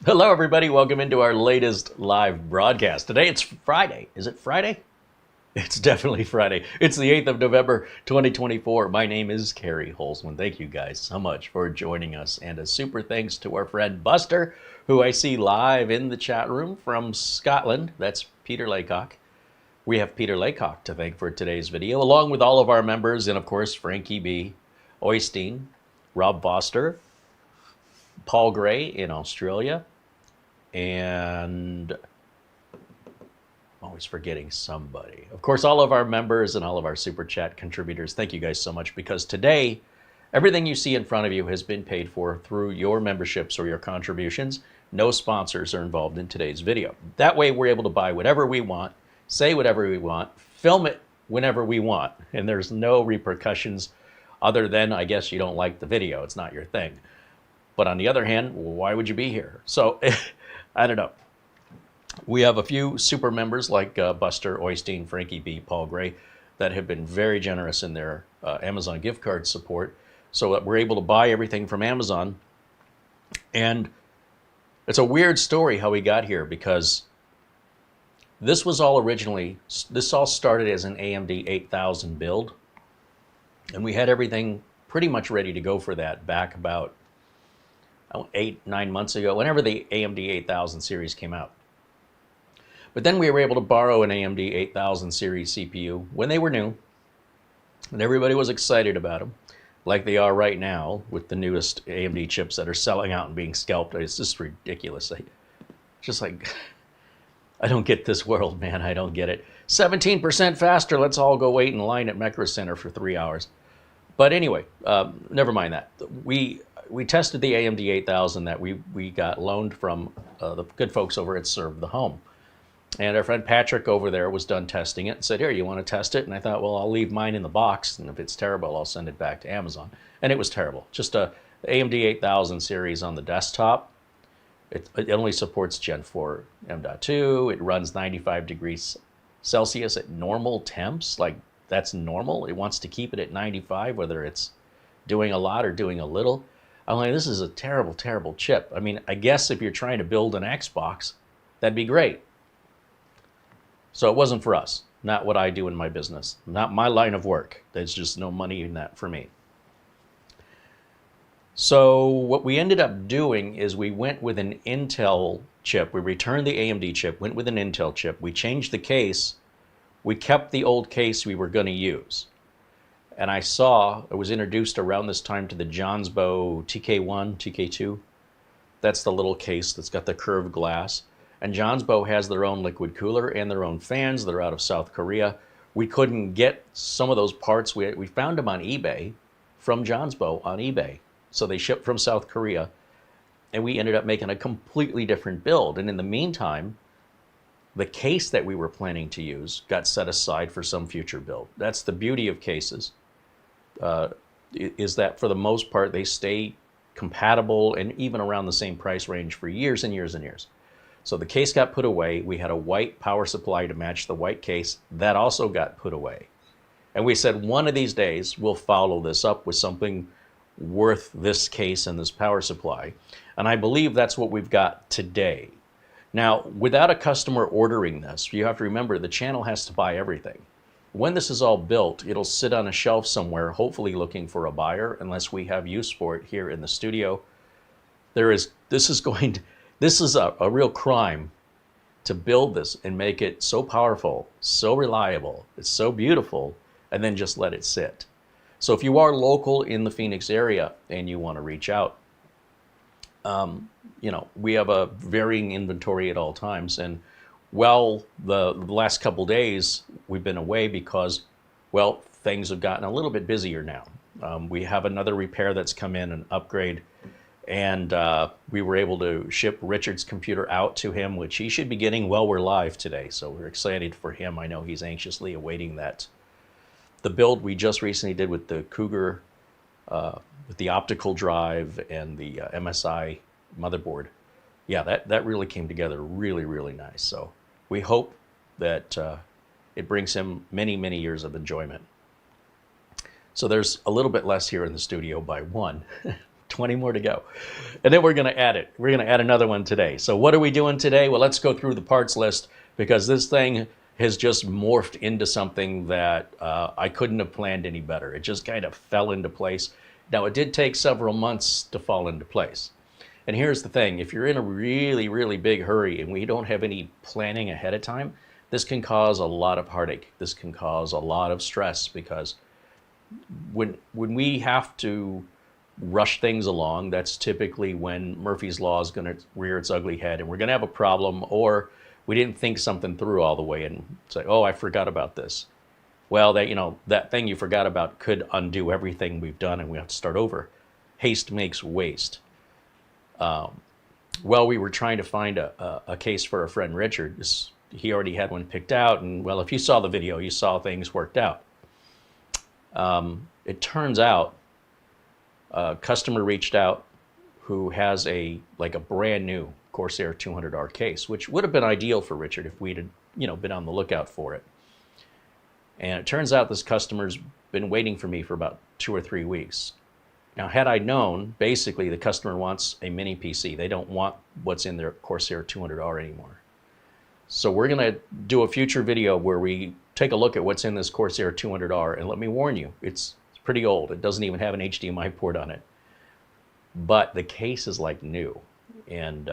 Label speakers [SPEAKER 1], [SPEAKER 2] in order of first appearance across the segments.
[SPEAKER 1] Hello, everybody. Welcome into our latest live broadcast. Today it's Friday. Is it Friday? It's definitely Friday. It's the 8th of November, 2024. My name is Kerry Holzman. Thank you guys so much for joining us. And a super thanks to our friend Buster, who I see live in the chat room from Scotland. That's Peter Laycock. We have Peter Laycock to thank for today's video, along with all of our members, and of course, Frankie B, Oystein, Rob Foster, Paul Gray in Australia, and I'm always forgetting somebody. Of course, all of our members and all of our Super Chat contributors, thank you guys so much, because today, everything you see in front of you has been paid for through your memberships or your contributions. No sponsors are involved in today's video. That way, we're able to buy whatever we want, say whatever we want, film it whenever we want, and there's no repercussions other than, I guess, you don't like the video. It's not your thing. But on the other hand, why would you be here? So, I don't know. We have a few super members like Buster, Oystein, Frankie B, Paul Gray, that have been very generous in their Amazon gift card support, so that we're able to buy everything from Amazon. And it's a weird story how we got here, because this was all this all started as an AMD 8000 build, and we had everything pretty much ready to go for that back about 8-9 months ago, whenever the AMD 8000 series came out. But then we were able to borrow an AMD 8000 series CPU when they were new, and everybody was excited about them, like they are right now with the newest AMD chips that are selling out and being scalped. It's just ridiculous. Just like, I don't get this world, man. I don't get it. 17% faster. Let's all go wait in line at Micro Center for 3 hours. But anyway, never mind that. We tested the AMD 8000 that we got loaned from the good folks over at Serve the Home. And our friend Patrick over there was done testing it and said, here, you want to test it? And I thought, well, I'll leave mine in the box, and if it's terrible, I'll send it back to Amazon. And it was terrible. Just the AMD 8000 series on the desktop. It only supports Gen 4 M.2. It runs 95 degrees Celsius at normal temps. Like, that's normal. It wants to keep it at 95, whether it's doing a lot or doing a little. I'm like, this is a terrible, terrible chip. I mean, I guess if you're trying to build an Xbox, that'd be great. So it wasn't for us. Not what I do in my business. Not my line of work. There's just no money in that for me. So what we ended up doing is we went with an Intel chip. We returned the AMD chip, went with an Intel chip. We changed the case. We kept the old case we were going to use. And I saw, it was introduced around this time to the Johnsbow TK1, TK2. That's the little case that's got the curved glass. And Johnsbow has their own liquid cooler and their own fans. They're out of South Korea. We couldn't get some of those parts. We found them on eBay, from Johnsbow on eBay. So they shipped from South Korea. And we ended up making a completely different build. And in the meantime, the case that we were planning to use got set aside for some future build. That's the beauty of cases, is that for the most part, they stay compatible and even around the same price range for years and years and years. So the case got put away. We had a white power supply to match the white case. That also got put away. And we said, one of these days, we'll follow this up with something worth this case and this power supply. And I believe that's what we've got today. Now, without a customer ordering this, you have to remember the channel has to buy everything. When this is all built, it'll sit on a shelf somewhere, hopefully looking for a buyer, unless we have use for it here in the studio. This is a real crime to build this and make it so powerful, so reliable, it's so beautiful, and then just let it sit. So if you are local in the Phoenix area and you want to reach out, we have a varying inventory at all times. And well, the last couple days we've been away because, well, things have gotten a little bit busier now. We have another repair that's come in, an upgrade, and we were able to ship Richard's computer out to him, which he should be getting while we're live today. So we're excited for him. I know he's anxiously awaiting that. The build we just recently did with the Cougar, with the optical drive and the MSI motherboard, yeah, that really came together really, really nice. So we hope that it brings him many, many years of enjoyment. So there's a little bit less here in the studio by one. 20 more to go. And then we're going to add it. We're going to add another one today. So what are we doing today? Well, let's go through the parts list, because this thing has just morphed into something that I couldn't have planned any better. It just kind of fell into place. Now, it did take several months to fall into place. And here's the thing. If you're in a really, really big hurry and we don't have any planning ahead of time, this can cause a lot of heartache. This can cause a lot of stress, because when we have to rush things along, that's typically when Murphy's Law is going to rear its ugly head and we're going to have a problem, or we didn't think something through all the way and say, oh, I forgot about this. Well, that thing you forgot about could undo everything we've done and we have to start over. Haste makes waste. Well, we were trying to find a case for our friend Richard. He already had one picked out, and well, if you saw the video, you saw things worked out. It turns out a customer reached out who has a brand new Corsair 200R case, which would have been ideal for Richard if we'd been on the lookout for it. And it turns out this customer's been waiting for me for about 2 or 3 weeks. Now, had I known, basically the customer wants a mini PC. They don't want what's in their Corsair 200R anymore. So we're going to do a future video where we take a look at what's in this Corsair 200R, and let me warn you, it's pretty old. It doesn't even have an HDMI port on it. But the case is like new, and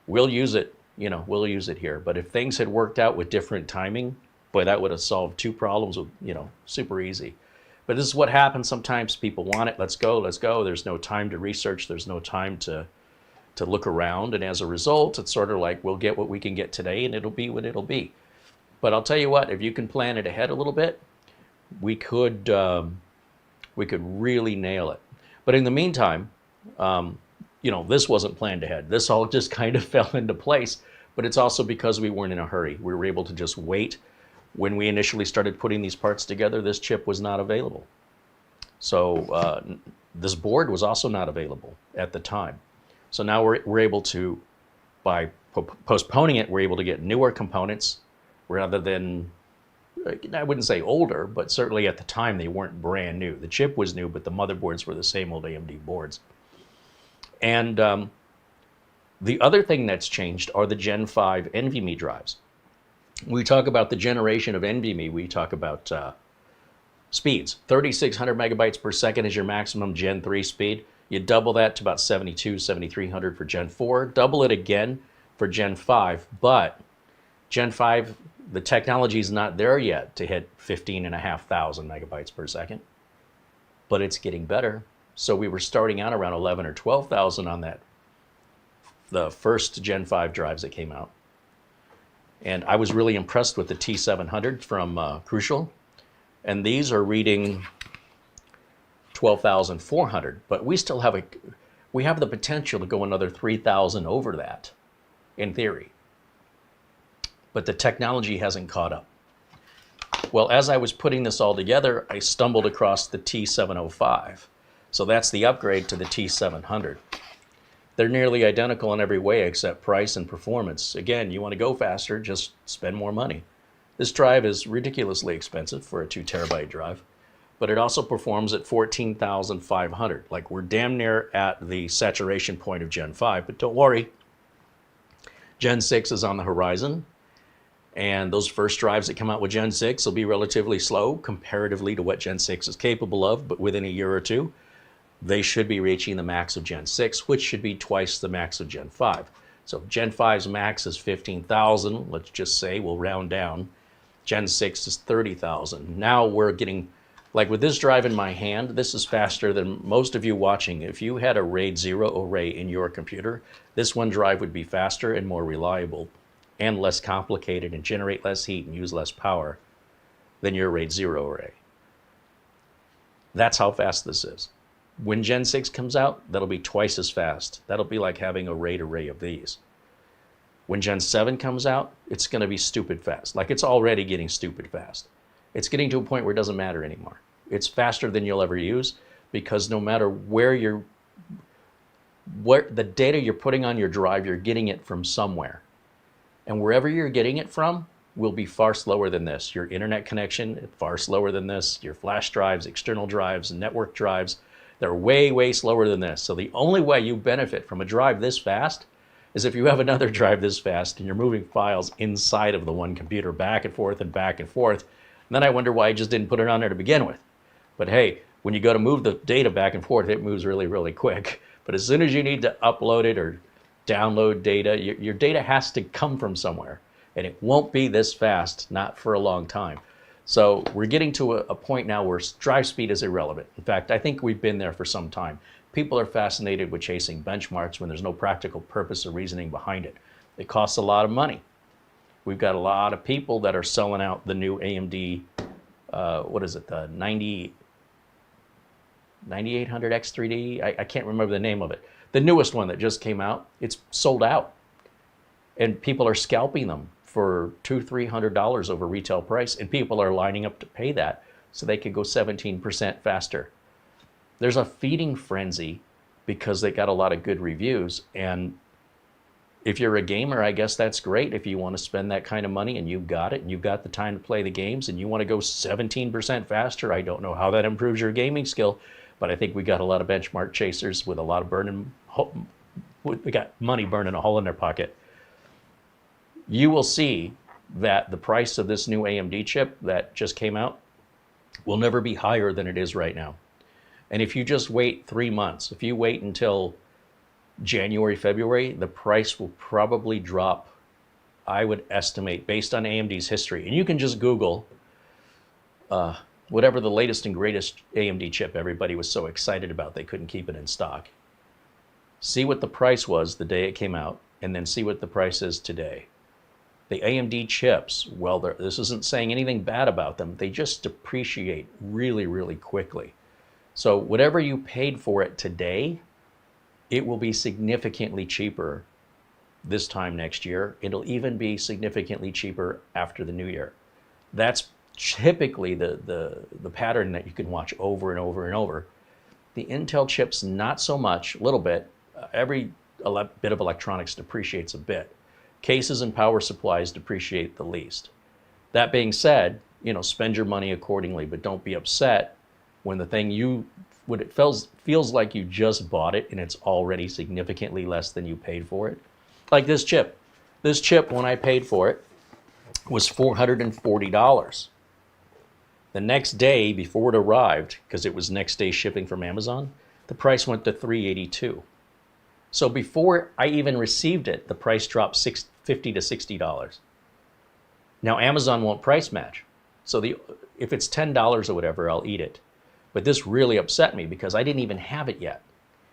[SPEAKER 1] we'll use it, we'll use it here. But if things had worked out with different timing, boy, that would have solved 2 problems, super easy. But this is what happens sometimes. People want it. Let's go, let's go. There's no time to research. There's no time to look around. And as a result, it's sort of like we'll get what we can get today, and it'll be what it'll be. But I'll tell you what, if you can plan it ahead a little bit, we could really nail it. But in the meantime, this wasn't planned ahead. This all just kind of fell into place. But it's also because we weren't in a hurry. We were able to just wait. When we initially started putting these parts together, this chip was not available. So this board was also not available at the time. So now we're able to, by postponing it, we're able to get newer components rather than, I wouldn't say older, but certainly at the time they weren't brand new. The chip was new, but the motherboards were the same old AMD boards. And the other thing that's changed are the Gen 5 NVMe drives. We talk about the generation of NVMe, we talk about speeds. 3,600 megabytes per second is your maximum Gen 3 speed. You double that to about 7,300 for Gen 4. Double it again for Gen 5. But Gen 5, the technology is not there yet to hit 15,500 megabytes per second. But it's getting better. So we were starting out around 11 or 12,000 on the first Gen 5 drives that came out. And I was really impressed with the T700 from Crucial. And these are reading 12,400. But we still have we have the potential to go another 3,000 over that, in theory. But the technology hasn't caught up. Well, as I was putting this all together, I stumbled across the T705. So that's the upgrade to the T700. They're nearly identical in every way except price and performance. Again, you want to go faster, just spend more money. This drive is ridiculously expensive for a 2 terabyte drive, but it also performs at 14,500. Like, we're damn near at the saturation point of Gen 5, but don't worry. Gen 6 is on the horizon, and those first drives that come out with Gen 6 will be relatively slow comparatively to what Gen 6 is capable of, but within a year or two, they should be reaching the max of Gen 6, which should be twice the max of Gen 5. So if Gen 5's max is 15,000, let's just say, we'll round down. Gen 6 is 30,000. Now we're getting, like with this drive in my hand, this is faster than most of you watching. If you had a RAID 0 array in your computer, this one drive would be faster and more reliable and less complicated and generate less heat and use less power than your RAID 0 array. That's how fast this is. When Gen 6 comes out, that'll be twice as fast. That'll be like having a RAID array of these. When Gen 7 comes out, it's going to be stupid fast. Like, it's already getting stupid fast. It's getting to a point where it doesn't matter anymore. It's faster than you'll ever use, because no matter where the data you're putting on your drive, you're getting it from somewhere. And wherever you're getting it from will be far slower than this. Your internet connection, far slower than this. Your flash drives, external drives, network drives, They're way, way slower than this. So the only way you benefit from a drive this fast is if you have another drive this fast and you're moving files inside of the one computer back and forth and back and forth. And then I wonder why I just didn't put it on there to begin with. But hey, when you go to move the data back and forth, it moves really, really quick. But as soon as you need to upload it or download data, your data has to come from somewhere. And it won't be this fast, not for a long time. So we're getting to a point now where drive speed is irrelevant. In fact, I think we've been there for some time. People are fascinated with chasing benchmarks when there's no practical purpose or reasoning behind it. It costs a lot of money. We've got a lot of people that are selling out the new AMD, what is it, the 9800X3D? I can't remember the name of it. The newest one that just came out, it's sold out. And people are scalping them for $200-300 over retail price, and people are lining up to pay that so they could go 17% faster. There's a feeding frenzy because they got a lot of good reviews, and if you're a gamer, I guess that's great. If you want to spend that kind of money and you've got it and you've got the time to play the games and you want to go 17% faster, I don't know how that improves your gaming skill, but I think we got a lot of benchmark chasers with a lot of we got money burning a hole in their pocket. You will see that the price of this new AMD chip that just came out will never be higher than it is right now. And if you just wait 3 months, if you wait until January, February, the price will probably drop, I would estimate, based on AMD's history. And you can just Google whatever the latest and greatest AMD chip everybody was so excited about they couldn't keep it in stock. See what the price was the day it came out, and then see what the price is today. The AMD chips, well, this isn't saying anything bad about them. They just depreciate really, really quickly. So whatever you paid for it today, it will be significantly cheaper this time next year. It'll even be significantly cheaper after the new year. That's typically the pattern that you can watch over and over and over. The Intel chips, not so much, a little bit. Every bit of electronics depreciates a bit. Cases and power supplies depreciate the least. That being said, spend your money accordingly, but don't be upset when the thing it feels like you just bought it and it's already significantly less than you paid for it. Like this chip. This chip, when I paid for it, was $440. The next day before it arrived, because it was next day shipping from Amazon, the price went to $382. So before I even received it, the price dropped $50 to $60. Now Amazon won't price match. So if it's $10 or whatever, I'll eat it. But this really upset me because I didn't even have it yet.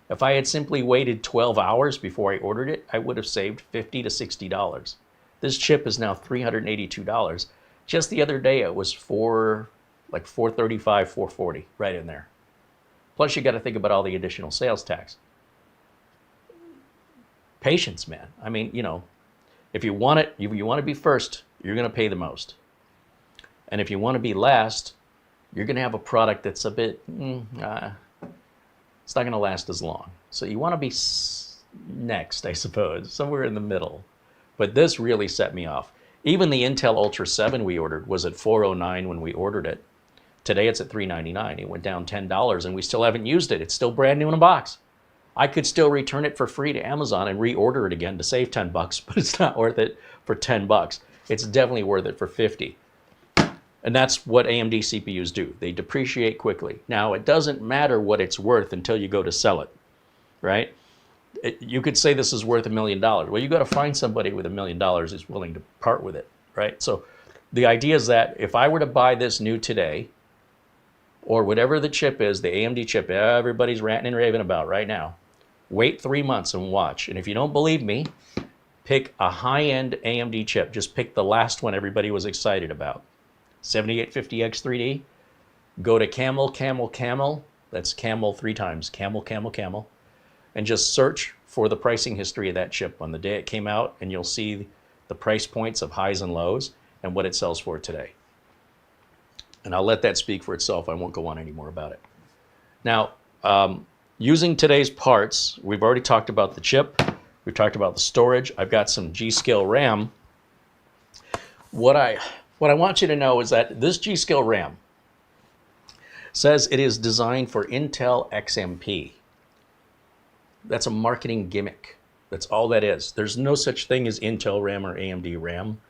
[SPEAKER 1] If I had simply waited 12 hours before I ordered it, I would have saved $50 to $60. This chip is now $382. Just the other day, it was $435, $440, right in there. Plus, you got to think about all the additional sales tax. Patience, man. I mean, if you want to be first, you're going to pay the most. And if you want to be last, you're going to have a product that's a bit, it's not going to last as long. So you want to be next, I suppose, somewhere in the middle. But this really set me off. Even the Intel Ultra 7 we ordered was at $409 when we ordered it. Today it's at $399. It went down $10 and we still haven't used it. It's still brand new in a box. I could still return it for free to Amazon and reorder it again to save $10, but it's not worth it for $10. It's definitely worth it for $50. And that's what AMD CPUs do. They depreciate quickly. Now, it doesn't matter what it's worth until you go to sell it, right? You could say this is worth $1 million. Well, you got to find somebody with $1 million who's willing to part with it, right? So the idea is that if I were to buy this new today, or whatever the chip is, the AMD chip everybody's ranting and raving about right now, wait 3 months and watch. And if you don't believe me, pick a high-end AMD chip. Just pick the last one everybody was excited about. 7850X3D. Go to camel. That's camel 3 times. Camel. And just search for the pricing history of that chip on the day it came out, and you'll see the price points of highs and lows and what it sells for today. And I'll let that speak for itself. I won't go on any more about it. Now, using today's parts, we've already talked about the chip. We've talked about the storage. I've got some G.SKILL RAM. What I want you to know is that this G.SKILL RAM, says it is designed for Intel XMP. That's a marketing gimmick. That's all that is. There's no such thing as Intel RAM or AMD RAM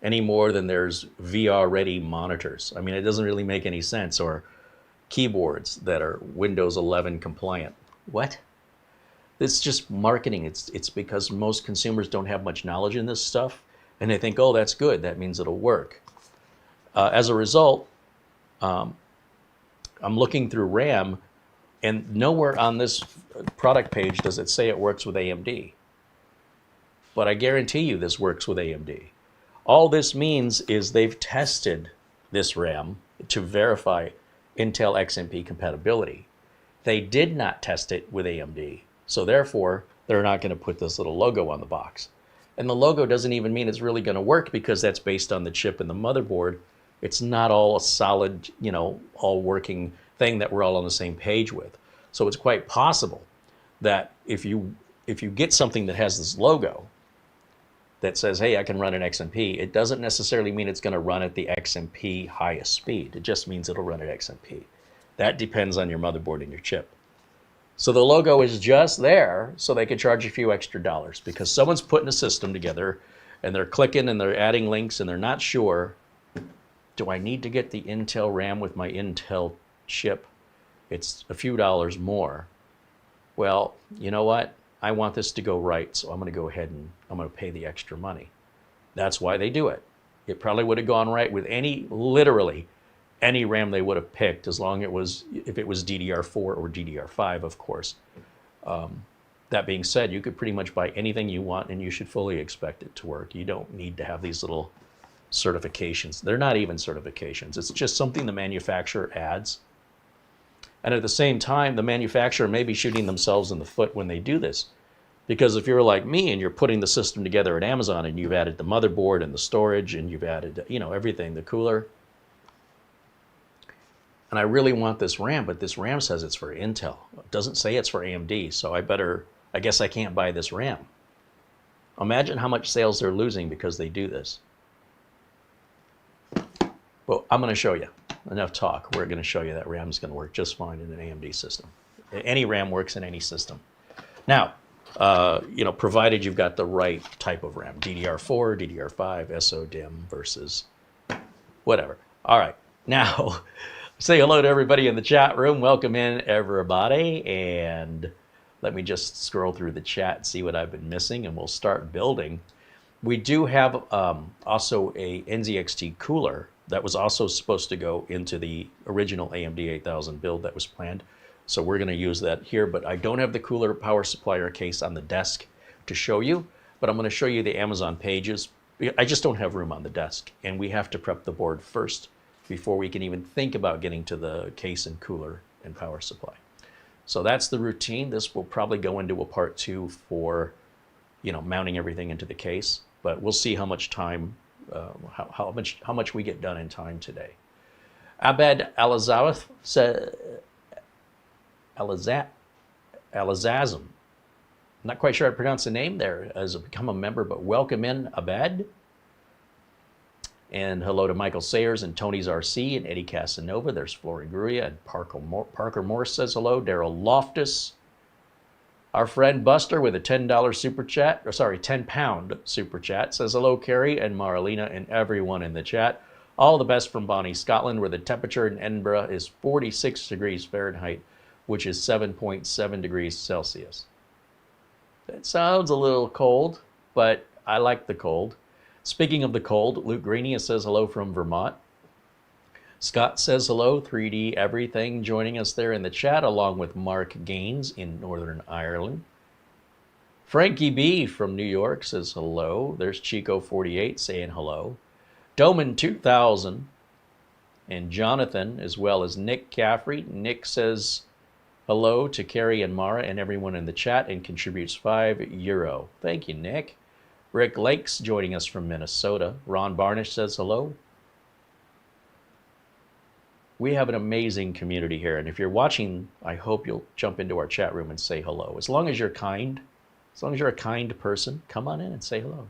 [SPEAKER 1] any more than there's VR-ready monitors. I mean, it doesn't really make any sense. Or keyboards that are Windows 11 compliant. What? It's just marketing. It's because most consumers don't have much knowledge in this stuff, and they think, oh, that's good. That means it'll work. As a result, I'm looking through RAM, and nowhere on this product page does it say it works with AMD. But I guarantee you this works with AMD. All this means is they've tested this RAM to verify Intel XMP compatibility. They did not test it with AMD, so therefore they're not going to put this little logo on the box. And the logo doesn't even mean it's really going to work because that's based on the chip and the motherboard. It's not all a solid, all working thing that we're all on the same page with. So it's quite possible that if you get something that has this logo that says, hey, I can run an XMP, it doesn't necessarily mean it's going to run at the XMP highest speed. It just means it'll run at XMP. That depends on your motherboard and your chip. So the logo is just there so they can charge a few extra dollars because someone's putting a system together and they're clicking and they're adding links and they're not sure, do I need to get the Intel RAM with my Intel chip? It's a few dollars more. Well, you know what? I want this to go right, so I'm going to go ahead and I'm going to pay the extra money. That's why they do it. It probably would have gone right with literally any RAM they would have picked, as long as if it was DDR4 or DDR5, of course. That being said, you could pretty much buy anything you want, and you should fully expect it to work. You don't need to have these little certifications. They're not even certifications. It's just something the manufacturer adds. And at the same time, the manufacturer may be shooting themselves in the foot when they do this. Because if you're like me and you're putting the system together at Amazon and you've added the motherboard and the storage and you've added, everything, the cooler, and I really want this RAM, but this RAM says it's for Intel. It doesn't say it's for AMD, so I guess I can't buy this RAM. Imagine how much sales they're losing because they do this. Well, I'm going to show you. Enough talk. We're going to show you that RAM is going to work just fine in an AMD system. Any RAM works in any system. Now, provided you've got the right type of RAM, DDR4, DDR5, SODIMM versus whatever. All right. Now, say hello to everybody in the chat room. Welcome in, everybody. And let me just scroll through the chat and see what I've been missing, and we'll start building. We do have also a NZXT cooler that was also supposed to go into the original AMD 8000 build that was planned. So we're going to use that here, but I don't have the cooler power supplier case on the desk to show you, but I'm going to show you the Amazon pages. I just don't have room on the desk, and we have to prep the board first before we can even think about getting to the case and cooler and power supply. So that's the routine. This will probably go into a part 2 for, mounting everything into the case, but we'll see how much time how much we get done in time today. Abed Alazazm said, Alazazm. Not quite sure I pronounced the name there as I become a member, but welcome in, Abed. And hello to Michael Sayers and Tony's RC and Eddie Casanova. There's Flory Gruya and Parker Morse says hello. Daryl Loftus. Our friend Buster with a $10 super chat, or sorry, 10-pound super chat says hello, Carrie and Marlena and everyone in the chat. All the best from Bonnie, Scotland, where the temperature in Edinburgh is 46 degrees Fahrenheit, which is 7.7 degrees Celsius. That sounds a little cold, but I like the cold. Speaking of the cold, Luke Greenia says hello from Vermont. Scott says hello, 3D Everything, joining us there in the chat, along with Mark Gaines in Northern Ireland. Frankie B from New York says hello. There's Chico48 saying hello. Doman 2000 and Jonathan, as well as Nick Caffrey. Nick says hello to Carrie and Mara and everyone in the chat and contributes €5. Thank you, Nick. Rick Lakes joining us from Minnesota. Ron Barnish says hello. We have an amazing community here, and if you're watching, I hope you'll jump into our chat room and say hello. As long as you're kind, as long as you're a kind person, come on in and say hello.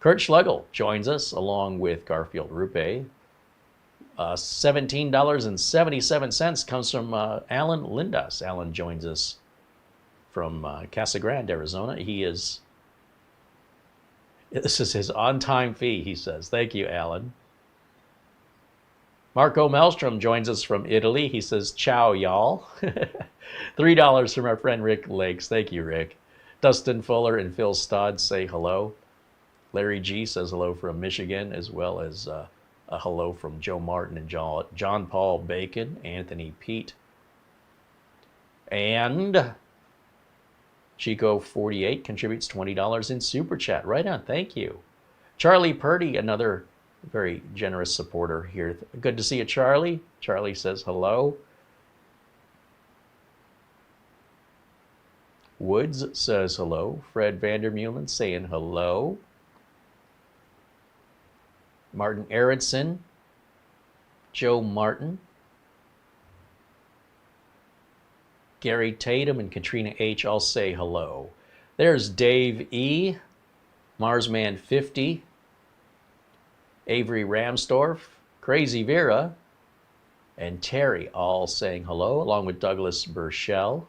[SPEAKER 1] Kurt Schlegel joins us along with Garfield Rupe. $17.77 comes from Alan Lindas. Alan joins us from Casa Grande, Arizona. This is his on-time fee, he says. Thank you, Alan. Marco Maelstrom joins us from Italy. He says, ciao, y'all. $3 from our friend Rick Lakes. Thank you, Rick. Dustin Fuller and Phil Stodd say hello. Larry G says hello from Michigan, as well as a hello from Joe Martin and John Paul Bacon, Anthony Pete. And Chico48 contributes $20 in Super Chat. Right on, thank you. Charlie Purdy, another very generous supporter here. Good to see you, Charlie. Charlie says hello. Woods says hello. Fred Vandermeulen saying hello. Martin Aronson. Joe Martin. Gary Tatum and Katrina H. all say hello. There's Dave E. Marsman 50. Avery Ramsdorf, Crazy Vera, and Terry all saying hello, along with Douglas Burchell.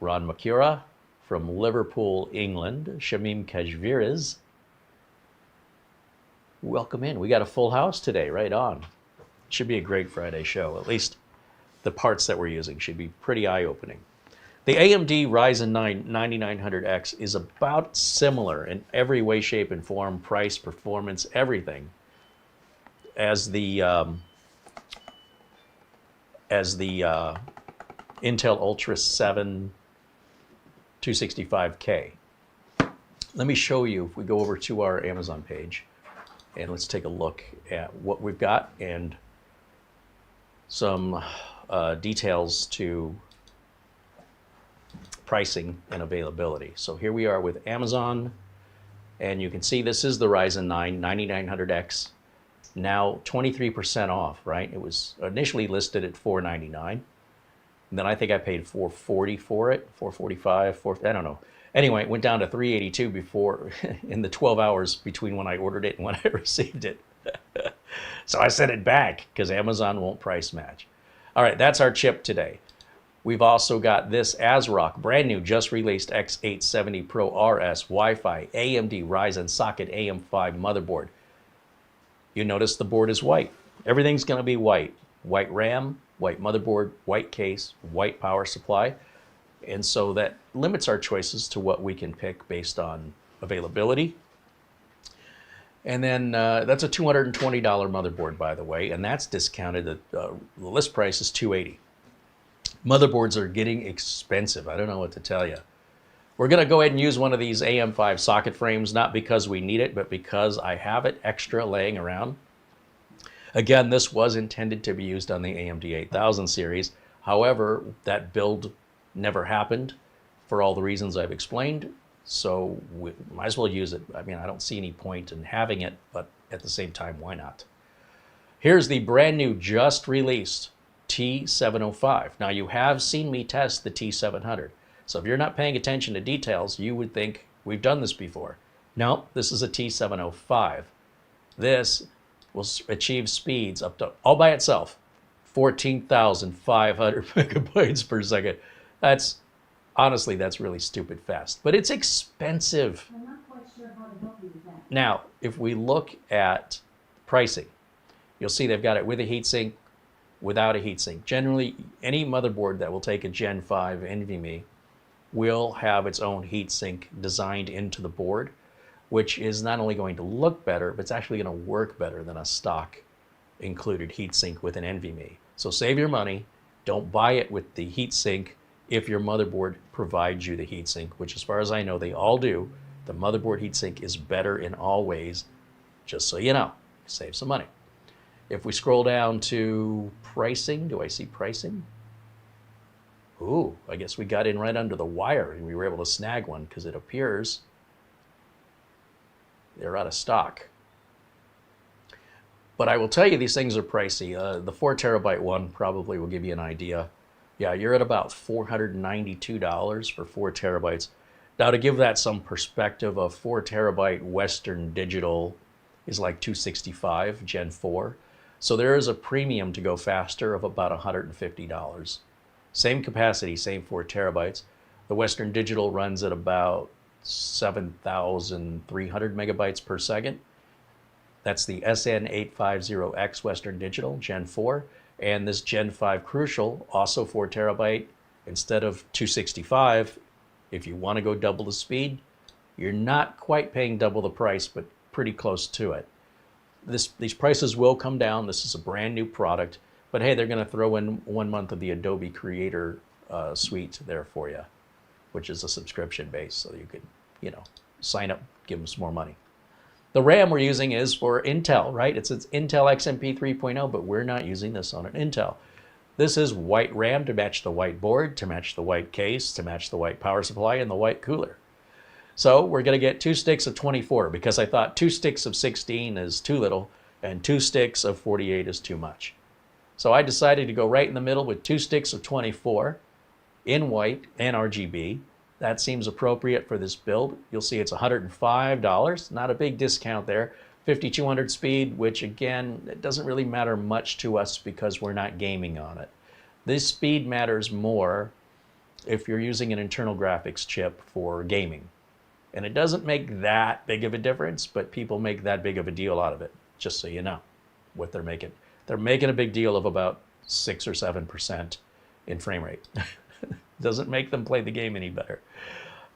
[SPEAKER 1] Ron Makura from Liverpool, England. Shamim Kajviraz. Welcome in. We got a full house today, right on. Should be a great Friday show. At least the parts that we're using should be pretty eye-opening. The AMD Ryzen 9 9900X is about similar in every way, shape, and form, price, performance, everything, as the Intel Ultra 7 265K. Let me show you, if we go over to our Amazon page, and let's take a look at what we've got and some details to pricing and availability. So here we are with Amazon, and you can see this is the Ryzen 9 9900X, now 23% off, right? It was initially listed at $499, and then I think I paid $440 for it, $445, I don't know. Anyway, it went down to $382 before, in the 12 hours between when I ordered it and when I received it. So I sent it back because Amazon won't price match. All right, that's our chip today. We've also got this ASRock, brand new, just released X870 Pro RS Wi-Fi AMD Ryzen socket AM5 motherboard. You notice the board is white. Everything's going to be white. White RAM, white motherboard, white case, white power supply. And so that limits our choices to what we can pick based on availability. And then that's a $220 motherboard, by the way, and that's discounted. The list price is $280. Motherboards are getting expensive. I don't know what to tell you. We're going to go ahead and use one of these AM5 socket frames, not because we need it, but because I have it extra laying around. Again, this was intended to be used on the AMD 8000 series. However, that build never happened for all the reasons I've explained, so we might as well use it. I mean, I don't see any point in having it, but at the same time, why not? Here's the brand new, just released T705. Now, you have seen me test the T700, so if you're not paying attention to details, you would think we've done this before. No, this is a T705. This will achieve speeds up to, all by itself, 14,500 megabytes per second. That's, honestly, that's really stupid fast, but it's expensive.
[SPEAKER 2] I'm not quite sure how to help you with that.
[SPEAKER 1] Now, if we look at pricing, you'll see they've got it with a heatsink, without a heatsink. Generally, any motherboard that will take a Gen 5 NVMe will have its own heatsink designed into the board, which is not only going to look better, but it's actually going to work better than a stock included heatsink with an NVMe. So save your money. Don't buy it with the heatsink if your motherboard provides you the heatsink, which as far as I know, they all do. The motherboard heatsink is better in all ways, just so you know. Save some money. If we scroll down to pricing, do I see pricing? Ooh, I guess we got in right under the wire and we were able to snag one because it appears they're out of stock. But I will tell you, these things are pricey. The 4 terabyte one probably will give you an idea. Yeah, you're at about $492 for 4 terabytes. Now, to give that some perspective, a 4 terabyte Western Digital is like 265 Gen 4. So there is a premium to go faster of about $150. Same capacity, same 4 terabytes. The Western Digital runs at about 7,300 megabytes per second. That's the SN850X Western Digital Gen 4. And this Gen 5 Crucial, also 4 terabyte, instead of 265, if you want to go double the speed, you're not quite paying double the price, but pretty close to it. These prices will come down. This is a brand new product, but hey, they're going to throw in 1 month of the Adobe Creator Suite there for you, which is a subscription base, so you could, sign up, give them some more money. The RAM we're using is for Intel, right? It's Intel XMP 3.0, but we're not using this on an Intel. This is white RAM to match the white board, to match the white case, to match the white power supply, and the white cooler. So we're going to get 2 sticks of 24 because I thought 2 sticks of 16 is too little and 2 sticks of 48 is too much. So I decided to go right in the middle with 2 sticks of 24 in white and RGB. That seems appropriate for this build. You'll see it's $105, not a big discount there. 5200 speed, which again, it doesn't really matter much to us because we're not gaming on it. This speed matters more if you're using an internal graphics chip for gaming. And it doesn't make that big of a difference, but people make that big of a deal out of it, just so you know what they're making. They're making a big deal of about 6 or 7% in frame rate. Doesn't make them play the game any better.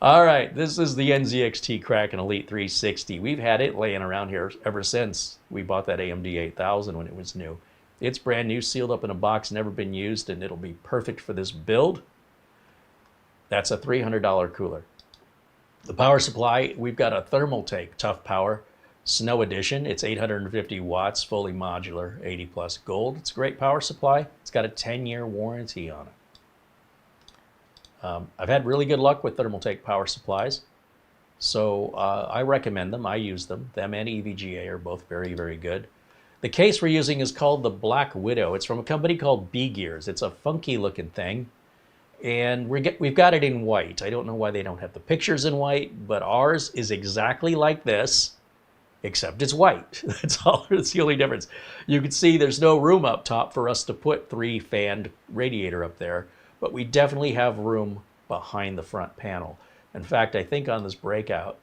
[SPEAKER 1] All right, this is the NZXT Kraken Elite 360. We've had it laying around here ever since we bought that AMD 8000 when it was new. It's brand new, sealed up in a box, never been used, and it'll be perfect for this build. That's a $300 cooler. The power supply, we've got a Thermaltake Toughpower Snow Edition. It's 850 watts, fully modular, 80 plus gold. It's a great power supply. It's got a 10-year warranty on it. I've had really good luck with Thermaltake power supplies, so I recommend them. I use them. Them and EVGA are both very, very good. The case we're using is called the Black Widow. It's from a company called Bgears. It's a funky looking thing, and we've got it in white. I don't know why they don't have the pictures in white, but ours is exactly like this, except it's white. That's all. That's the only difference. You can see there's no room up top for us to put 3 fanned radiator up there, but we definitely have room behind the front panel. In fact, I think on this breakout,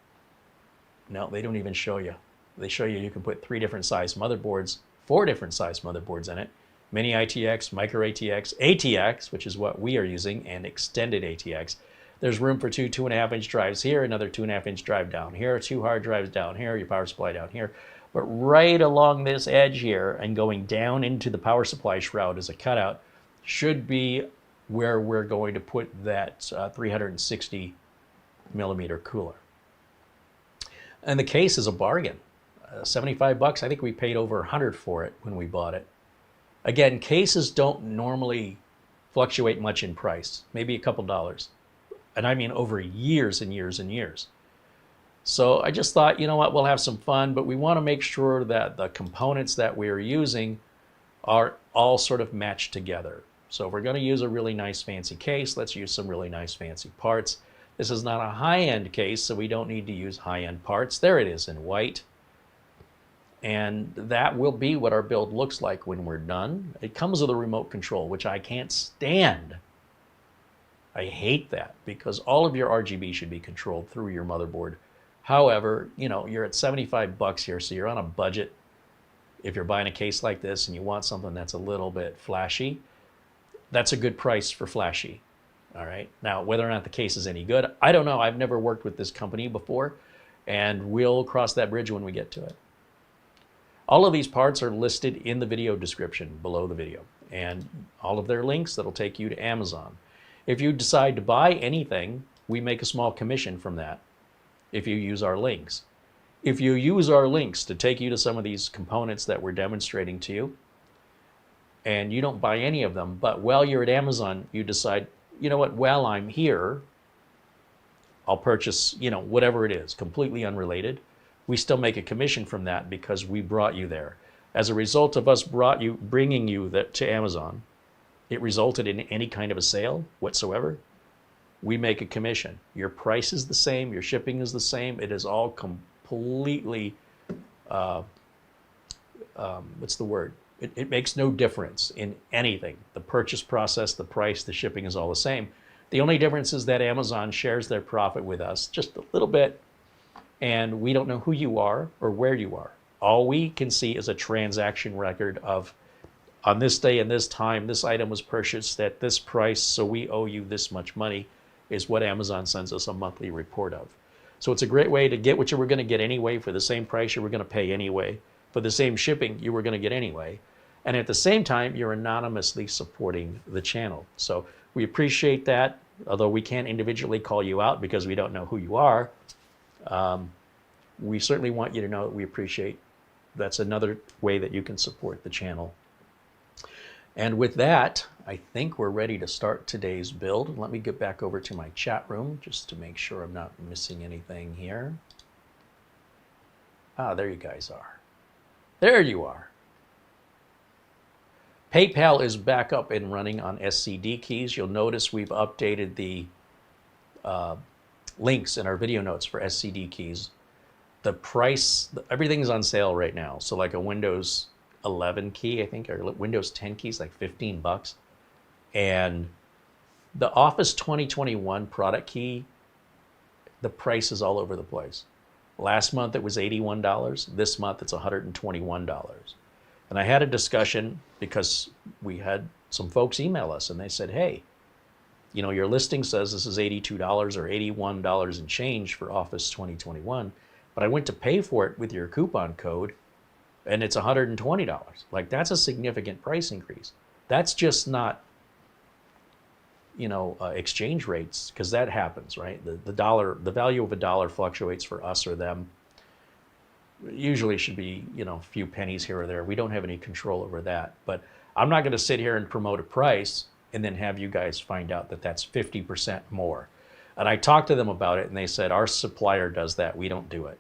[SPEAKER 1] no, they don't even show you. They show you can put 3 different size motherboards, 4 different size motherboards in it. Mini ITX, Micro ATX, ATX, which is what we are using, and extended ATX. There's room for 2 2.5-inch drives here, another 2.5-inch drive down here, 2 hard drives down here, your power supply down here. But right along this edge here and going down into the power supply shroud as a cutout should be where we're going to put that 360 millimeter cooler. And the case is a bargain. 75 bucks. I think we paid over 100 for it when we bought it. Again, cases don't normally fluctuate much in price, maybe a couple dollars. And I mean over years and years and years. So I just thought, you know what, we'll have some fun, but we want to make sure that the components that we're using are all sort of matched together. So if we're going to use a really nice fancy case, let's use some really nice fancy parts. This is not a high-end case, so we don't need to use high-end parts. There it is in white. And that will be what our build looks like when we're done. It comes with a remote control, which I can't stand. I hate that because all of your RGB should be controlled through your motherboard. However, you're at 75 bucks here, so you're on a budget. If you're buying a case like this and you want something that's a little bit flashy, that's a good price for flashy. All right. Now, whether or not the case is any good, I don't know. I've never worked with this company before, and we'll cross that bridge when we get to it. All of these parts are listed in the video description below the video, and all of their links that'll take you to Amazon. If you decide to buy anything, we make a small commission from that if you use our links. If you use our links to take you to some of these components that we're demonstrating to you, and you don't buy any of them, but while you're at Amazon, you decide, you know what, while I'm here, I'll purchase, whatever it is, completely unrelated. We still make a commission from that because we brought you there. As a result of us bringing you to Amazon, it resulted in any kind of a sale whatsoever. We make a commission. Your price is the same, your shipping is the same. It is all completely what's the word? It makes no difference in anything. The purchase process, the price, the shipping is all the same. The only difference is that Amazon shares their profit with us just a little bit, and we don't know who you are or where you are. All we can see is a transaction record of, on this day and this time, this item was purchased at this price, so we owe you this much money, is what Amazon sends us a monthly report of. So it's a great way to get what you were going to get anyway for the same price you were going to pay anyway, for the same shipping you were going to get anyway. And at the same time, you're anonymously supporting the channel. So we appreciate that, although we can't individually call you out because we don't know who you are. We certainly want you to know that we appreciate. That's another way that you can support the channel. And with that, I think we're ready to start today's build. Let me get back over to my chat room just to make sure I'm not missing anything here. Ah, there you guys are. There you are. PayPal is back up and running on SSD keys. You'll notice we've updated the links in our video notes for SSD keys. The price, everything's on sale right now. So like a Windows 11 key, I think, or Windows 10 keys, like $15. And the Office 2021 product key, the price is all over the place. Last month it was $81. This month it's $121. And I had a discussion because we had some folks email us and they said, hey, you know, your listing says this is $82 or $81 and change for Office 2021, but I went to pay for it with your coupon code and it's $120. Like, that's a significant price increase. That's just not, you know, exchange rates, because that happens, right? The dollar, the value of a dollar fluctuates for us or them. Usually should be, you know, a few pennies here or there. We don't have any control over that. But I'm not going to sit here and promote a price and then have you guys find out that that's 50% more. And I talked to them about it and they said, our supplier does that. We don't do it.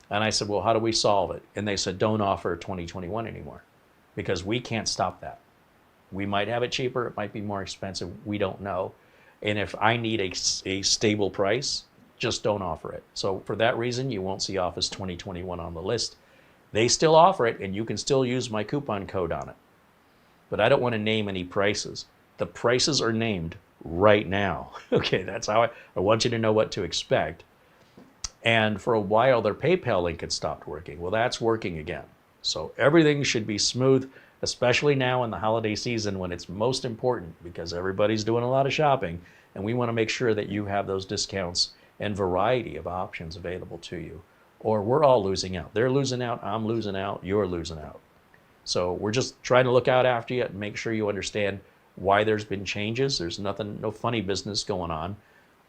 [SPEAKER 1] And I said, well, how do we solve it? And they said, don't offer 2021 anymore because we can't stop that. We might have it cheaper. It might be more expensive. We don't know. And if I need a stable price, just don't offer it. So for that reason, you won't see Office 2021 on the list. They still offer it, and you can still use my coupon code on it. But I don't want to name any prices. The prices are named right now. Okay, that's how I want you to know what to expect. And for a while, their PayPal link had stopped working. Well, that's working again. So everything should be smooth, especially now in the holiday season when it's most important because everybody's doing a lot of shopping, and we want to make sure that you have those discounts and variety of options available to you, or we're all losing out. They're losing out, I'm losing out, you're losing out. So we're just trying to look out after you and make sure you understand why there's been changes. There's nothing, no funny business going on.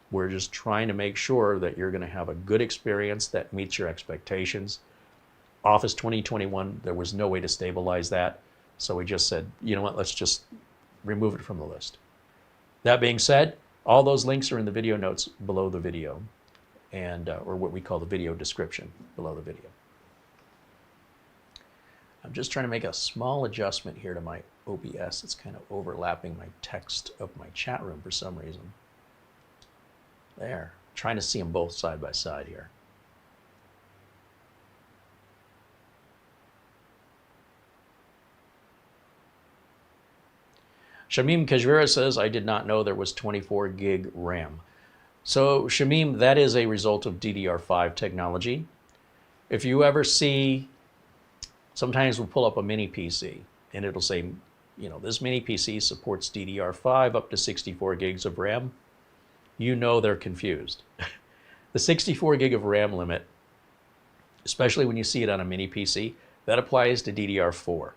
[SPEAKER 1] We're just trying to make sure that you're going to have a good experience that meets your expectations. Office 2021, there was no way to stabilize that. So we just said, you know what, let's just remove it from the list. That being said, all those links are in the video notes below the video, and or what we call the video description below the video. I'm just trying to make a small adjustment here to my OBS. It's kind of overlapping my text of my chat room for some reason. There, trying to see them both side by side here. Shamim Kajvira says, I did not know there was 24 gig RAM. So Shamim, that is a result of DDR5 technology. If you ever see, sometimes we'll pull up a mini PC and it'll say, you know, this mini PC supports DDR5 up to 64 gigs of RAM. You know they're confused. The 64 gig of RAM limit, especially when you see it on a mini PC, that applies to DDR4.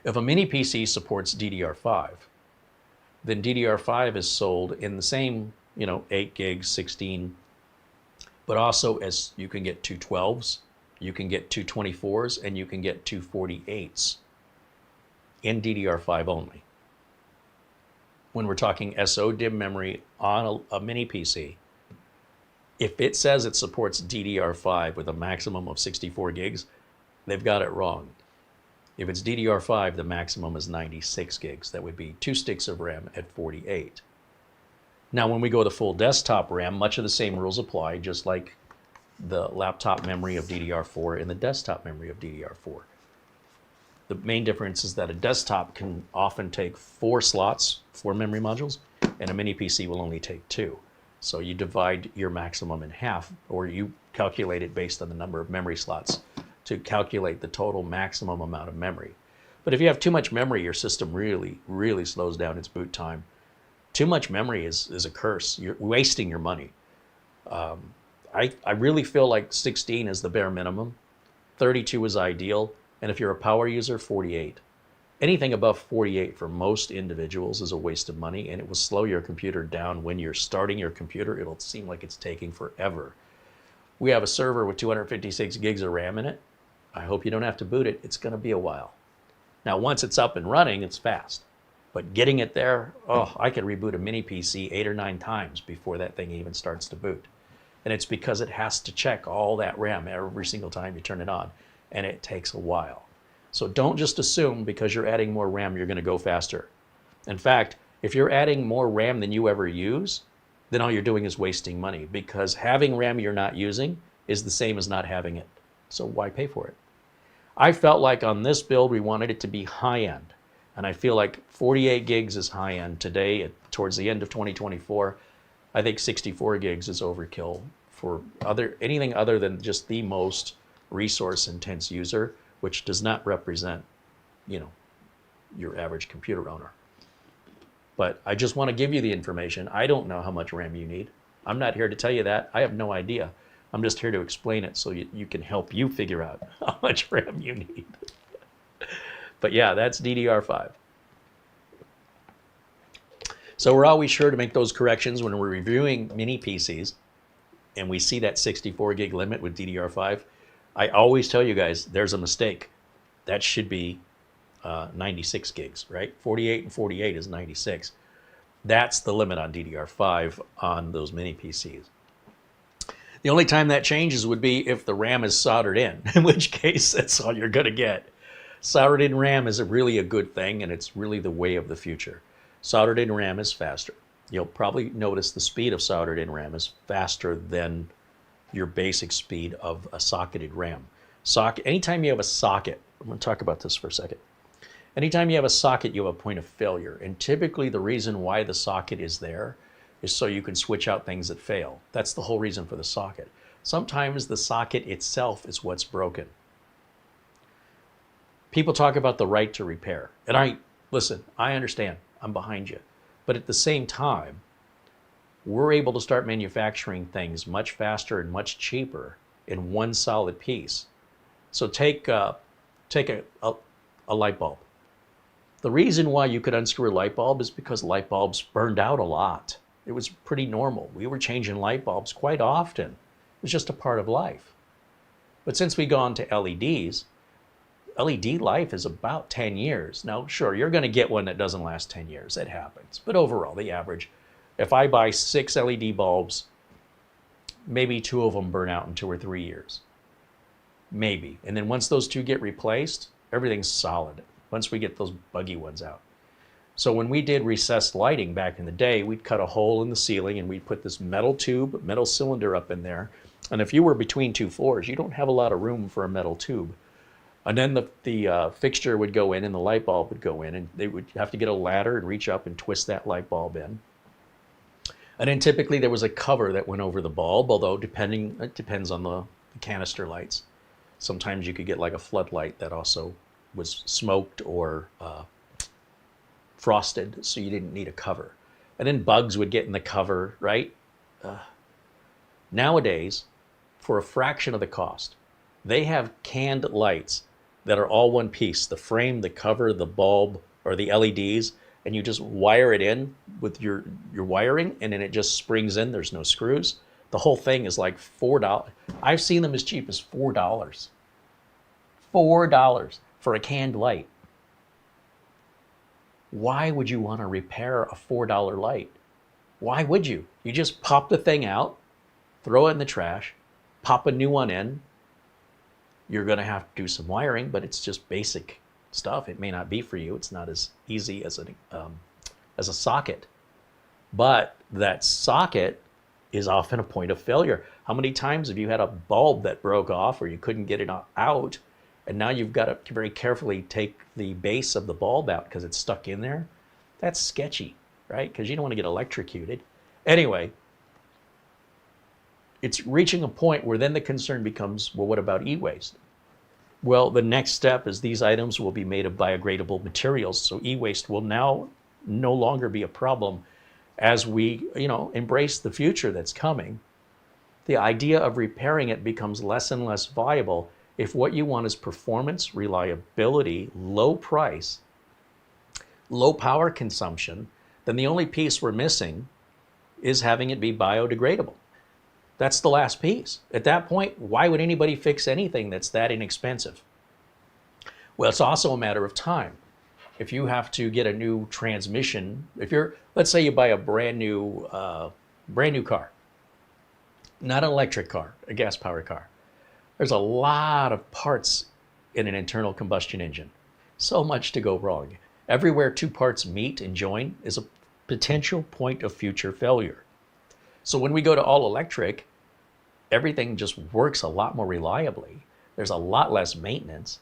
[SPEAKER 1] If a mini PC supports DDR5, then DDR5 is sold in the same, you know, 8 gigs, 16, but also as you can get 212s, you can get 224s, and you can get 248s in DDR5 only. When we're talking SO-DIMM memory on a mini PC, if it says it supports DDR5 with a maximum of 64 gigs, they've got it wrong. If it's DDR5, the maximum is 96 gigs. That would be 2 sticks of RAM at 48. Now, when we go to full desktop RAM, much of the same rules apply, just like the laptop memory of DDR4 and the desktop memory of DDR4. The main difference is that a desktop can often take 4 slots, 4 memory modules, and a mini PC will only take 2. So you divide your maximum in half, or you calculate it based on the number of memory slots to calculate the total maximum amount of memory. But if you have too much memory, your system really, really slows down its boot time. Too much memory is a curse. You're wasting your money. I really feel like 16 is the bare minimum. 32 is ideal. And if you're a power user, 48. Anything above 48 for most individuals is a waste of money, and it will slow your computer down. When you're starting your computer, it'll seem like it's taking forever. We have a server with 256 gigs of RAM in it. I hope you don't have to boot it. It's going to be a while. Now, once it's up and running, it's fast. But getting it there, I could reboot a mini PC 8 or 9 times before that thing even starts to boot. And it's because it has to check all that RAM every single time you turn it on. And it takes a while. So don't just assume because you're adding more RAM, you're going to go faster. In fact, if you're adding more RAM than you ever use, then all you're doing is wasting money, because having RAM you're not using is the same as not having it. So why pay for it? I felt like on this build, we wanted it to be high-end. And I feel like 48 gigs is high-end today. Towards the end of 2024, I think 64 gigs is overkill for anything other than just the most resource-intense user, which does not represent, your average computer owner. But I just want to give you the information. I don't know how much RAM you need. I'm not here to tell you that. I have no idea. I'm just here to explain it so you can help you figure out how much RAM you need. But yeah, that's DDR5. So we're always sure to make those corrections when we're reviewing mini PCs and we see that 64 gig limit with DDR5. I always tell you guys, there's a mistake. That should be 96 gigs, right? 48 and 48 is 96. That's the limit on DDR5 on those mini PCs. The only time that changes would be if the RAM is soldered in which case that's all you're going to get. Soldered in RAM is really a good thing, and it's really the way of the future. Soldered in RAM is faster. You'll probably notice the speed of soldered in RAM is faster than your basic speed of a socketed RAM. Anytime you have a socket, I'm going to talk about this for a second. Anytime you have a socket, you have a point of failure. And typically the reason why the socket is there is so you can switch out things that fail. That's the whole reason for the socket. Sometimes the socket itself is what's broken. People talk about the right to repair. And listen, I understand. I'm behind you. But at the same time, we're able to start manufacturing things much faster and much cheaper in one solid piece. So take a light bulb. The reason why you could unscrew a light bulb is because light bulbs burned out a lot. It was pretty normal. We were changing light bulbs quite often. It was just a part of life. But since we gone to LEDs, LED life is about 10 years. Now, sure, you're going to get one that doesn't last 10 years. It happens. But overall, the average, if I buy 6 LED bulbs, maybe 2 of them burn out in 2 or 3 years. Maybe. And then once those 2 get replaced, everything's solid. Once we get those buggy ones out. So when we did recessed lighting back in the day, we'd cut a hole in the ceiling and we'd put this metal tube, metal cylinder up in there. And if you were between 2 floors, you don't have a lot of room for a metal tube. And then the fixture would go in and the light bulb would go in, and they would have to get a ladder and reach up and twist that light bulb in. And then typically there was a cover that went over the bulb, although it depends on the canister lights. Sometimes you could get like a floodlight that also was smoked or frosted, so you didn't need a cover. And then bugs would get in the cover, right? Nowadays, for a fraction of the cost, they have canned lights that are all one piece. The frame, the cover, the bulb, or the LEDs, and you just wire it in with your wiring, and then it just springs in. There's no screws. The whole thing is like $4. I've seen them as cheap as $4. $4 for a canned light. Why would you want to repair a $4 light? Why would you? You just pop the thing out, throw it in the trash, pop a new one in. You're going to have to do some wiring, but it's just basic stuff. It may not be for you. It's not as easy as a socket. But that socket is often a point of failure. How many times have you had a bulb that broke off or you couldn't get it out, and now you've got to very carefully take the base of the bulb out because it's stuck in there? That's sketchy, right? Because you don't want to get electrocuted. Anyway, it's reaching a point where then the concern becomes, well, what about e-waste? Well, the next step is these items will be made of biodegradable materials, so e-waste will now no longer be a problem as we, embrace the future that's coming. The idea of repairing it becomes less and less viable if what you want is performance, reliability, low price, low power consumption. Then the only piece we're missing is having it be biodegradable. That's the last piece. At that point, why would anybody fix anything that's that inexpensive? Well, it's also a matter of time. If you have to get a new transmission, let's say you buy a brand new car, not an electric car, a gas-powered car. There's a lot of parts in an internal combustion engine. So much to go wrong. Everywhere two parts meet and join is a potential point of future failure. So when we go to all electric, everything just works a lot more reliably. There's a lot less maintenance.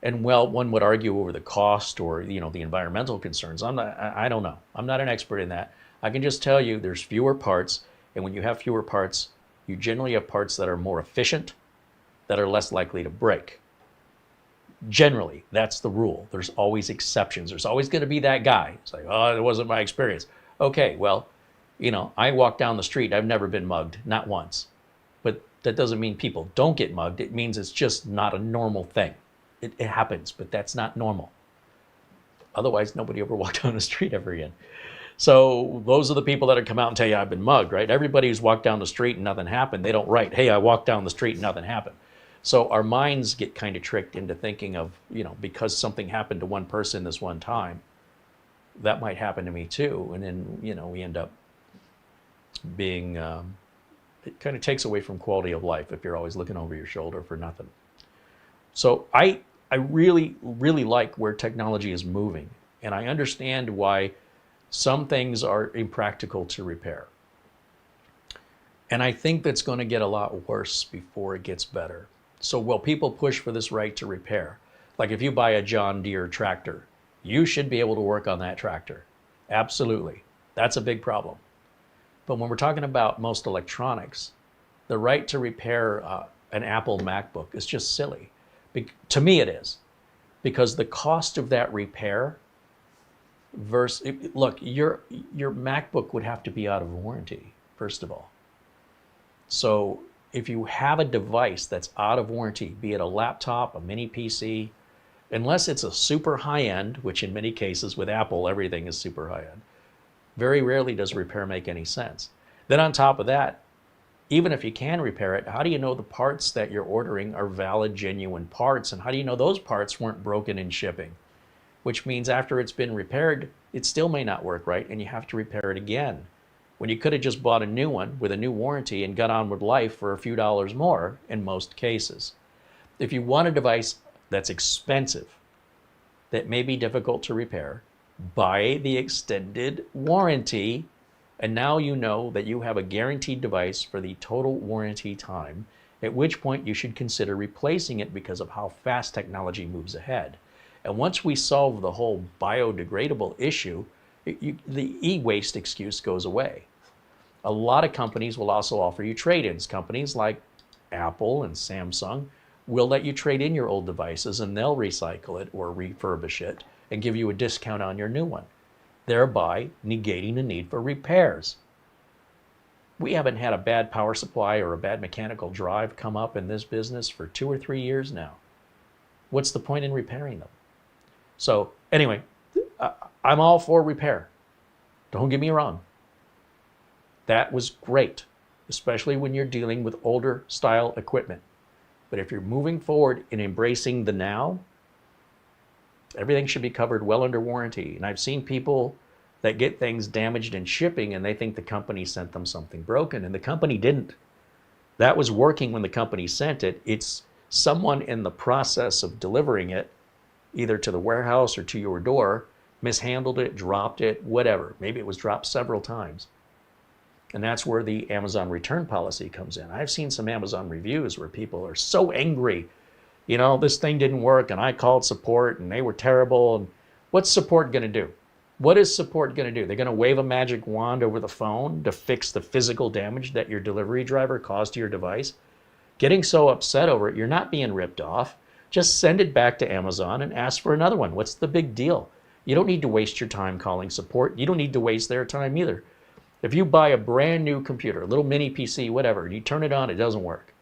[SPEAKER 1] And well, one would argue over the cost or the environmental concerns. I don't know. I'm not an expert in that. I can just tell you there's fewer parts, and when you have fewer parts, you generally have parts that are more efficient, that are less likely to break. Generally, that's the rule. There's always exceptions. There's always going to be that guy. It's like, oh, it wasn't my experience. Okay, well, I walk down the street. I've never been mugged, not once. But that doesn't mean people don't get mugged. It means it's just not a normal thing. It happens, but that's not normal. Otherwise, nobody ever walked down the street ever again. So those are the people that come out and tell you I've been mugged, right? Everybody who's walked down the street and nothing happened, they don't write, hey, I walked down the street and nothing happened. So our minds get kind of tricked into thinking of, because something happened to one person this one time, that might happen to me too. And then, we end up being, it kind of takes away from quality of life if you're always looking over your shoulder for nothing. So I really, really like where technology is moving. And I understand why some things are impractical to repair. And I think that's going to get a lot worse before it gets better. So will people push for this right to repair? Like if you buy a John Deere tractor, you should be able to work on that tractor. Absolutely. That's a big problem. But when we're talking about most electronics, the right to repair an Apple MacBook is just silly. To me it is. Because the cost of that repair look, your MacBook would have to be out of warranty, first of all. So if you have a device that's out of warranty, be it a laptop, a mini PC, unless it's a super high-end, which in many cases with Apple, everything is super high-end, very rarely does repair make any sense. Then on top of that, even if you can repair it, how do you know the parts that you're ordering are valid, genuine parts? And how do you know those parts weren't broken in shipping? Which means after it's been repaired, it still may not work right, and you have to repair it again. When you could have just bought a new one with a new warranty and got on with life for a few dollars more in most cases. If you want a device that's expensive, that may be difficult to repair, buy the extended warranty, and now you know that you have a guaranteed device for the total warranty time, at which point you should consider replacing it because of how fast technology moves ahead. And once we solve the whole biodegradable issue, the e-waste excuse goes away. A lot of companies will also offer you trade-ins. Companies like Apple and Samsung will let you trade in your old devices and they'll recycle it or refurbish it and give you a discount on your new one, thereby negating the need for repairs. We haven't had a bad power supply or a bad mechanical drive come up in this business for 2 or 3 years now. What's the point in repairing them? So anyway, I'm all for repair. Don't get me wrong. That was great, especially when you're dealing with older style equipment. But if you're moving forward and embracing the now, everything should be covered well under warranty. And I've seen people that get things damaged in shipping and they think the company sent them something broken, and the company didn't. That was working when the company sent it. It's someone in the process of delivering it, either to the warehouse or to your door, mishandled it, dropped it, whatever. Maybe it was dropped several times. And that's where the Amazon return policy comes in. I've seen some Amazon reviews where people are so angry, you know, this thing didn't work and I called support and they were terrible. And what's support going to do? What is support going to do? They're going to wave a magic wand over the phone to fix the physical damage that your delivery driver caused to your device? Getting so upset over it, you're not being ripped off. Just send it back to Amazon and ask for another one. What's the big deal? You don't need to waste your time calling support. You don't need to waste their time either. If you buy a brand new computer, a little mini PC, whatever, and you turn it on, it doesn't work.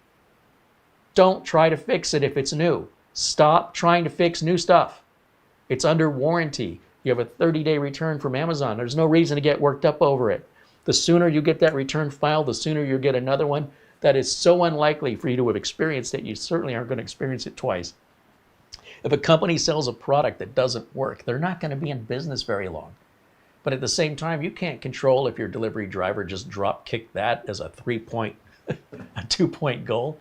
[SPEAKER 1] Don't try to fix it if it's new. Stop trying to fix new stuff. It's under warranty. You have a 30-day return from Amazon. There's no reason to get worked up over it. The sooner you get that return file, the sooner you get another one. That is so unlikely for you to have experienced it. You certainly aren't going to experience it twice. If a company sells a product that doesn't work, they're not going to be in business very long. But at the same time, you can't control if your delivery driver just drop kicked that as a 2-point goal.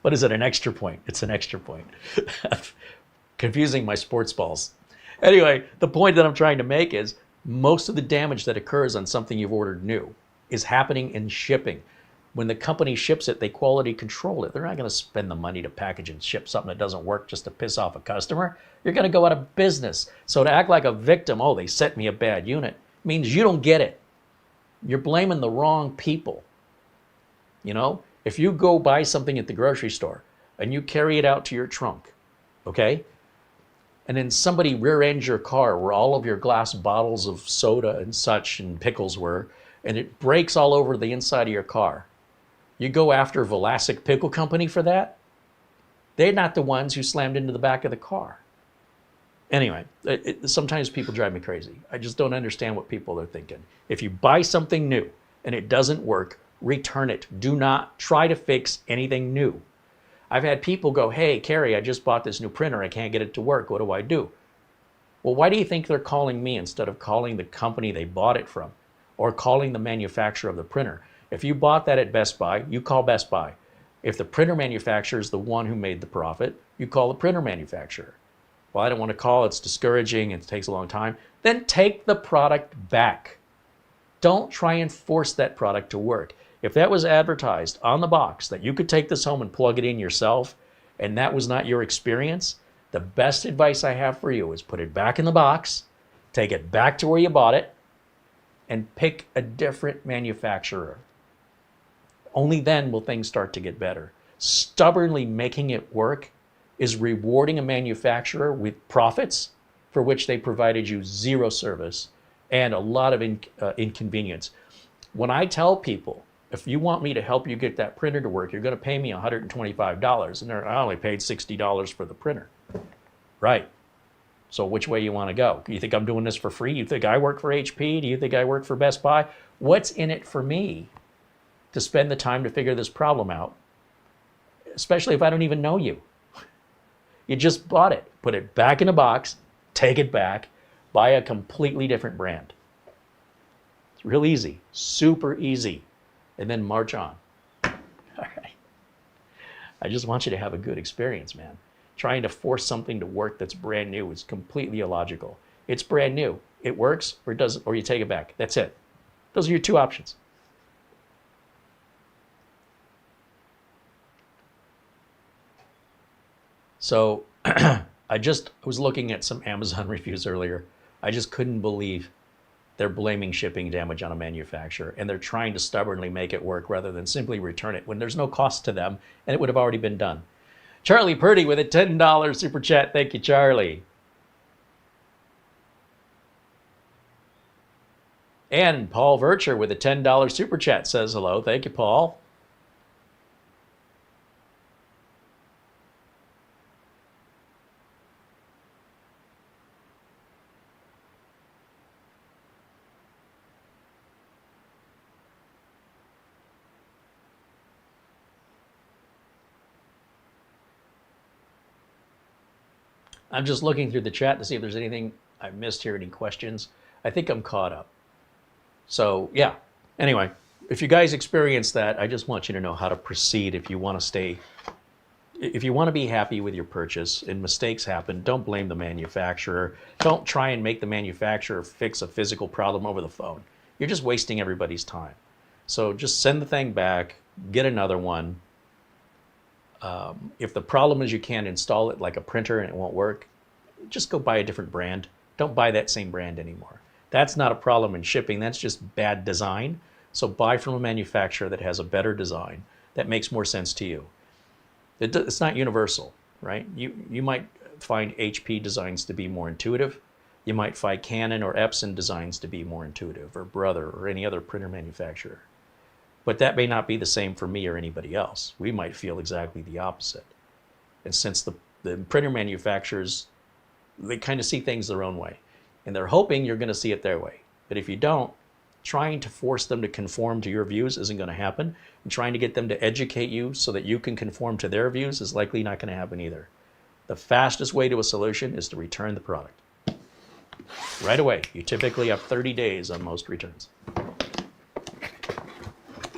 [SPEAKER 1] What is it, an extra point? It's an extra point. Confusing my sports balls. Anyway, the point that I'm trying to make is most of the damage that occurs on something you've ordered new is happening in shipping. When the company ships it, they quality control it. They're not going to spend the money to package and ship something that doesn't work just to piss off a customer. You're going to go out of business. So to act like a victim, oh, they sent me a bad unit, means you don't get it. You're blaming the wrong people. You know, if you go buy something at the grocery store and you carry it out to your trunk, okay? And then somebody rear-ends your car where all of your glass bottles of soda and such and pickles were, and it breaks all over the inside of your car. You go after Vlasic Pickle Company for that? They're not the ones who slammed into the back of the car. Anyway, sometimes people drive me crazy. I just don't understand what people are thinking. If you buy something new and it doesn't work, return it. Do not try to fix anything new. I've had people go, hey, Carrie, I just bought this new printer. I can't get it to work. What do I do? Well, why do you think they're calling me instead of calling the company they bought it from or calling the manufacturer of the printer? If you bought that at Best Buy, you call Best Buy. If the printer manufacturer is the one who made the profit, you call the printer manufacturer. Well, I don't want to call. It's discouraging. It takes a long time. Then take the product back. Don't try and force that product to work. If that was advertised on the box that you could take this home and plug it in yourself, and that was not your experience, the best advice I have for you is put it back in the box, take it back to where you bought it, and pick a different manufacturer. Only then will things start to get better. Stubbornly making it work is rewarding a manufacturer with profits for which they provided you zero service and a lot of inconvenience. When I tell people, if you want me to help you get that printer to work, you're going to pay me $125. And I only paid $60 for the printer. Right. So which way you want to go? You think I'm doing this for free? You think I work for HP? Do you think I work for Best Buy? What's in it for me to spend the time to figure this problem out? Especially if I don't even know you. You just bought it. Put it back in a box, take it back, buy a completely different brand. It's real easy, super easy. And then march on. All right. I just want you to have a good experience, man. Trying to force something to work that's brand new is completely illogical. It's brand new. It works or it doesn't, or you take it back. That's it. Those are your two options. So I was looking at some Amazon reviews earlier. I just couldn't believe they're blaming shipping damage on a manufacturer, and they're trying to stubbornly make it work rather than simply return it when there's no cost to them, and it would have already been done. Charlie Purdy with a $10 super chat. Thank you, Charlie. And Paul Vircher with a $10 super chat says hello. Thank you, Paul. I'm just looking through the chat to see if there's anything I missed here, any questions. I think I'm caught up. So yeah, anyway, if you guys experience that, I just want you to know how to proceed if you want to be happy with your purchase and mistakes happen, don't blame the manufacturer. Don't try and make the manufacturer fix a physical problem over the phone. you're just wasting everybody's time. So just send the thing back, get another one. If the problem is you can't install it like a printer and it won't work, just go buy a different brand. Don't buy that same brand anymore. That's not a problem in shipping, that's just bad design. So buy from a manufacturer that has a better design that makes more sense to you. It's not universal, right? You might find HP designs to be more intuitive. You might find Canon or Epson designs to be more intuitive, or Brother, or any other printer manufacturer. But that may not be the same for me or anybody else. We might feel exactly the opposite. And since the printer manufacturers, they kind of see things their own way. And they're hoping you're going to see it their way. But if you don't, trying to force them to conform to your views isn't going to happen. And trying to get them to educate you so that you can conform to their views is likely not going to happen either. The fastest way to a solution is to return the product. Right away. You typically have 30 days on most returns.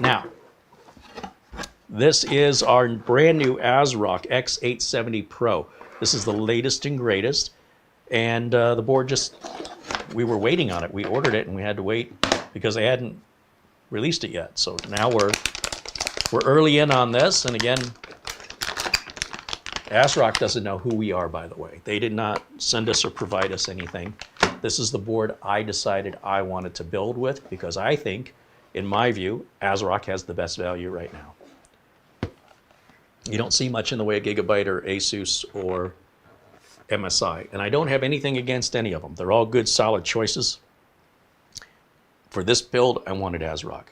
[SPEAKER 1] Now, this is our brand new ASRock X870 Pro. This is the latest and greatest. And the board we were waiting on it. We ordered it and we had to wait because they hadn't released it yet. So now we're early in on this. And again, ASRock doesn't know who we are, by the way. They did not send us or provide us anything. This is the board I decided I wanted to build with because I think, in my view, ASRock has the best value right now. You don't see much in the way of Gigabyte or Asus or MSI. And I don't have anything against any of them. They're all good, solid choices. For this build, I wanted ASRock.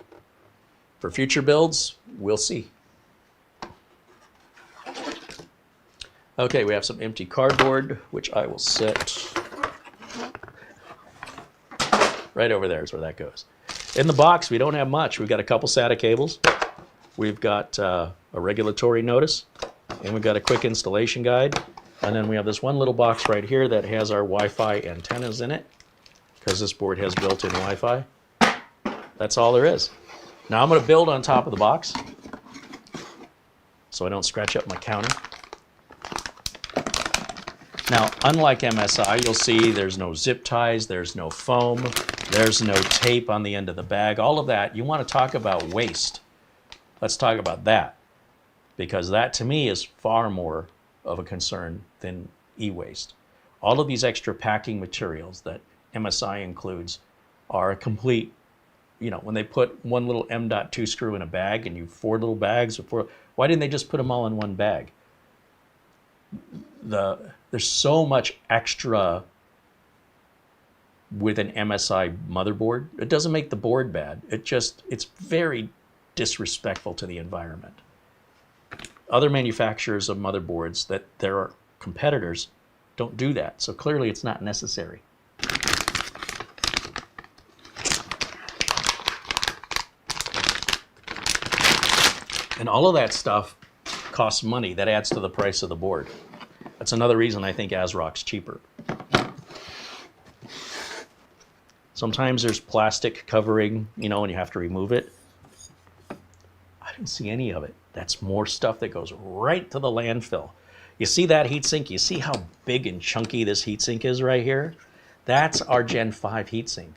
[SPEAKER 1] For future builds, we'll see. Okay, we have some empty cardboard, which I will set right over there is where that goes. In the box, we don't have much. We've got a couple SATA cables. We've got a regulatory notice, and we've got a quick installation guide. And then we have this one little box right here that has our Wi-Fi antennas in it, because this board has built-in Wi-Fi. That's all there is. Now I'm going to build on top of the box, so I don't scratch up my counter. Now, unlike MSI, you'll see there's no zip ties, there's no foam, there's no tape on the end of the bag. All of that, you want to talk about waste. Let's talk about that, because that to me is far more of a concern than e-waste. All of these extra packing materials that MSI includes are a complete, you know, when they put one little M.2 screw in a bag and you 4 little bags, why didn't they just put them all in one bag? There's so much extra with an MSI motherboard. It doesn't make the board bad. It's very disrespectful to the environment. Other manufacturers of motherboards that there are competitors don't do that. So clearly it's not necessary. And all of that stuff costs money. That adds to the price of the board. That's another reason I think ASRock's cheaper. Sometimes there's plastic covering, you know, and you have to remove it. I didn't see any of it. That's more stuff that goes right to the landfill. You see that heatsink? You see how big and chunky this heatsink is right here? That's our Gen 5 heatsink.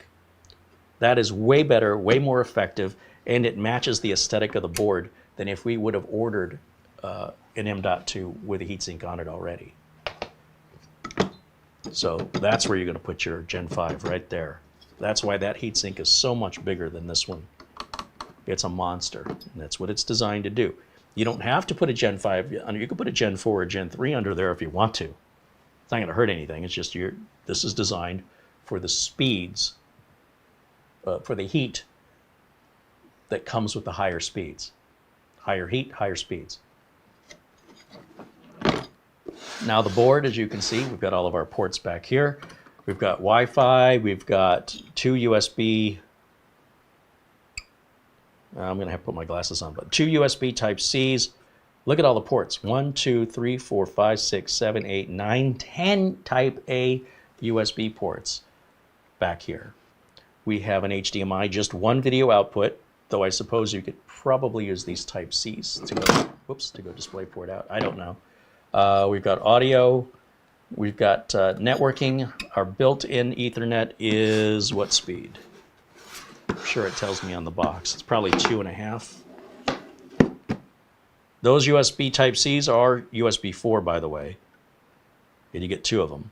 [SPEAKER 1] That is way better, way more effective, and it matches the aesthetic of the board than if we would have ordered an M.2 with a heatsink on it already. So that's where you're going to put your Gen 5 right there. That's why that heatsink is so much bigger than this one. It's a monster, and that's what it's designed to do. You don't have to put a Gen 5 under. You can put a Gen 4 or Gen 3 under there if you want to. It's not going to hurt anything. It's just this is designed for the speeds, for the heat that comes with the higher speeds. Higher heat, higher speeds. Now the board, as you can see, we've got all of our ports back here. We've got Wi-Fi. We've got 2 USB. I'm going to have to put my glasses on, but 2 USB Type-Cs. Look at all the ports. 1, 2, 3, 4, 5, 6, 7, 8, 9, 10 Type-A USB ports back here. We have an HDMI, just one video output, though I suppose you could probably use these Type-Cs to go DisplayPort out. I don't know. We've got audio. We've got networking. Our built-in Ethernet is what speed? I'm sure it tells me on the box. It's probably 2.5. Those USB Type-Cs are USB 4, by the way. And you get 2 of them.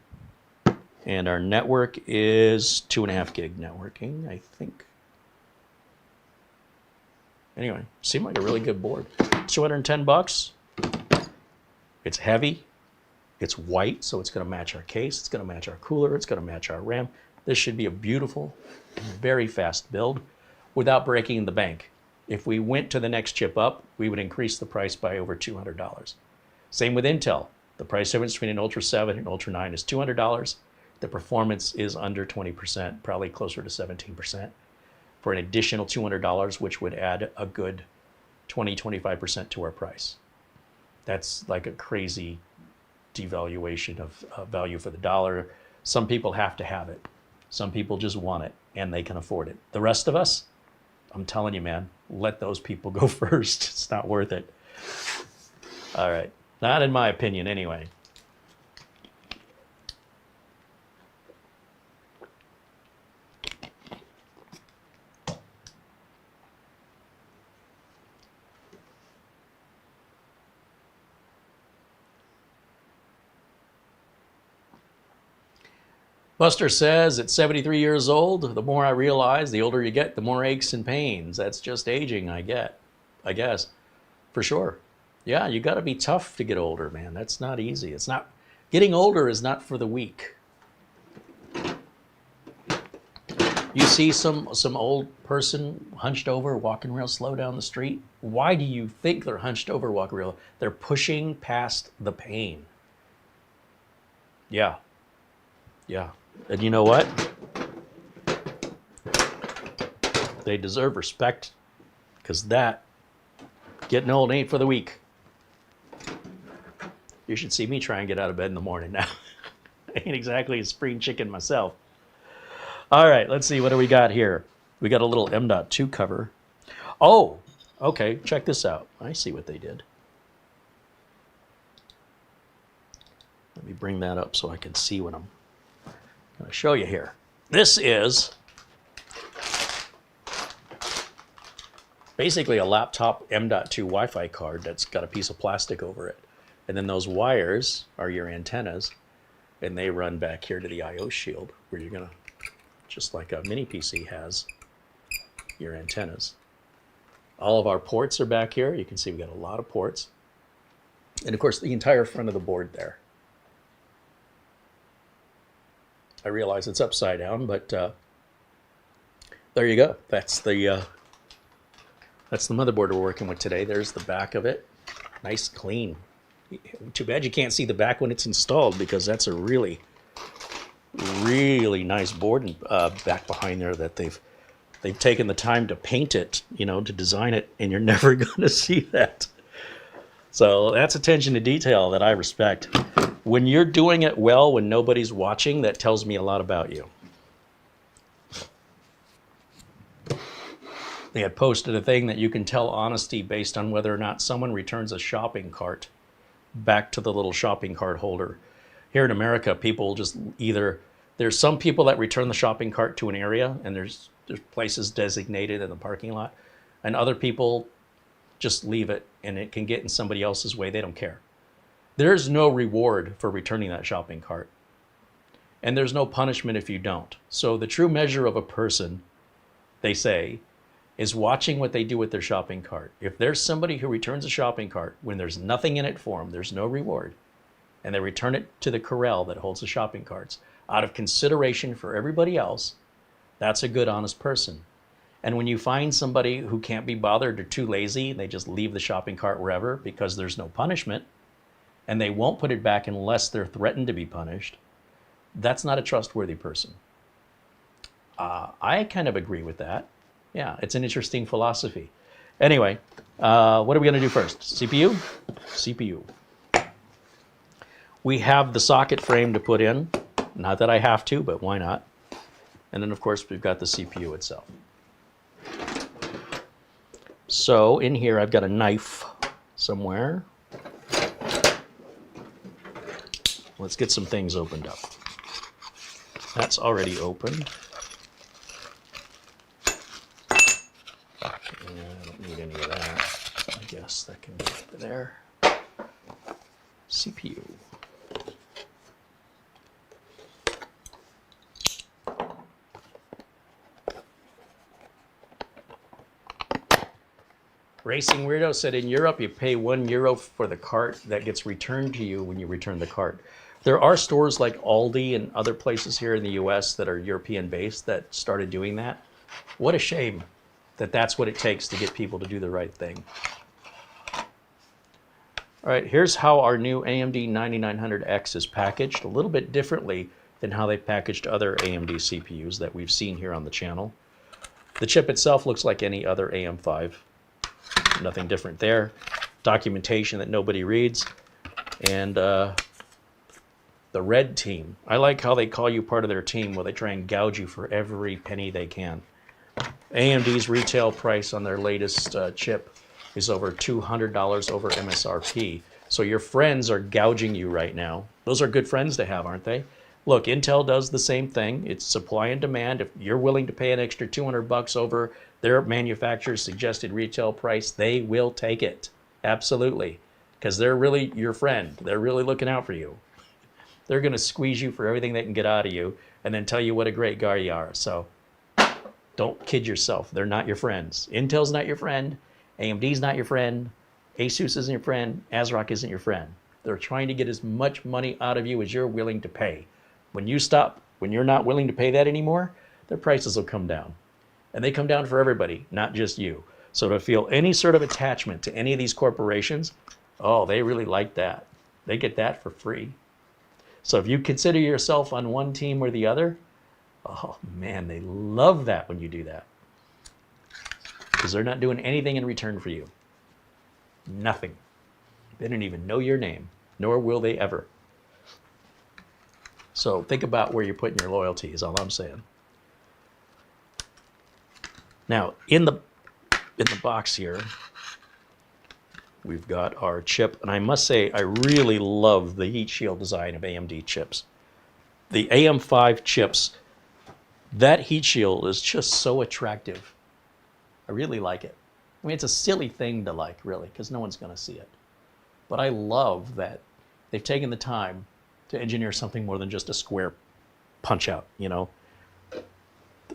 [SPEAKER 1] And our network is 2.5 gig networking, I think. Anyway, seemed like a really good board. $210. It's heavy. It's white, so it's going to match our case. It's going to match our cooler. It's going to match our RAM. This should be a beautiful, very fast build without breaking the bank. If we went to the next chip up, we would increase the price by over $200. Same with Intel. The price difference between an Ultra 7 and Ultra 9 is $200. The performance is under 20%, probably closer to 17%, for an additional $200, which would add a good 20-25% to our price. That's like a crazy devaluation of value for the dollar. Some people have to have it. Some people just want it, and they can afford it. The rest of us, I'm telling you, man, let those people go first. It's not worth it. All right. Not in my opinion, anyway. Buster says, at 73 years old, the more I realize, the older you get, the more aches and pains. That's just aging, I guess. For sure. Yeah, you got to be tough to get older, man. That's not easy. It's not, getting older is not for the weak. You see some old person hunched over, walking real slow down the street. Why do you think they're hunched over, walking real? They're pushing past the pain. Yeah. Yeah. And you know what? They deserve respect, because that, getting old ain't for the weak. You should see me try and get out of bed in the morning now. I ain't exactly a spring chicken myself. All right, let's see, what do we got here? We got a little M.2 cover. Oh, okay, check this out. I see what they did. Let me bring that up so I can see what I'm going to show you here. This is basically a laptop M.2 Wi-Fi card that's got a piece of plastic over it. And then those wires are your antennas, and they run back here to the I/O shield, where you're going to, just like a mini PC has, your antennas. All of our ports are back here. You can see we got a lot of ports. And of course, the entire front of the board there. I realize it's upside down, but there you go. That's the motherboard we're working with today. There's the back of it. Nice, clean. Too bad you can't see the back when it's installed, because that's a really, really nice board back behind there that they've taken the time to paint it, you know, to design it, and you're never going to see that. So that's attention to detail that I respect. When you're doing it well, when nobody's watching, that tells me a lot about you. They had posted a thing that you can tell honesty based on whether or not someone returns a shopping cart back to the little shopping cart holder. Here in America, people just either, there's some people that return the shopping cart to an area, and there's places designated in the parking lot, and other people just leave it, and it can get in somebody else's way. They don't care. There's no reward for returning that shopping cart, and there's no punishment if you don't. So the true measure of a person, they say, is watching what they do with their shopping cart. If there's somebody who returns a shopping cart when there's nothing in it for them, there's no reward, and they return it to the corral that holds the shopping carts out of consideration for everybody else, that's a good, honest person. And when you find somebody who can't be bothered or too lazy, they just leave the shopping cart wherever because there's no punishment, and they won't put it back unless they're threatened to be punished, that's not a trustworthy person. I kind of agree with that. Yeah, it's an interesting philosophy. Anyway, what are we going to do first? CPU? CPU. We have the socket frame to put in. Not that I have to, but why not? And then, of course, we've got the CPU itself. So in here, I've got a knife somewhere. Let's get some things opened up. That's already open. Yes, that can go there. CPU. Racing Weirdo said in Europe you pay €1 for the cart that gets returned to you when you return the cart. There are stores like Aldi and other places here in the US that are European based that started doing that. What a shame that that's what it takes to get people to do the right thing. All right, here's how our new AMD 9900X is packaged, a little bit differently than how they packaged other AMD CPUs that we've seen here on the channel. The chip itself looks like any other AM5. Nothing different there. Documentation that nobody reads. And the red team. I like how they call you part of their team where they try and gouge you for every penny they can. AMD's retail price on their latest chip is over $200 over MSRP. So your friends are gouging you right now. Those are good friends to have, aren't they? Look, Intel does the same thing. It's supply and demand. If you're willing to pay an extra $200 over their manufacturer's suggested retail price, they will take it. Absolutely. Because they're really your friend. They're really looking out for you. They're going to squeeze you for everything they can get out of you and then tell you what a great guy you are. So don't kid yourself. They're not your friends. Intel's not your friend. AMD's not your friend. Asus isn't your friend. ASRock isn't your friend. They're trying to get as much money out of you as you're willing to pay. When you stop, when you're not willing to pay that anymore, their prices will come down. And they come down for everybody, not just you. So to feel any sort of attachment to any of these corporations, oh, they really like that. They get that for free. So if you consider yourself on one team or the other, oh man, they love that when you do that. Because they're not doing anything in return for you. Nothing. They don't even know your name, nor will they ever. So think about where you're putting your loyalty is all I'm saying. Now, in the box here, we've got our chip. And I must say, I really love the heat shield design of AMD chips. The AM5 chips, that heat shield is just so attractive. I really like it. I mean, it's a silly thing to like, really, because no one's going to see it. But I love that they've taken the time to engineer something more than just a square punch-out, you know.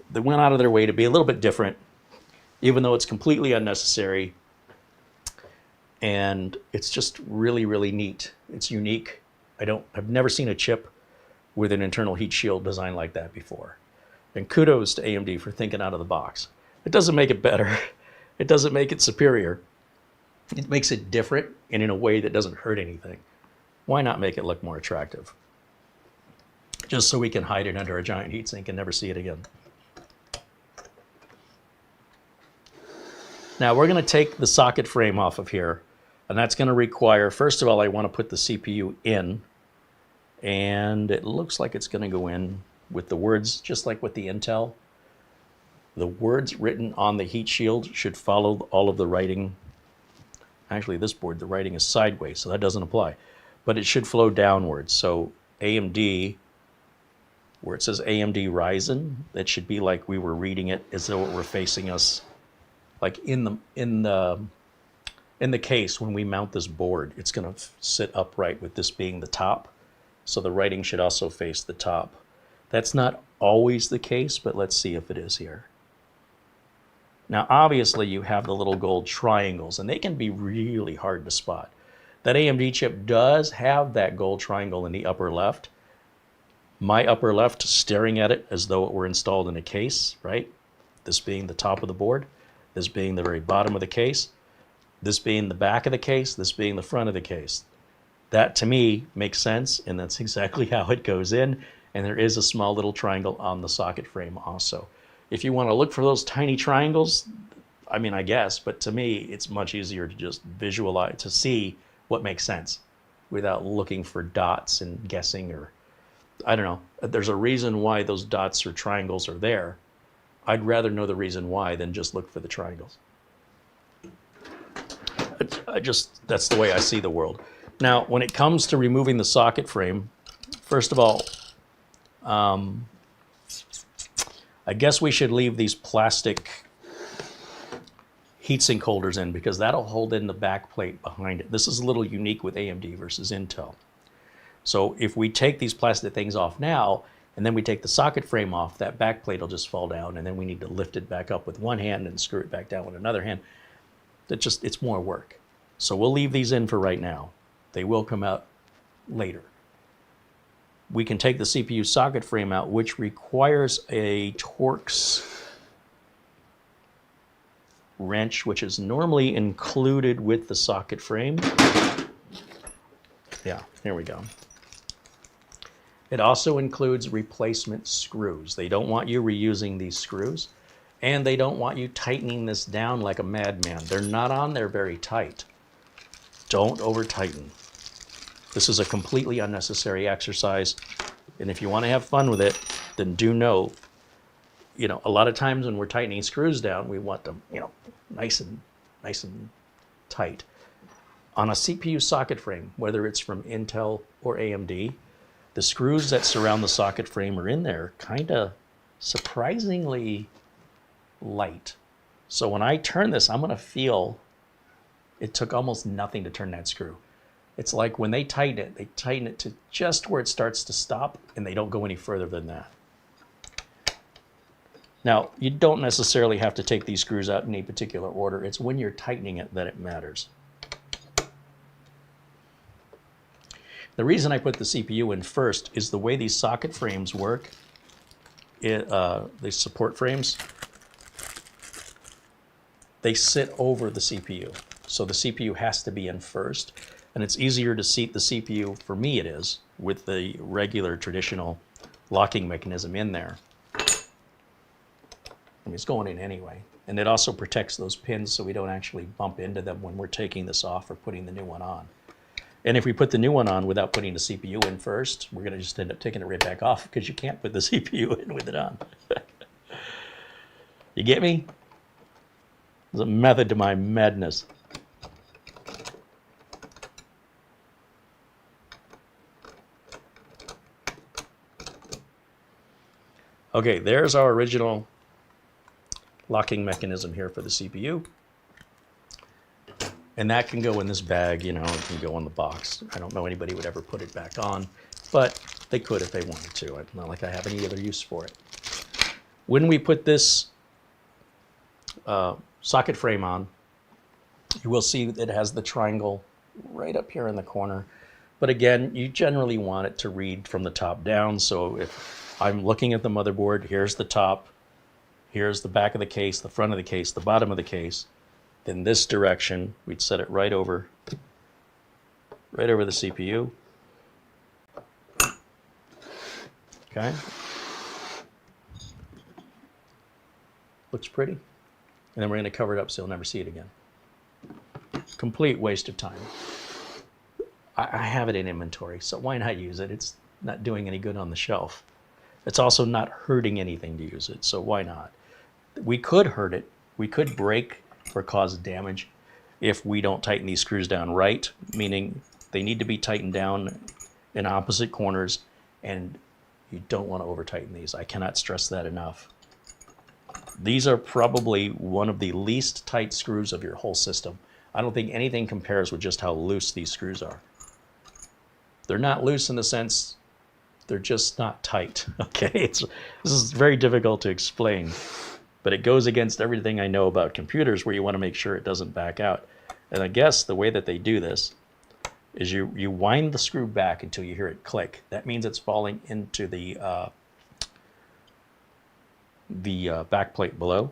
[SPEAKER 1] They went out of their way to be a little bit different, even though it's completely unnecessary. And it's just really, really neat. It's unique. I've never seen a chip with an internal heat shield design like that before. And kudos to AMD for thinking out of the box. It doesn't make it better. It doesn't make it superior. It makes it different and in a way that doesn't hurt anything. Why not make it look more attractive? Just so we can hide it under a giant heatsink and never see it again. Now we're going to take the socket frame off of here, and that's going to require, first of all, I want to put the CPU in, and it looks like it's going to go in with the words, just like with the Intel. The words written on the heat shield should follow all of the writing. Actually, this board, the writing is sideways, so that doesn't apply. But it should flow downwards. So AMD, where it says AMD Ryzen, that should be like we were reading it as though it were facing us. Like in the case, when we mount this board, it's going to sit upright with this being the top. So the writing should also face the top. That's not always the case, but let's see if it is here. Now, obviously, you have the little gold triangles, and they can be really hard to spot. That AMD chip does have that gold triangle in the upper left. My upper left staring at it as though it were installed in a case, right? This being the top of the board, this being the very bottom of the case, this being the back of the case, this being the front of the case. That, to me, makes sense, and that's exactly how it goes in. And there is a small little triangle on the socket frame also. If you want to look for those tiny triangles, I mean, I guess, but to me, it's much easier to just visualize, to see what makes sense without looking for dots and guessing, or I don't know. There's a reason why those dots or triangles are there. I'd rather know the reason why than just look for the triangles. That's the way I see the world. Now, when it comes to removing the socket frame, first of all, I guess we should leave these plastic heatsink holders in, because that'll hold in the back plate behind it. This is a little unique with AMD versus Intel. So if we take these plastic things off now, and then we take the socket frame off, that back plate will just fall down, and then we need to lift it back up with one hand and screw it back down with another hand. It's more work. So we'll leave these in for right now. They will come out later. We can take the CPU socket frame out, which requires a Torx wrench, which is normally included with the socket frame. Yeah, here we go. It also includes replacement screws. They don't want you reusing these screws, and they don't want you tightening this down like a madman. They're not on there very tight. Don't over tighten. This is a completely unnecessary exercise, and if you want to have fun with it, then do know, a lot of times when we're tightening screws down, we want them, nice and tight. On a CPU socket frame, whether it's from Intel or AMD, the screws that surround the socket frame are in there kind of surprisingly light. So when I turn this, I'm going to feel it took almost nothing to turn that screw. It's like when they tighten it to just where it starts to stop, and they don't go any further than that. Now, you don't necessarily have to take these screws out in a particular order. It's when you're tightening it that it matters. The reason I put the CPU in first is the way these socket frames work. The support frames, they sit over the CPU. So the CPU has to be in first. And it's easier to seat the CPU, for me it is, with the regular traditional locking mechanism in there. I mean, it's going in anyway. And it also protects those pins so we don't actually bump into them when we're taking this off or putting the new one on. And if we put the new one on without putting the CPU in first, we're going to just end up taking it right back off, because you can't put the CPU in with it on. You get me? There's a method to my madness. Okay, there's our original locking mechanism here for the CPU. And that can go in this bag, it can go in the box. I don't know anybody would ever put it back on, but they could if they wanted to. It's not like I have any other use for it. When we put this socket frame on, you will see that it has the triangle right up here in the corner. But again, you generally want it to read from the top down. So if I'm looking at the motherboard, here's the top, here's the back of the case, the front of the case, the bottom of the case. Then this direction, we'd set it right over the CPU. Okay. Looks pretty. And then we're going to cover it up so you'll never see it again. Complete waste of time. I have it in inventory, so why not use it? It's not doing any good on the shelf. It's also not hurting anything to use it, so why not? We could hurt it. We could break or cause damage if we don't tighten these screws down right, meaning they need to be tightened down in opposite corners, and you don't want to over tighten these. I cannot stress that enough. These are probably one of the least tight screws of your whole system. I don't think anything compares with just how loose these screws are. They're not loose in the sense, they're just not tight. Okay, this is very difficult to explain. But it goes against everything I know about computers, where you want to make sure it doesn't back out. And I guess the way that they do this is you wind the screw back until you hear it click. That means it's falling into the back plate below.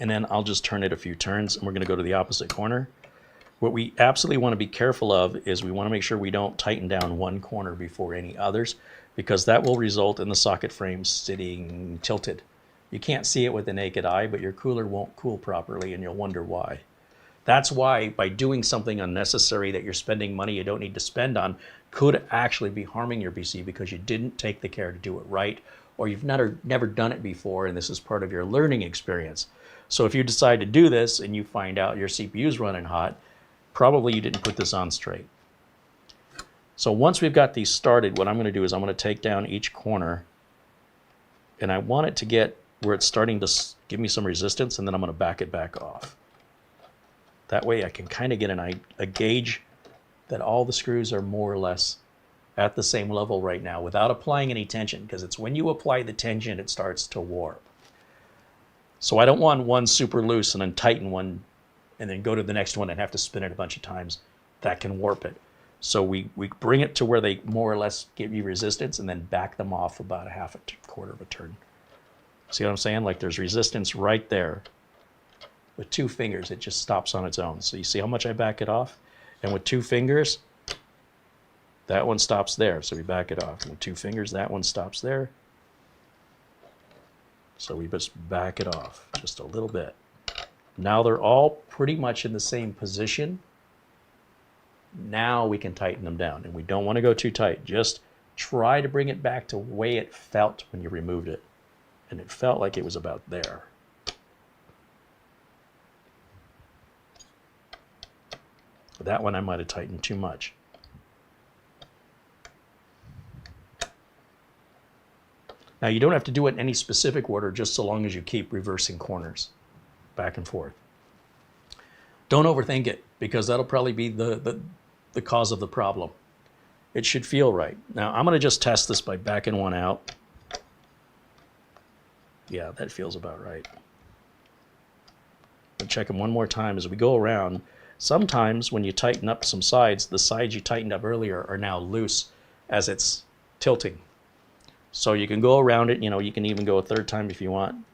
[SPEAKER 1] And then I'll just turn it a few turns, and we're going to go to the opposite corner. What we absolutely want to be careful of is we want to make sure we don't tighten down one corner before any others, because that will result in the socket frame sitting tilted. You can't see it with the naked eye, but your cooler won't cool properly, and you'll wonder why. That's why by doing something unnecessary that you're spending money you don't need to spend on could actually be harming your PC, because you didn't take the care to do it right, or you've never done it before, and this is part of your learning experience. So if you decide to do this and you find out your CPU's running hot, probably you didn't put this on straight. So once we've got these started, what I'm going to do is I'm going to take down each corner, and I want it to get where it's starting to give me some resistance, and then I'm going to back it back off. That way I can kind of get a gauge that all the screws are more or less at the same level right now without applying any tension, because it's when you apply the tension it starts to warp. So I don't want one super loose and then tighten one and then go to the next one and have to spin it a bunch of times. That can warp it. So we bring it to where they more or less give you resistance and then back them off about a half a quarter of a turn. See what I'm saying? Like there's resistance right there. With 2 fingers, it just stops on its own. So you see how much I back it off? And with 2 fingers, that one stops there. So we back it off. And with 2 fingers, that one stops there. So we just back it off just a little bit. Now they're all pretty much in the same position. Now we can tighten them down. And we don't want to go too tight. Just try to bring it back to the way it felt when you removed it. And it felt like it was about there. That one I might have tightened too much. Now you don't have to do it in any specific order, just so long as you keep reversing corners back and forth. Don't overthink it, because that'll probably be the cause of the problem. It should feel right. Now I'm going to just test this by backing one out. Yeah, that feels about right. I'll check them one more time as we go around. Sometimes when you tighten up some sides, the sides you tightened up earlier are now loose as it's tilting. So you can go around it, you can even go a third time if you want.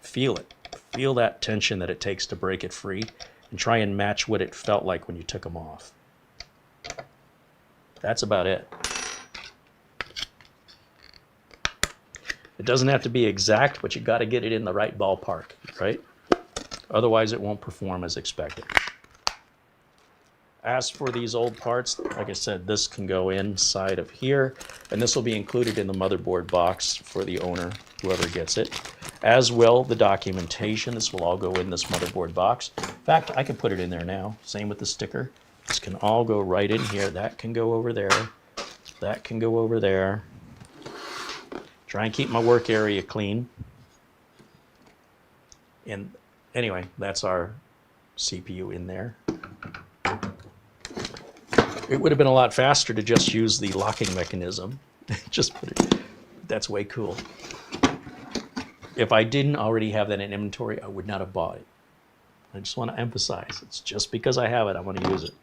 [SPEAKER 1] Feel it. Feel that tension that it takes to break it free, and try and match what it felt like when you took them off. That's about it. It doesn't have to be exact, but you got to get it in the right ballpark, right? Otherwise it won't perform as expected. As for these old parts, like I said, this can go inside of here, and this will be included in the motherboard box for the owner, whoever gets it. As will the documentation. This will all go in this motherboard box. In fact, I can put it in there now. Same with the sticker. This can all go right in here. That can go over there. That can go over there. Try and keep my work area clean. And anyway, that's our CPU in there. It would have been a lot faster to just use the locking mechanism. Just put it, that's way cool. If I didn't already have that in inventory, I would not have bought it. I just want to emphasize, it's just because I have it, I want to use it.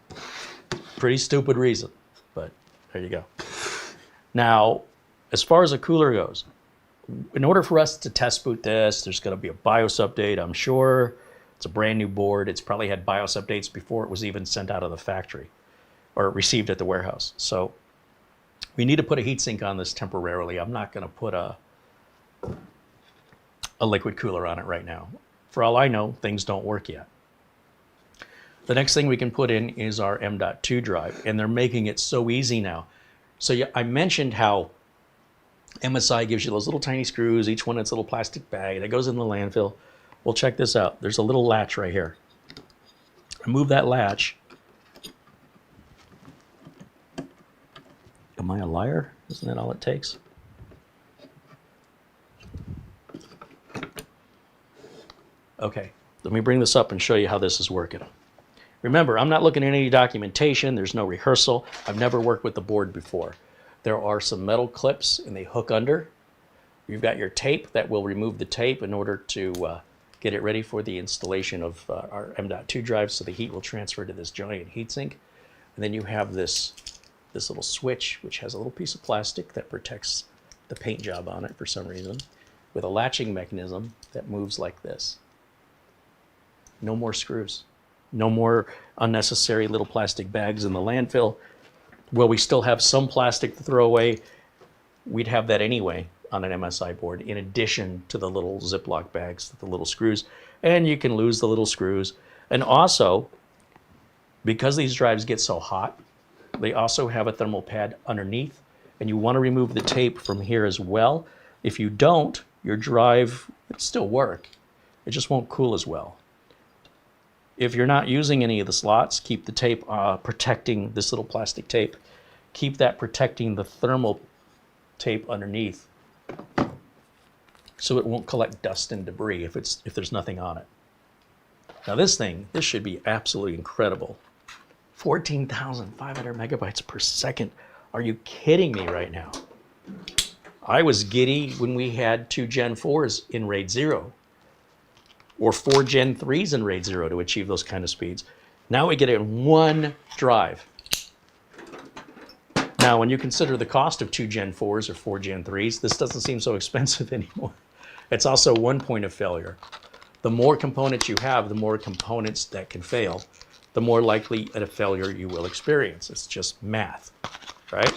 [SPEAKER 1] Pretty stupid reason, but there you go. Now, as far as a cooler goes, in order for us to test boot this, there's going to be a BIOS update, I'm sure. It's a brand new board. It's probably had BIOS updates before it was even sent out of the factory or received at the warehouse. So we need to put a heatsink on this temporarily. I'm not going to put a liquid cooler on it right now. For all I know, things don't work yet. The next thing we can put in is our M.2 drive, and they're making it so easy now. So yeah, I mentioned how MSI gives you those little tiny screws, each one in its little plastic bag that goes in the landfill. Well, check this out. There's a little latch right here. Remove that latch. Am I a liar? Isn't that all it takes? Okay, let me bring this up and show you how this is working. Remember, I'm not looking at any documentation. There's no rehearsal. I've never worked with the board before. There are some metal clips and they hook under. You've got your tape that will remove the tape in order to get it ready for the installation of our M.2 drive, so the heat will transfer to this giant heatsink. And then you have this little switch, which has a little piece of plastic that protects the paint job on it for some reason, with a latching mechanism that moves like this. No more screws. No more unnecessary little plastic bags in the landfill. Well, we still have some plastic to throw away. We'd have that anyway on an MSI board, in addition to the little Ziploc bags, the little screws. And you can lose the little screws. And also, because these drives get so hot, they also have a thermal pad underneath, and you want to remove the tape from here as well. If you don't, your drive will still work. It just won't cool as well. If you're not using any of the slots, keep the tape protecting this little plastic tape. Keep that protecting the thermal tape underneath. so it won't collect dust and debris if there's nothing on it. Now this should be absolutely incredible. 14,500 megabytes per second. Are you kidding me right now? I was giddy when we had 2 Gen 4s in RAID 0 or 4 Gen 3s in RAID 0 to achieve those kind of speeds. Now we get it in one drive. Now, when you consider the cost of 2 Gen 4s or 4 Gen 3s, this doesn't seem so expensive anymore. It's also one point of failure. The more components you have, the more components that can fail, the more likely at a failure you will experience. It's just math, right?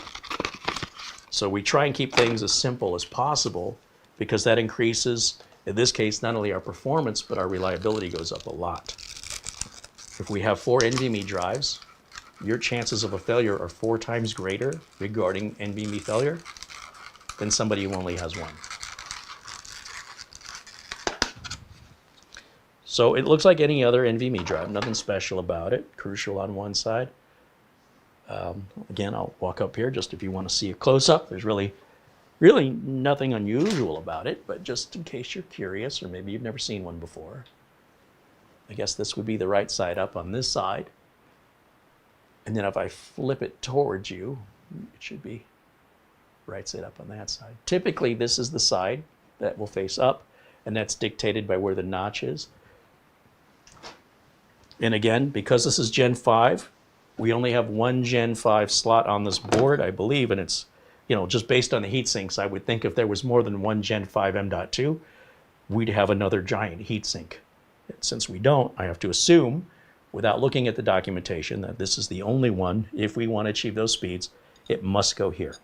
[SPEAKER 1] So we try and keep things as simple as possible because that increases, in this case, not only our performance, but our reliability goes up a lot. If we have 4 NVMe drives, your chances of a failure are 4 times greater regarding NVMe failure than somebody who only has 1. So it looks like any other NVMe drive, nothing special about it. Crucial on one side. Again, I'll walk up here just if you want to see a close-up. There's really nothing unusual about it, but just in case you're curious or maybe you've never seen one before. I guess this would be the right side up on this side. And then if I flip it towards you, it should be right side up on that side. Typically, this is the side that will face up, and that's dictated by where the notch is. And again, because this is Gen 5, we only have 1 Gen 5 slot on this board, I believe, and it's, you know, just based on the heat sinks, I would think if there was more than 1 Gen 5 M.2, we'd have another giant heat sink. And since we don't, I have to assume, without looking at the documentation, that this is the only one. If we want to achieve those speeds, it must go here.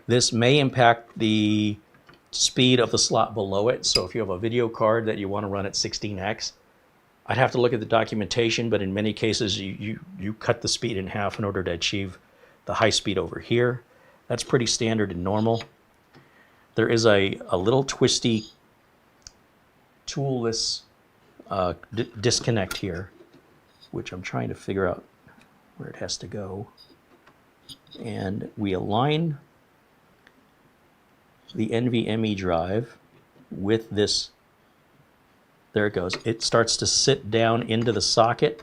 [SPEAKER 1] This may impact the speed of the slot below it. So if you have a video card that you want to run at 16x, I'd have to look at the documentation, but in many cases, you cut the speed in half in order to achieve the high speed over here. That's pretty standard and normal. There is a little twisty toolless disconnect here, which I'm trying to figure out where it has to go. And we align the NVMe drive with this. There it goes. It starts to sit down into the socket,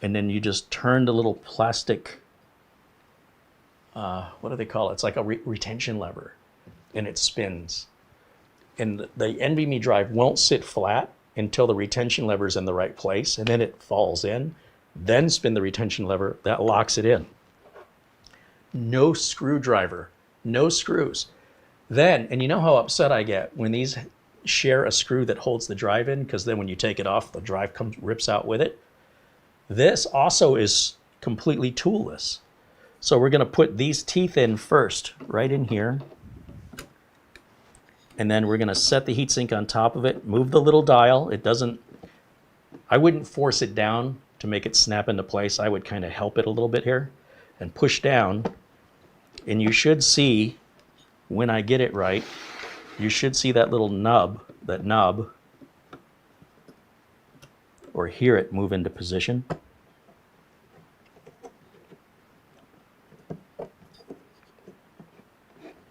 [SPEAKER 1] and then you just turn the little plastic, what do they call it? It's like a retention lever, and it spins. And the NVMe drive won't sit flat until the retention lever is in the right place, and then it falls in. Then spin the retention lever, that locks it in. No screwdriver, no screws. Then, and you know how upset I get when these share a screw that holds the drive in, because then when you take it off, the drive rips out with it. This also is completely toolless. So we're going to put these teeth in first, right in here. And then we're going to set the heatsink on top of it, move the little dial. It doesn't, I wouldn't force it down to make it snap into place. I would kind of help it a little bit here and push down. And you should see, when I get it right, you should see that little knob, or hear it move into position.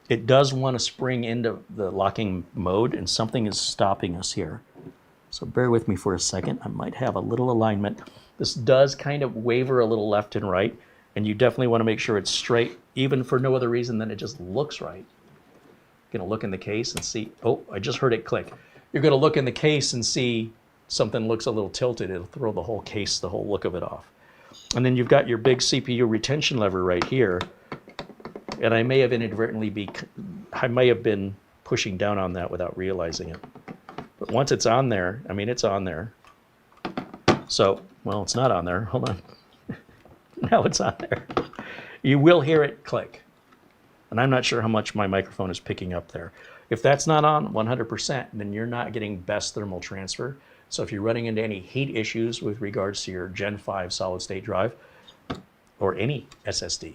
[SPEAKER 1] It does want to spring into the locking mode, and something is stopping us here. So bear with me for a second. I might have a little alignment. This does kind of waver a little left and right, and you definitely want to make sure it's straight, even for no other reason than it just looks right. Going to look in the case and see, oh, I just heard it click. You're going to look in the case and see something looks a little tilted. It'll throw the whole case, the whole look of it off. And then you've got your big CPU retention lever right here. And I may have inadvertently been pushing down on that without realizing it. But once it's on there, I mean, it's on there. So, well, it's not on there. Hold on. Now it's on there. You will hear it click. And I'm not sure how much my microphone is picking up there. If that's not on 100%, then you're not getting best thermal transfer. So if you're running into any heat issues with regards to your Gen 5 solid state drive or any SSD,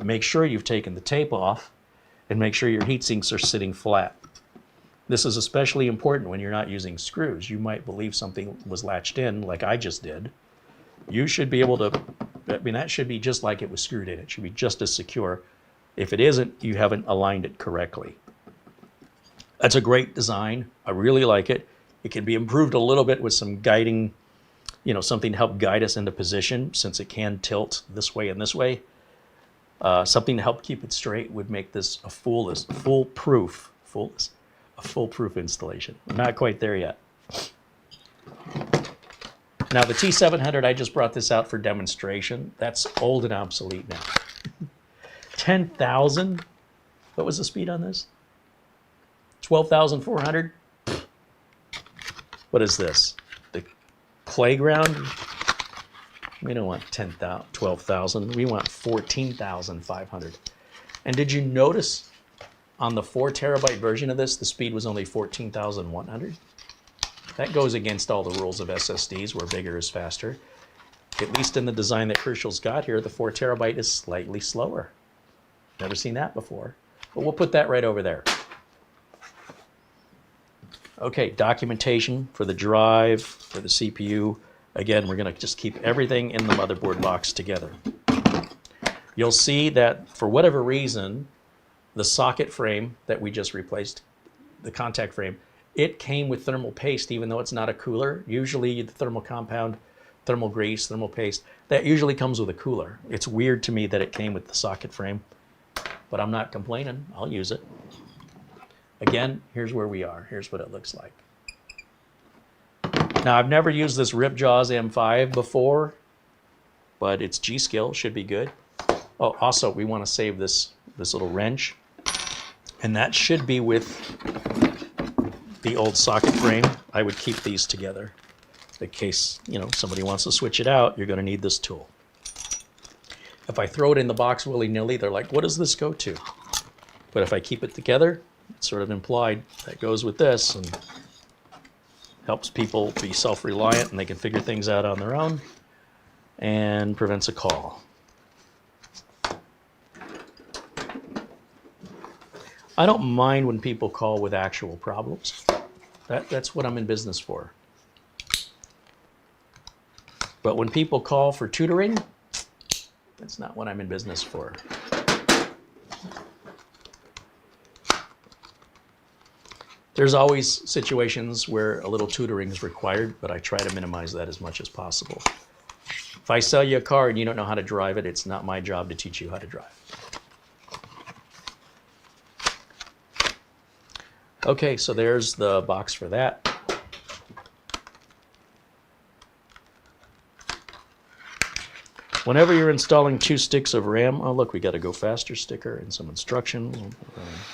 [SPEAKER 1] make sure you've taken the tape off and make sure your heat sinks are sitting flat. This is especially important when you're not using screws. You might believe something was latched in like I just did. You should be able to, I mean, that should be just like it was screwed in. It should be just as secure. If it isn't, you haven't aligned it correctly. That's a great design. I really like it. It can be improved a little bit with some guiding, something to help guide us into position, since it can tilt this way and this way. Something to help keep it straight would make this a foolproof installation. We're not quite there yet. Now the T700, I just brought this out for demonstration. That's old and obsolete now. 10,000. What was the speed on this? 12,400. What is this? The playground? We don't want 10,000, 12,000. We want 14,500. And did you notice on the 4 terabyte version of this, the speed was only 14,100? That goes against all the rules of SSDs, where bigger is faster. At least in the design that Crucial's got here, the 4 terabyte is slightly slower. Never seen that before. But we'll put that right over there. Okay, documentation for the drive, for the CPU. Again, we're going to just keep everything in the motherboard box together. You'll see that for whatever reason, the socket frame that we just replaced, the contact frame, it came with thermal paste, even though it's not a cooler. Usually the thermal compound, thermal grease, thermal paste, that usually comes with a cooler. It's weird to me that it came with the socket frame, but I'm not complaining. I'll use it. Again, here's where we are. Here's what it looks like. Now, I've never used this Ripjaws M5 before, but it's G.SKILL, should be good. Oh, also, we want to save this little wrench, and that should be with the old socket frame. I would keep these together in case, somebody wants to switch it out. You're going to need this tool. If I throw it in the box willy-nilly, they're like, what does this go to? But if I keep it together, it's sort of implied that goes with this, and helps people be self-reliant and they can figure things out on their own, and prevents a call. I don't mind when people call with actual problems. That's what I'm in business for. But when people call for tutoring, that's not what I'm in business for. There's always situations where a little tutoring is required, but I try to minimize that as much as possible. If I sell you a car and you don't know how to drive it, it's not my job to teach you how to drive. Okay, so there's the box for that. Whenever you're installing 2 sticks of RAM, oh look, we got a go faster sticker and some instructions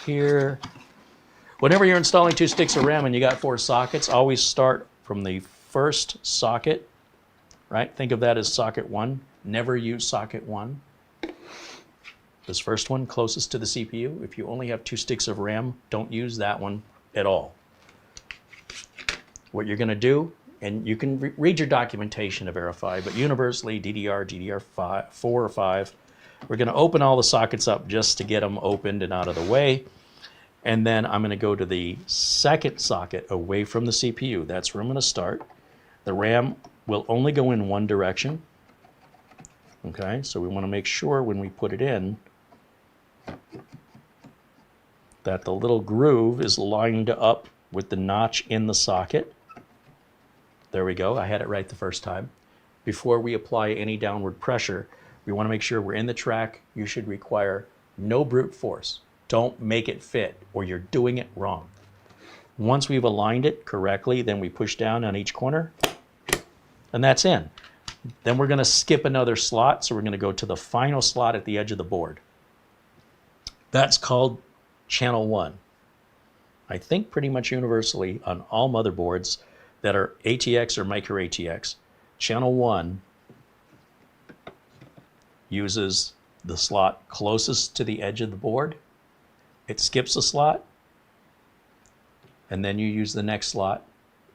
[SPEAKER 1] here. Whenever you're installing 2 sticks of RAM and you got 4 sockets, always start from the first socket, right? Think of that as socket 1. Never use socket 1. This first one closest to the CPU. If you only have 2 sticks of RAM, don't use that one at all. What you're going to do, and you can read your documentation to verify, but universally DDR, DDR4 or 5, we're going to open all the sockets up just to get them opened and out of the way. And then I'm going to go to the second socket away from the CPU. That's where I'm going to start. The RAM will only go in one direction. Okay, so we want to make sure when we put it in that the little groove is lined up with the notch in the socket. There we go. I had it right the first time. Before we apply any downward pressure, we want to make sure we're in the track. You should require no brute force. Don't make it fit, or you're doing it wrong. Once we've aligned it correctly, then we push down on each corner, and that's in. Then we're going to skip another slot, so we're going to go to the final slot at the edge of the board. That's called channel 1. I think pretty much universally on all motherboards that are ATX or micro ATX, channel 1 uses the slot closest to the edge of the board. It skips a slot, and then you use the next slot,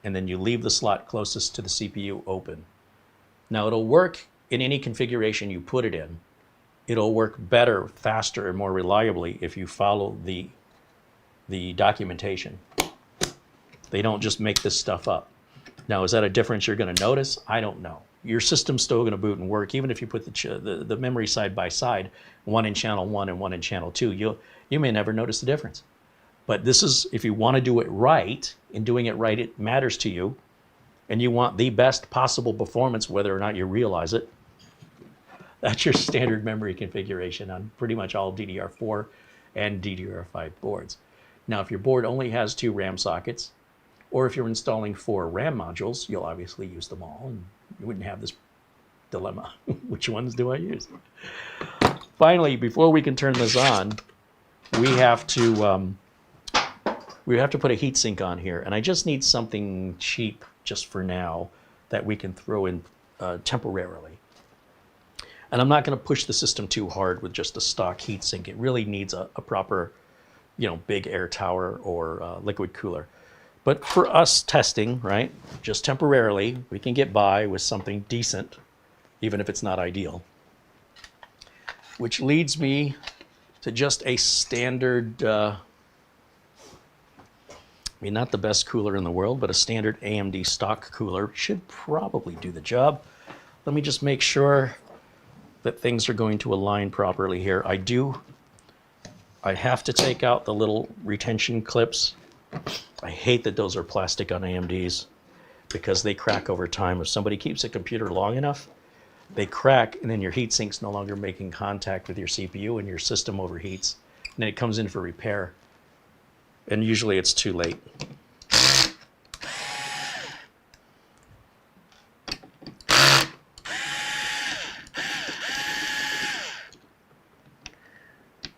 [SPEAKER 1] and then you leave the slot closest to the CPU open. Now it'll work in any configuration you put it in. It'll work better, faster, and more reliably if you follow the documentation. They don't just make this stuff up. Now, is that a difference you're going to notice? I don't know. Your system's still going to boot and work, even if you put the memory side by side, one in channel 1 and one in channel 2. You may never notice the difference. But this is, if you want to do it right, and doing it right, it matters to you, and you want the best possible performance, whether or not you realize it, that's your standard memory configuration on pretty much all DDR4 and DDR5 boards. Now, if your board only has 2 RAM sockets, or if you're installing 4 RAM modules, you'll obviously use them all, and you wouldn't have this dilemma. Which ones do I use? Finally, before we can turn this on, we have to put a heatsink on here, and I just need something cheap just for now that we can throw in temporarily. And I'm not going to push the system too hard with just a stock heatsink. It really needs a proper, big air tower or liquid cooler. But for us testing, right, just temporarily, we can get by with something decent, even if it's not ideal. Which leads me to just a standard, not the best cooler in the world, but a standard AMD stock cooler should probably do the job. Let me just make sure that things are going to align properly here. I have to take out the little retention clips. I hate that those are plastic on AMDs because they crack over time. If somebody keeps a computer long enough, they crack, and then your heat sink's no longer making contact with your CPU and your system overheats. And then it comes in for repair. And usually it's too late.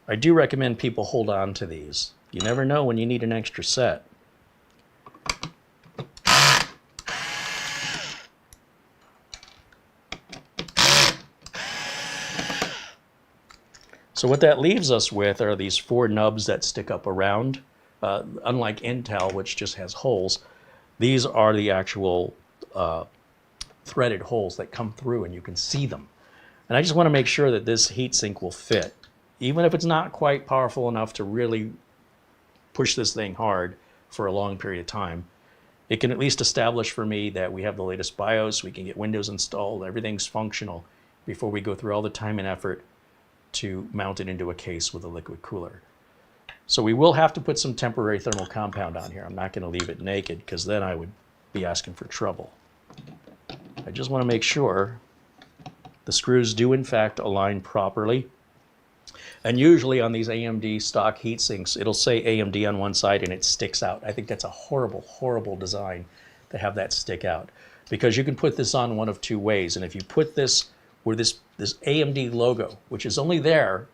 [SPEAKER 1] I do recommend people hold on to these. You never know when you need an extra set. So what that leaves us with are these 4 nubs that stick up around. Unlike Intel, which just has holes, these are the actual threaded holes that come through and you can see them. And I just want to make sure that this heatsink will fit. Even if it's not quite powerful enough to really push this thing hard for a long period of time, it can at least establish for me that we have the latest BIOS, we can get Windows installed, everything's functional before we go through all the time and effort to mount it into a case with a liquid cooler. So we will have to put some temporary thermal compound on here. I'm not going to leave it naked because then I would be asking for trouble. I just want to make sure the screws do in fact align properly. And usually on these AMD stock heatsinks, it'll say AMD on one side and it sticks out. I think that's a horrible, horrible design to have that stick out. Because you can put this on one of 2 ways. And if you put this where this AMD logo, which is only there,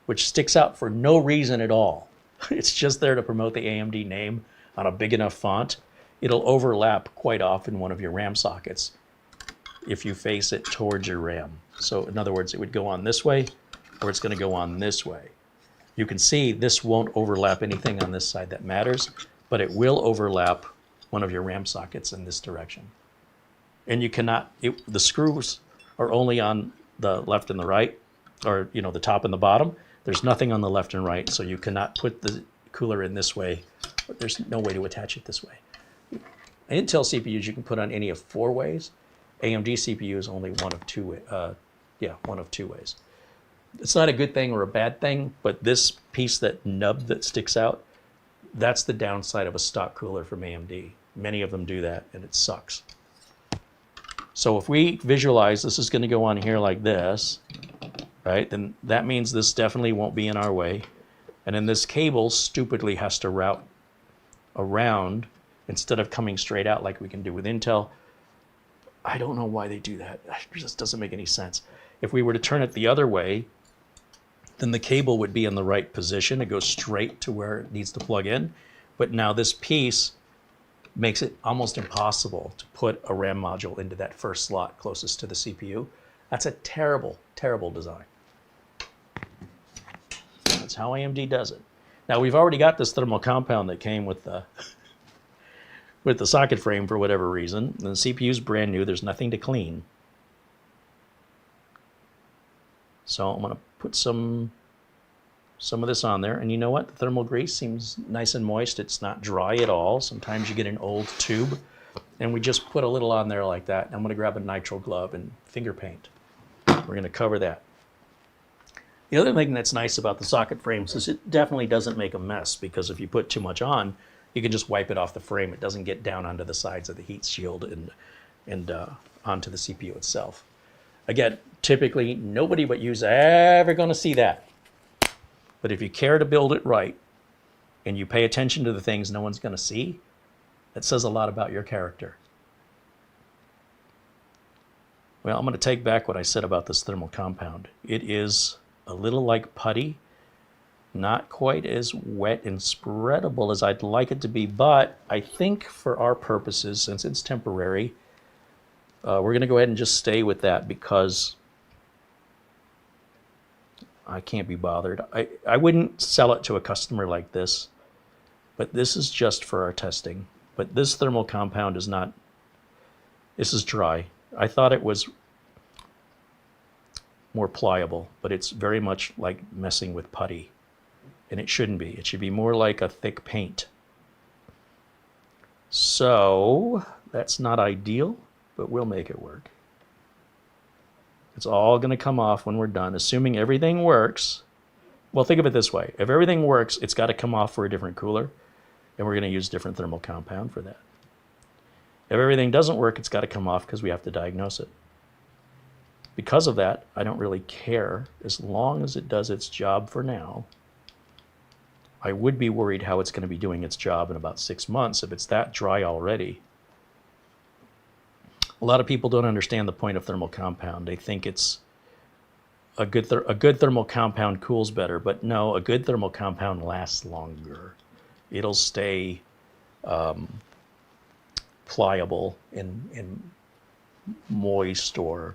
[SPEAKER 1] which sticks out for no reason at all, it's just there to promote the AMD name on a big enough font, it'll overlap quite often one of your RAM sockets if you face it towards your RAM. So in other words, it would go on this way, or it's going to go on this way. You can see this won't overlap anything on this side that matters, but it will overlap one of your RAM sockets in this direction. And you cannot, the screws are only on the left and the right, or the top and the bottom. There's nothing on the left and right, so you cannot put the cooler in this way. There's no way to attach it this way. Intel CPUs you can put on any of 4 ways. AMD CPU is only one of 2 ways. It's not a good thing or a bad thing, but this piece, that nub that sticks out, that's the downside of a stock cooler from AMD. Many of them do that, and it sucks. So if we visualize this is going to go on here like this, right, then that means this definitely won't be in our way. And then this cable stupidly has to route around instead of coming straight out like we can do with Intel. I don't know why they do that. It just doesn't make any sense. If we were to turn it the other way, then the cable would be in the right position. It goes straight to where it needs to plug in. But now this piece makes it almost impossible to put a RAM module into that first slot closest to the CPU. That's a terrible, terrible design. That's how AMD does it. Now we've already got this thermal compound that came with the socket frame for whatever reason. The CPU's brand new. There's nothing to clean. So I'm going to put some of this on there. And you know what? The thermal grease seems nice and moist. It's not dry at all. Sometimes you get an old tube. And we just put a little on there like that. I'm going to grab a nitrile glove and finger paint. We're going to cover that. The other thing that's nice about the socket frames is it definitely doesn't make a mess, because if you put too much on, you can just wipe it off the frame. It doesn't get down onto the sides of the heat shield and onto the CPU itself. Again, typically nobody but you's ever going to see that. But if you care to build it right and you pay attention to the things no one's going to see, that says a lot about your character. Well, I'm going to take back what I said about this thermal compound. It is a little like putty, not quite as wet and spreadable as I'd like it to be, but I think for our purposes, since it's temporary, we're going to go ahead and just stay with that, because I can't be bothered. I wouldn't sell it to a customer like this, but this is just for our testing. But this thermal compound is not, this is dry. I thought it was more pliable, but it's very much like messing with putty, and it shouldn't be. It should be more like a thick paint. So that's not ideal, but we'll make it work. It's all going to come off when we're done, assuming everything works. Well, think of it this way. If everything works, it's got to come off for a different cooler, and we're going to use different thermal compound for that. If everything doesn't work, it's got to come off because we have to diagnose it. Because of that, I don't really care as long as it does its job for now. I would be worried how it's going to be doing its job in about 6 months if it's that dry already. A lot of people don't understand the point of thermal compound. They think it's a good thermal compound cools better, but no, a good thermal compound lasts longer. It'll stay pliable and moist or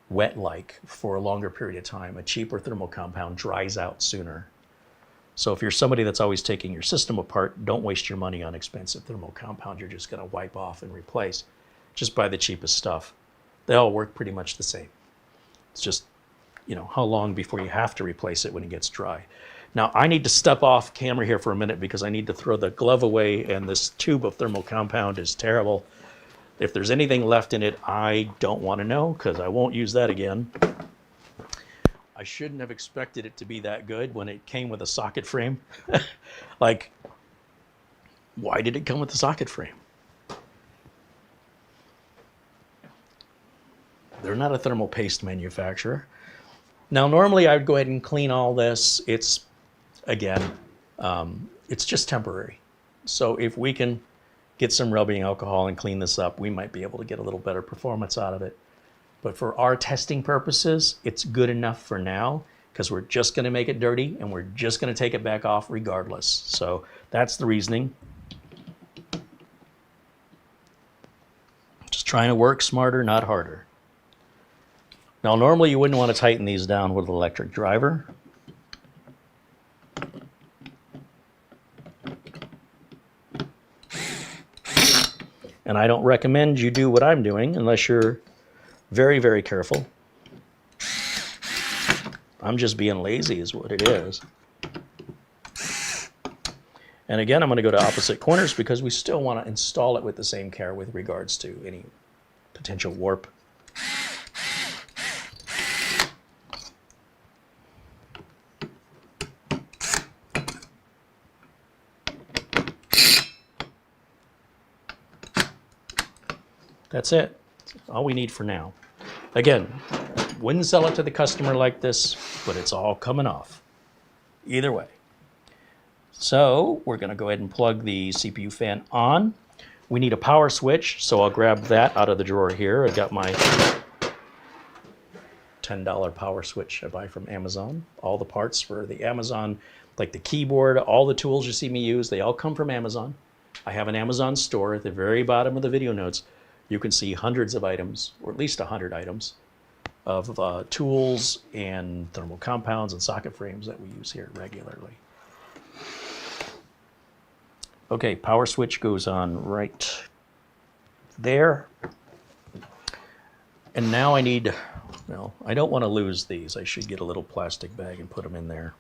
[SPEAKER 1] wet-like for a longer period of time. A cheaper thermal compound dries out sooner. So if you're somebody that's always taking your system apart, don't waste your money on expensive thermal compound you're just going to wipe off and replace. Just buy the cheapest stuff. They all work pretty much the same. It's just, you know, how long before you have to replace it when it gets dry. Now, I need to step off camera here for a minute because I need to throw the glove away, and this tube of thermal compound is terrible. If there's anything left in it, I don't want to know, because I won't use that again. I shouldn't have expected it to be that good when it came with a socket frame. Like, why did it come with a socket frame? They're not a thermal paste manufacturer. Now, normally I'd go ahead and clean all this. It's, again, it's just temporary. So if we can get some rubbing alcohol and clean this up, we might be able to get a little better performance out of it. But for our testing purposes, it's good enough for now, because we're just going to make it dirty and we're just going to take it back off regardless. So that's the reasoning. Just trying to work smarter, not harder. Now, normally you wouldn't want to tighten these down with an electric driver. And I don't recommend you do what I'm doing unless you're very, very careful. I'm just being lazy is what it is. And again, I'm going to go to opposite corners because we still want to install it with the same care with regards to any potential warp. That's it. That's all we need for now. Again, wouldn't sell it to the customer like this, but it's all coming off. Either way. So we're going to go ahead and plug the CPU fan on. We need a power switch, so I'll grab that out of the drawer here. I got my $10 power switch I buy from Amazon. All the parts for the Amazon, like the keyboard, all the tools you see me use, they all come from Amazon. I have an Amazon store. At the very bottom of the video notes, you can see hundreds of items, or at least 100 items, of tools and thermal compounds and socket frames that we use here regularly. Okay, power switch goes on right there. And now I need, well, I don't want to lose these. I should get a little plastic bag and put them in there.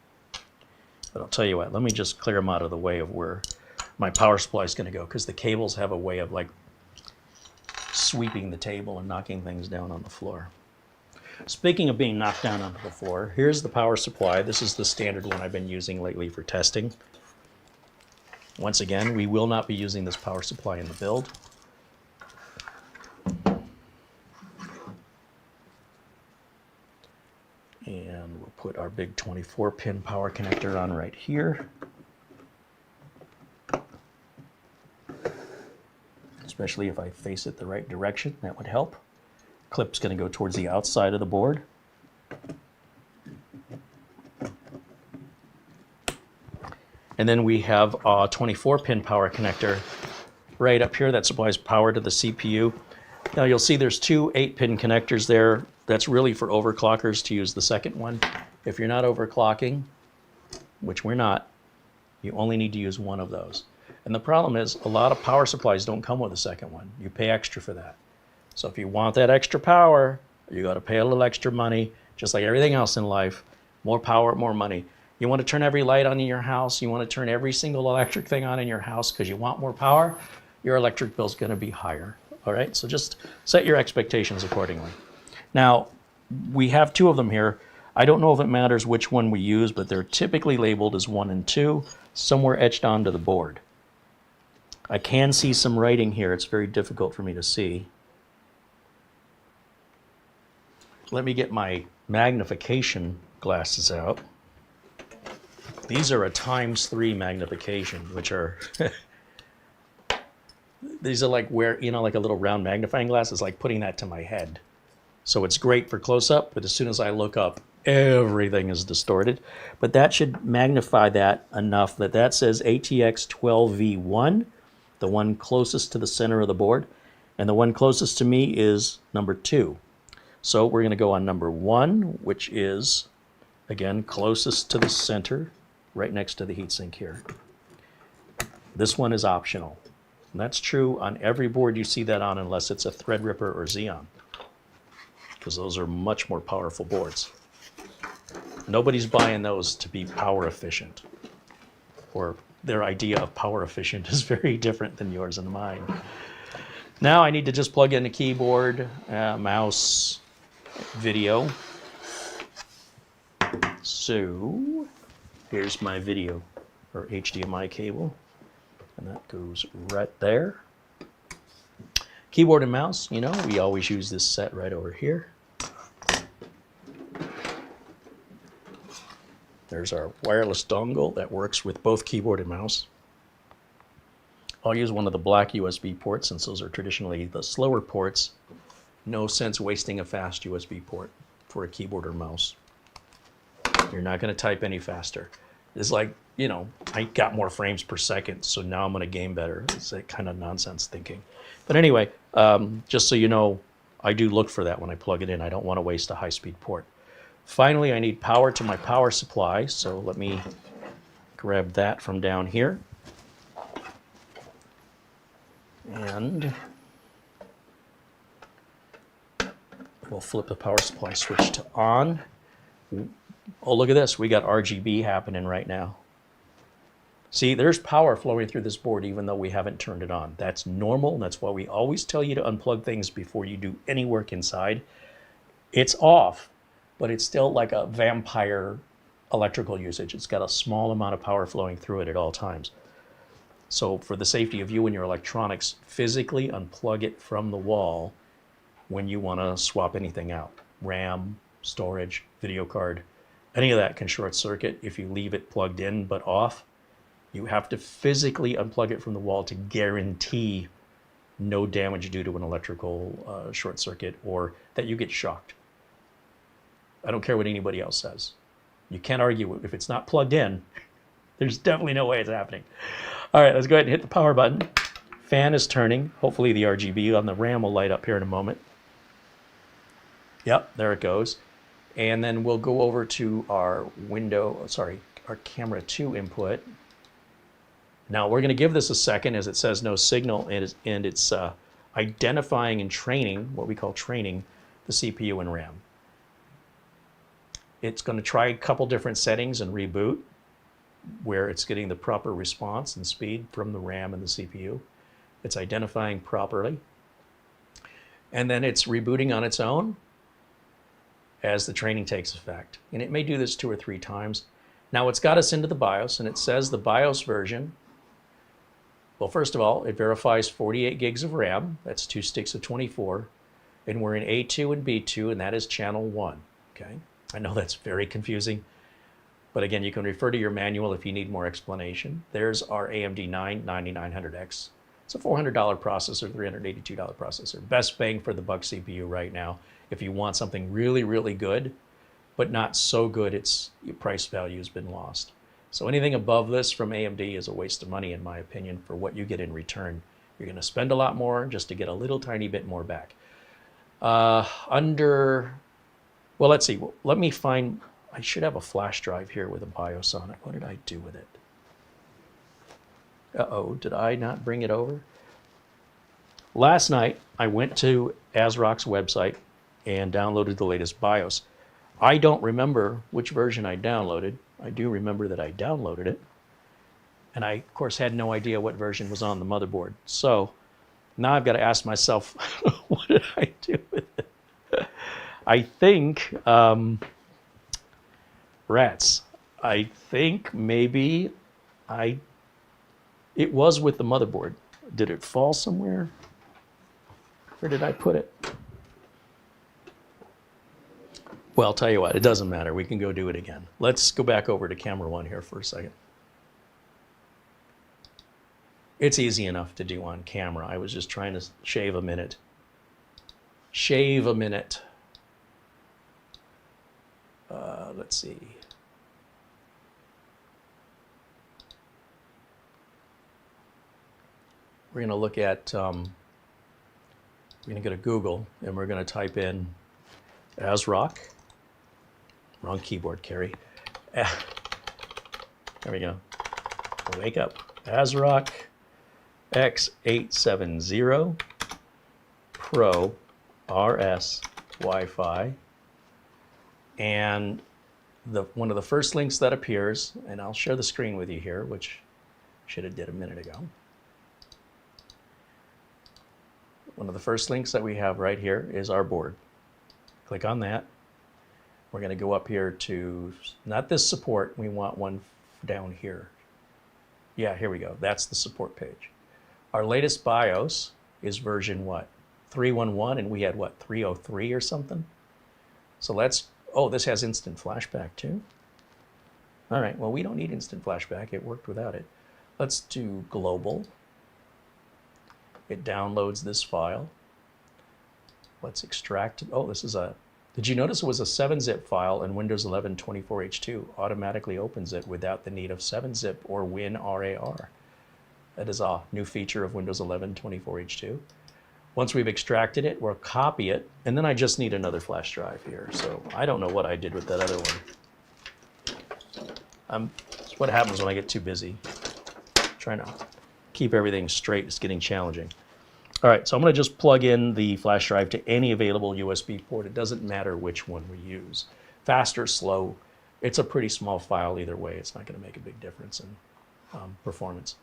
[SPEAKER 1] But I'll tell you what, let me just clear them out of the way of where my power supply is going to go, because the cables have a way of like sweeping the table and knocking things down on the floor. Speaking of being knocked down onto the floor, here's the power supply. This is the standard one I've been using lately for testing. Once again, we will not be using this power supply in the build. And we'll put our big 24-pin power connector on right here. Especially if I face it the right direction, that would help. Clip's going to go towards the outside of the board. And then we have a 24-pin power connector right up here that supplies power to the CPU. Now you'll see there's two 8-pin connectors there. That's really for overclockers to use the second one. If you're not overclocking, which we're not, you only need to use one of those. And the problem is a lot of power supplies don't come with a second one. You pay extra for that. So if you want that extra power, you got to pay a little extra money, just like everything else in life. More power, more money. You want to turn every light on in your house, you want to turn every single electric thing on in your house because you want more power, your electric bill's going to be higher. All right, so just set your expectations accordingly. Now, we have two of them here. I don't know if it matters which one we use, but they're typically labeled as 1 and 2, somewhere etched onto the board. I can see some writing here. It's very difficult for me to see. Let me get my magnification glasses out. These are a ×3 magnification, which are these are like where, you know, like a little round magnifying glass. It's like putting that to my head. So it's great for close-up, but as soon as I look up, everything is distorted. But that should magnify that enough that that says ATX 12V1, the one closest to the center of the board, and the one closest to me is number 2. So we're going to go on number 1, which is, again, closest to the center, right next to the heatsink here. This one is optional. And that's true on every board you see that on, unless it's a Threadripper or Xeon, because those are much more powerful boards. Nobody's buying those to be power efficient, or their idea of power efficient is very different than yours and mine. Now I need to just plug in a keyboard, mouse, video. So here's my video or HDMI cable, and that goes right there. Keyboard and mouse, you know, we always use this set right over here. There's our wireless dongle that works with both keyboard and mouse. I'll use one of the black USB ports since those are traditionally the slower ports. No sense wasting a fast USB port for a keyboard or mouse. You're not going to type any faster. It's like, you know, I got more frames per second, so now I'm going to game better. It's that kind of nonsense thinking. But anyway, just so you know, I do look for that when I plug it in. I don't want to waste a high-speed port. Finally, I need power to my power supply, so let me grab that from down here. And we'll flip the power supply switch to on. Oh, look at this. We got RGB happening right now. See, there's power flowing through this board even though we haven't turned it on. That's normal. That's why we always tell you to unplug things before you do any work inside. It's off, but it's still like a vampire electrical usage. It's got a small amount of power flowing through it at all times. So for the safety of you and your electronics, physically unplug it from the wall when you want to swap anything out. RAM, storage, video card, any of that can short circuit if you leave it plugged in but off. You have to physically unplug it from the wall to guarantee no damage due to an electrical short circuit or that you get shocked. I don't care what anybody else says. You can't argue if it's not plugged in. There's definitely no way it's happening. All right, let's go ahead and hit the power button. Fan is turning. Hopefully the RGB on the RAM will light up here in a moment. Yep, there it goes. And then we'll go over to our our camera 2 input. Now we're going to give this a second as it says no signal, and it's identifying and training, what we call training, the CPU and RAM. It's going to try a couple different settings and reboot where it's getting the proper response and speed from the RAM and the CPU. It's identifying properly. And then it's rebooting on its own. as the training takes effect. And it may do this 2 or 3 times. Now it's got us into the BIOS, and it says the BIOS version. Well, first of all, it verifies 48 gigs of RAM. That's 2 sticks of 24. And we're in A2 and B2, and that is channel 1. Okay, I know that's very confusing. But again, you can refer to your manual if you need more explanation. There's our AMD 9900X. It's a $400 processor, $382 processor. Best bang for the buck CPU right now. If you want something really, really good, but not so good its price value has been lost. So anything above this from AMD is a waste of money, in my opinion, for what you get in return. You're going to spend a lot more just to get a little tiny bit more back. Well, let's see. Let me find... I should have a flash drive here with a BIOS on it. What did I do with it? Uh-oh, did I not bring it over? Last night, I went to ASRock's website and downloaded the latest BIOS. I don't remember which version I downloaded. I do remember that I downloaded it. And I, of course, had no idea what version was on the motherboard. So now I've got to ask myself, what did I do with it? I think... rats. I think maybe it was with the motherboard. Did it fall somewhere? Where did I put it? Well, I'll tell you what, it doesn't matter. We can go do it again. Let's go back over to camera 1 here for a second. It's easy enough to do on camera. I was just trying to shave a minute. Shave a minute. Let's see. We're going to look at, we're going to go to Google, and we're going to type in ASRock. Wrong keyboard, Carrie. There we go. Wake up. ASRock X870 Pro RS Wi-Fi. And one of the first links that appears, and I'll share the screen with you here, which should have did a minute ago. One of the first links that we have right here is our board. Click on that. We're going to go up here to, not this support, we want one down here. Yeah, here we go. That's the support page. Our latest BIOS is version what? 311, and we had what, 303 or something? So let's, oh, this has instant flashback too? All right, well, we don't need instant flashback. It worked without it. Let's do global. It downloads this file. Let's extract it. Oh, this is a, did you notice it was a 7-zip file, and Windows 11 24H2 automatically opens it without the need of 7-zip or WinRAR. That is a new feature of Windows 11 24H2. Once we've extracted it, we'll copy it, and then I just need another flash drive here. So I don't know what I did with that other one. It's what happens when I get too busy. Trying to keep everything straight is getting challenging. All right, so I'm going to just plug in the flash drive to any available USB port. It doesn't matter which one we use. Fast or slow, it's a pretty small file either way. It's not going to make a big difference in performance.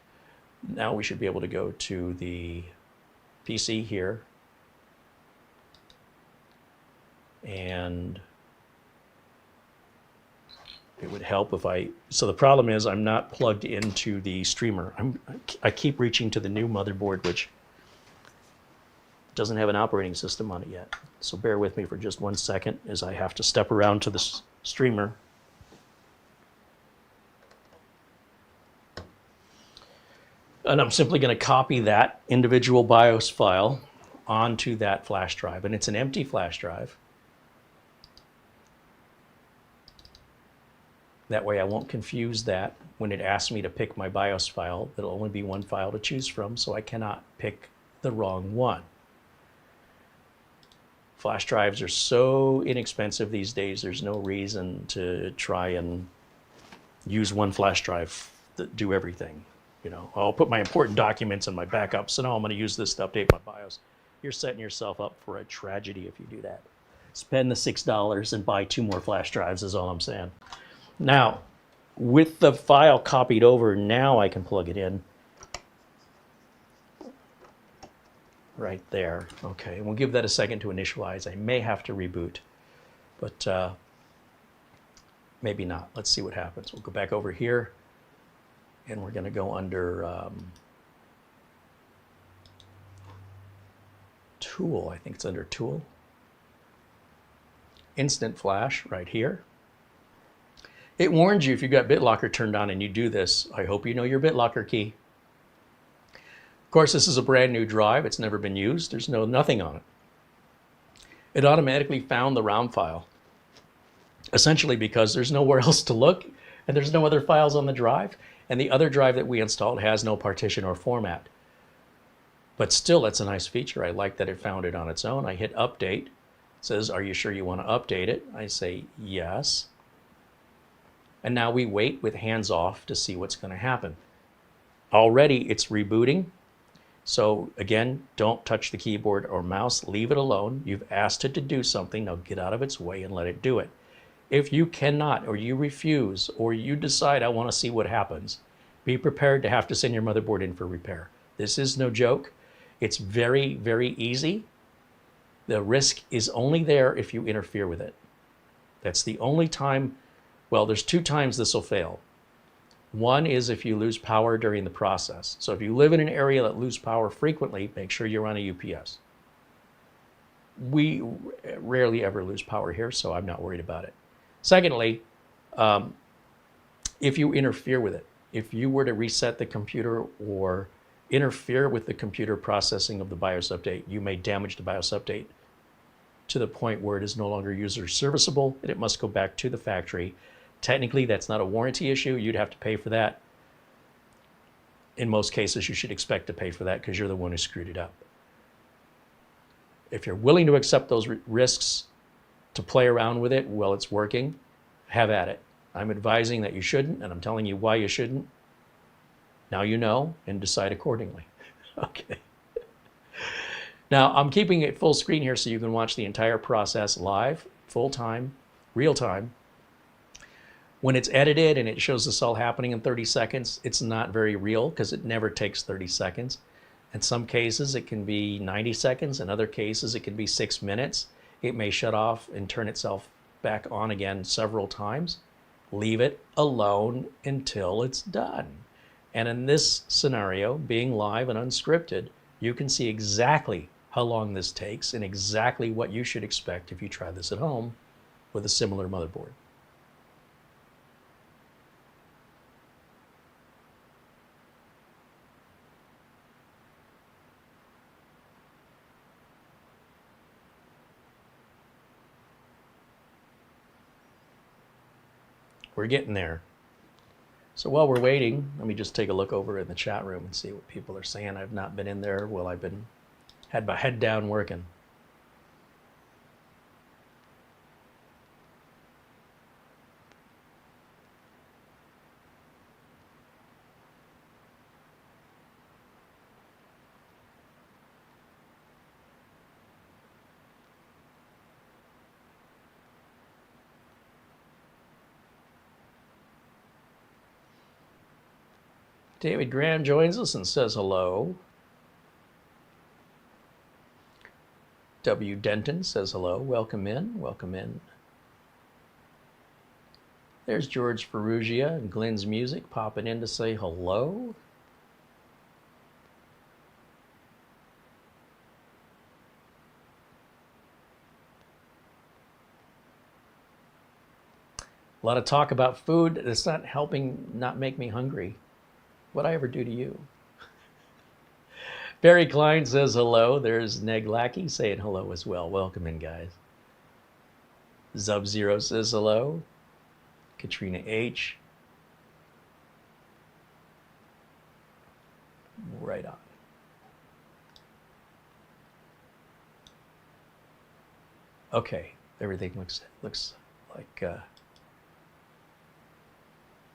[SPEAKER 1] Now we should be able to go to the PC here. And it would help if so the problem is I'm not plugged into the streamer. I keep reaching to the new motherboard, which doesn't have an operating system on it yet. So bear with me for just 1 second as I have to step around to the streamer. And I'm simply going to copy that individual BIOS file onto that flash drive. And it's an empty flash drive. That way I won't confuse that when it asks me to pick my BIOS file. There'll only be one file to choose from, so I cannot pick the wrong one. Flash drives are so inexpensive these days, there's no reason to try and use one flash drive to do everything. You know, I'll put my important documents and my backups, and I'm going to use this to update my BIOS. You're setting yourself up for a tragedy if you do that. Spend the $6 and buy 2 more flash drives is all I'm saying. Now, with the file copied over, now I can plug it in. Right there. Okay, we'll give that a second to initialize. I may have to reboot. but maybe not. Let's see what happens. We'll go back over here, and we're going to go under Tool. I think it's under Tool. Instant Flash right here. It warns you if you've got BitLocker turned on and you do this. I hope you know your BitLocker key. Of course, this is a brand new drive. It's never been used. There's nothing on it. It automatically found the ROM file, essentially because there's nowhere else to look and there's no other files on the drive. And the other drive that we installed has no partition or format. But still, that's a nice feature. I like that it found it on its own. I hit update. It says, are you sure you want to update it? I say yes. And now we wait with hands off to see what's going to happen. Already it's rebooting. So again, don't touch the keyboard or mouse. Leave it alone. You've asked it to do something. Now get out of its way and let it do it. If you cannot, or you refuse, or you decide, I want to see what happens, be prepared to have to send your motherboard in for repair. This is no joke. It's very, very easy. The risk is only there if you interfere with it. That's the only time. Well, there's 2 times this will fail. One is if you lose power during the process. So if you live in an area that loses power frequently, make sure you're on a UPS. We rarely ever lose power here, so I'm not worried about it. Secondly, if you interfere with it, if you were to reset the computer or interfere with the computer processing of the BIOS update, you may damage the BIOS update to the point where it is no longer user serviceable and it must go back to the factory. Technically, that's not a warranty issue. You'd have to pay for that. In most cases, you should expect to pay for that because you're the one who screwed it up. If you're willing to accept those risks to play around with it while it's working, have at it. I'm advising that you shouldn't, and I'm telling you why you shouldn't. Now you know, and decide accordingly. Okay. Now, I'm keeping it full screen here so you can watch the entire process live, full time, real time. When it's edited and it shows this all happening in 30 seconds, it's not very real because it never takes 30 seconds. In some cases, it can be 90 seconds. In other cases, it can be 6 minutes. It may shut off and turn itself back on again several times. Leave it alone until it's done. And in this scenario, being live and unscripted, you can see exactly how long this takes and exactly what you should expect if you try this at home with a similar motherboard. We're getting there. So while we're waiting, let me just take a look over in the chat room and see what people are saying. I've not been in there while I've had my head down working. David Graham joins us and says hello. W. Denton says hello. Welcome in. Welcome in. There's George Ferrugia and Glenn's Music popping in to say hello. A lot of talk about food. It's not helping not make me hungry. What'd I ever do to you? Barry Klein says hello. There's Neg Lackey saying hello as well. Welcome in, guys. Zub-Zero says hello. Katrina H. Right on. Okay, everything looks like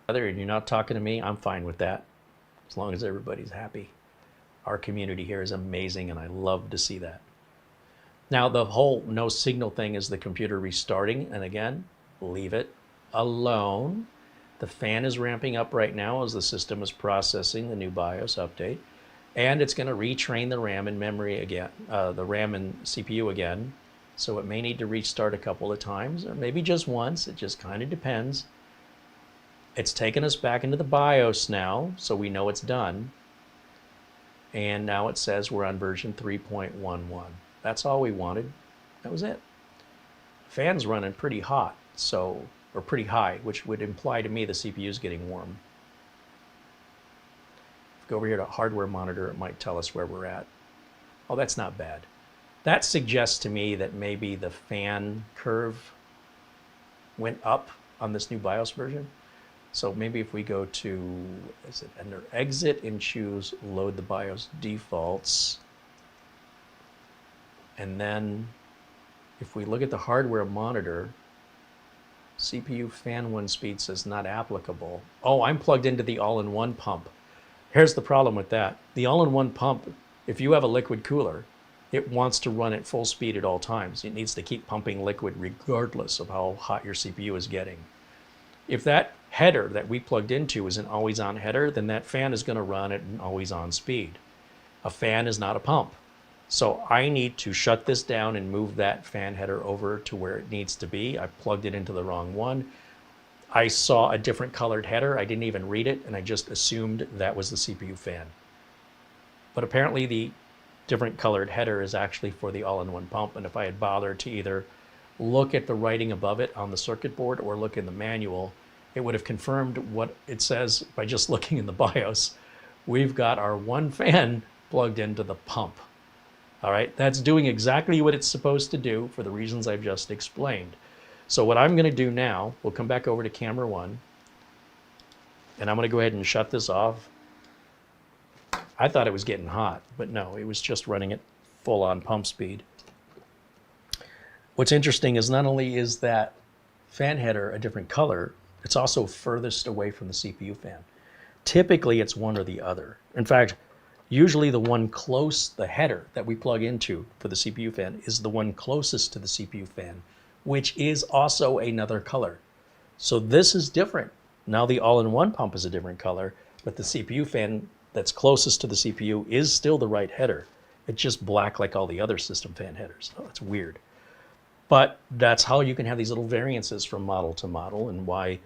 [SPEAKER 1] and you're not talking to me, I'm fine with that. As long as everybody's happy. Our community here is amazing and I love to see that. Now the whole no signal thing is the computer restarting, and again, leave it alone. The fan is ramping up right now as the system is processing the new BIOS update, and it's going to retrain the RAM and memory again, the RAM and CPU again. So it may need to restart a couple of times, or maybe just once. It just kind of depends. It's taken us back into the BIOS now, so we know it's done. And now it says we're on version 3.11. That's all we wanted. That was it. Fan's running pretty hot, so, or pretty high, which would imply to me the CPU is getting warm. If we go over here to hardware monitor, it might tell us where we're at. Oh, that's not bad. That suggests to me that maybe the fan curve went up on this new BIOS version. So maybe if we go to, is it under exit and choose load the BIOS defaults, and then if we look at the hardware monitor, CPU fan 1 speed says not applicable. Oh, I'm plugged into the all-in-one pump. Here's the problem with that. The all-in-one pump, if you have a liquid cooler, it wants to run at full speed at all times. It needs to keep pumping liquid regardless of how hot your CPU is getting. If that header that we plugged into is an always-on header, then that fan is going to run at an always-on speed. A fan is not a pump. So I need to shut this down and move that fan header over to where it needs to be. I plugged it into the wrong one. I saw a different colored header. I didn't even read it, and I just assumed that was the CPU fan. But apparently the different colored header is actually for the all-in-one pump, and if I had bothered to either look at the writing above it on the circuit board or look in the manual, it would have confirmed what it says by just looking in the BIOS. We've got our one fan plugged into the pump. All right, that's doing exactly what it's supposed to do for the reasons I've just explained. So what I'm going to do now, we'll come back over to camera 1, and I'm going to go ahead and shut this off. I thought it was getting hot, but no, it was just running at full-on pump speed. What's interesting is not only is that fan header a different color, it's also furthest away from the CPU fan. Typically, it's one or the other. In fact, usually the one close, the header that we plug into for the CPU fan is the one closest to the CPU fan, which is also another color. So this is different. Now the all-in-one pump is a different color, but the CPU fan that's closest to the CPU is still the right header. It's just black like all the other system fan headers. Oh, that's weird. But that's how you can have these little variances from model to model, and why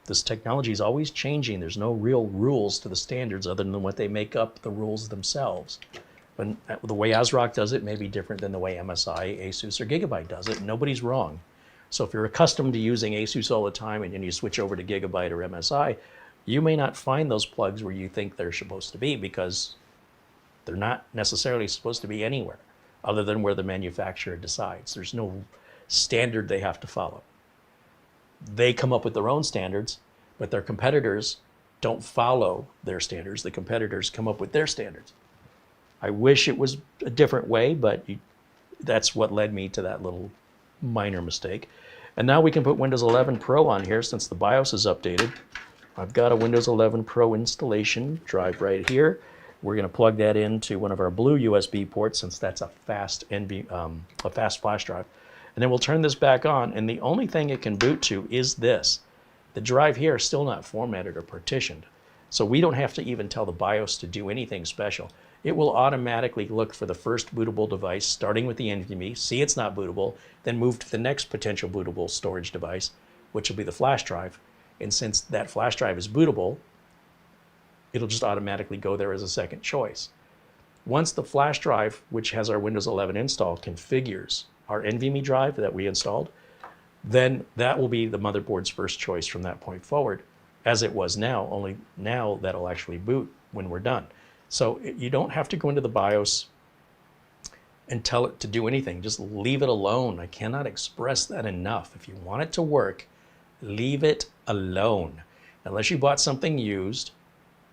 [SPEAKER 1] this technology is always changing. There's no real rules to the standards other than what they make up the rules themselves. But the way ASRock does it may be different than the way MSI, ASUS, or Gigabyte does it. Nobody's wrong. So if you're accustomed to using ASUS all the time and then you switch over to Gigabyte or MSI, you may not find those plugs where you think they're supposed to be, because they're not necessarily supposed to be anywhere other than where the manufacturer decides. There's no standard they have to follow. They come up with their own standards, but their competitors don't follow their standards. The competitors come up with their standards. I wish it was a different way, but that's what led me to that little minor mistake. And now we can put Windows 11 Pro on here since the BIOS is updated. I've got a Windows 11 Pro installation drive right here. We're going to plug that into one of our blue USB ports since that's a fast flash drive. And then we'll turn this back on, and the only thing it can boot to is this. The drive here is still not formatted or partitioned, so we don't have to even tell the BIOS to do anything special. It will automatically look for the first bootable device, starting with the NVMe, see it's not bootable, then move to the next potential bootable storage device, which will be the flash drive. And since that flash drive is bootable, it'll just automatically go there as a second choice. Once the flash drive, which has our Windows 11 install, configures our NVMe drive that we installed, then that will be the motherboard's first choice from that point forward, as it was now, only now that'll actually boot when we're done. So you don't have to go into the BIOS and tell it to do anything. Just leave it alone. I cannot express that enough. If you want it to work, leave it alone. Unless you bought something used,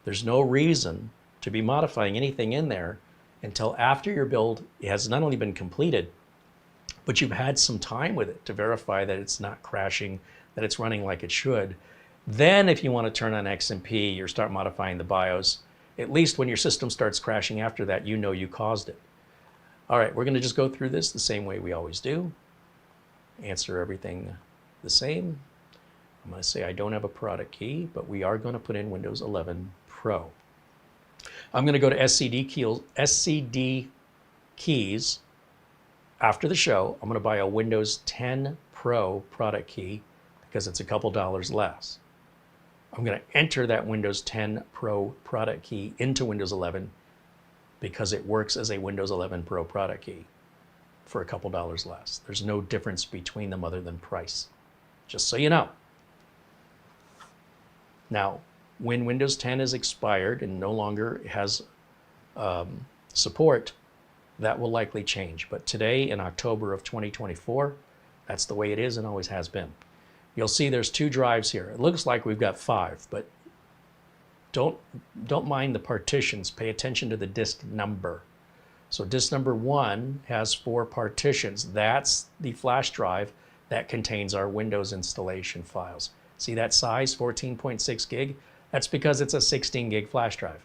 [SPEAKER 1] there's no reason to be modifying anything in there until after your build has not only been completed, but you've had some time with it to verify that it's not crashing, that it's running like it should. Then if you want to turn on XMP or start modifying the BIOS, at least when your system starts crashing after that, you know you caused it. All right, we're going to just go through this the same way we always do. Answer everything the same. I'm going to say I don't have a product key, but we are going to put in Windows 11 Pro. I'm going to go to SCD keys, After the show, I'm going to buy a Windows 10 Pro product key because it's a couple dollars less. I'm going to enter that Windows 10 Pro product key into Windows 11 because it works as a Windows 11 Pro product key for a couple dollars less. There's no difference between them other than price, just so you know. Now, when Windows 10 is expired and no longer has support, that will likely change. But today, in October of 2024, that's the way it is and always has been. You'll see there's 2 drives here. It looks like we've got 5, but don't mind the partitions. Pay attention to the disk number. So disk number 1 has 4 partitions. That's the flash drive that contains our Windows installation files. See that size, 14.6 gig? That's because it's a 16 gig flash drive.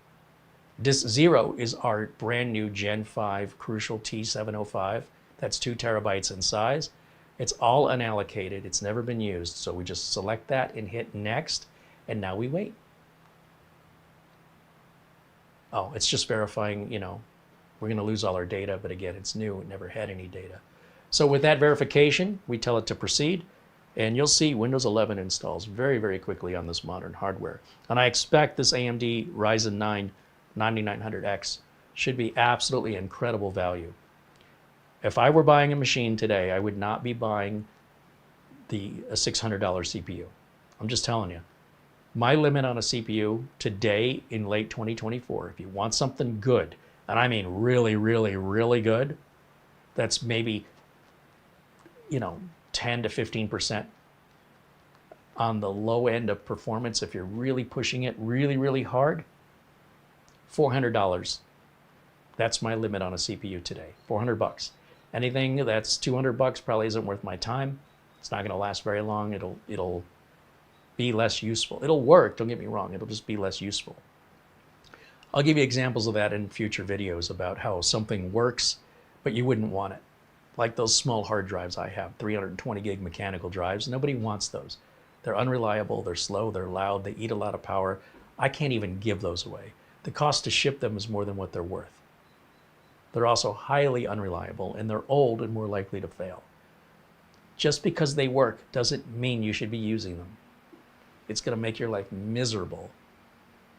[SPEAKER 1] Disk 0 is our brand new Gen 5 Crucial T705. That's 2 terabytes in size. It's all unallocated. It's never been used. So we just select that and hit next. And now we wait. Oh, it's just verifying, you know, we're going to lose all our data. But again, it's new. It never had any data. So with that verification, we tell it to proceed. And you'll see Windows 11 installs very, very quickly on this modern hardware. And I expect this AMD Ryzen 9 9900X should be absolutely incredible value. If I were buying a machine today, I would not be buying a $600 CPU. I'm just telling you. My limit on a CPU today in late 2024, if you want something good, and I mean really, really, really good, that's maybe, you know, 10 to 15% on the low end of performance. If you're really pushing it really, really hard, $400. That's my limit on a CPU today. $400. Anything that's $200 probably isn't worth my time. It's not going to last very long. It'll be less useful. It'll work, don't get me wrong. It'll just be less useful. I'll give you examples of that in future videos about how something works, but you wouldn't want it. Like those small hard drives I have, 320 gig mechanical drives. Nobody wants those. They're unreliable, they're slow, they're loud, they eat a lot of power. I can't even give those away. The cost to ship them is more than what they're worth. They're also highly unreliable, and they're old and more likely to fail. Just because they work doesn't mean you should be using them. It's going to make your life miserable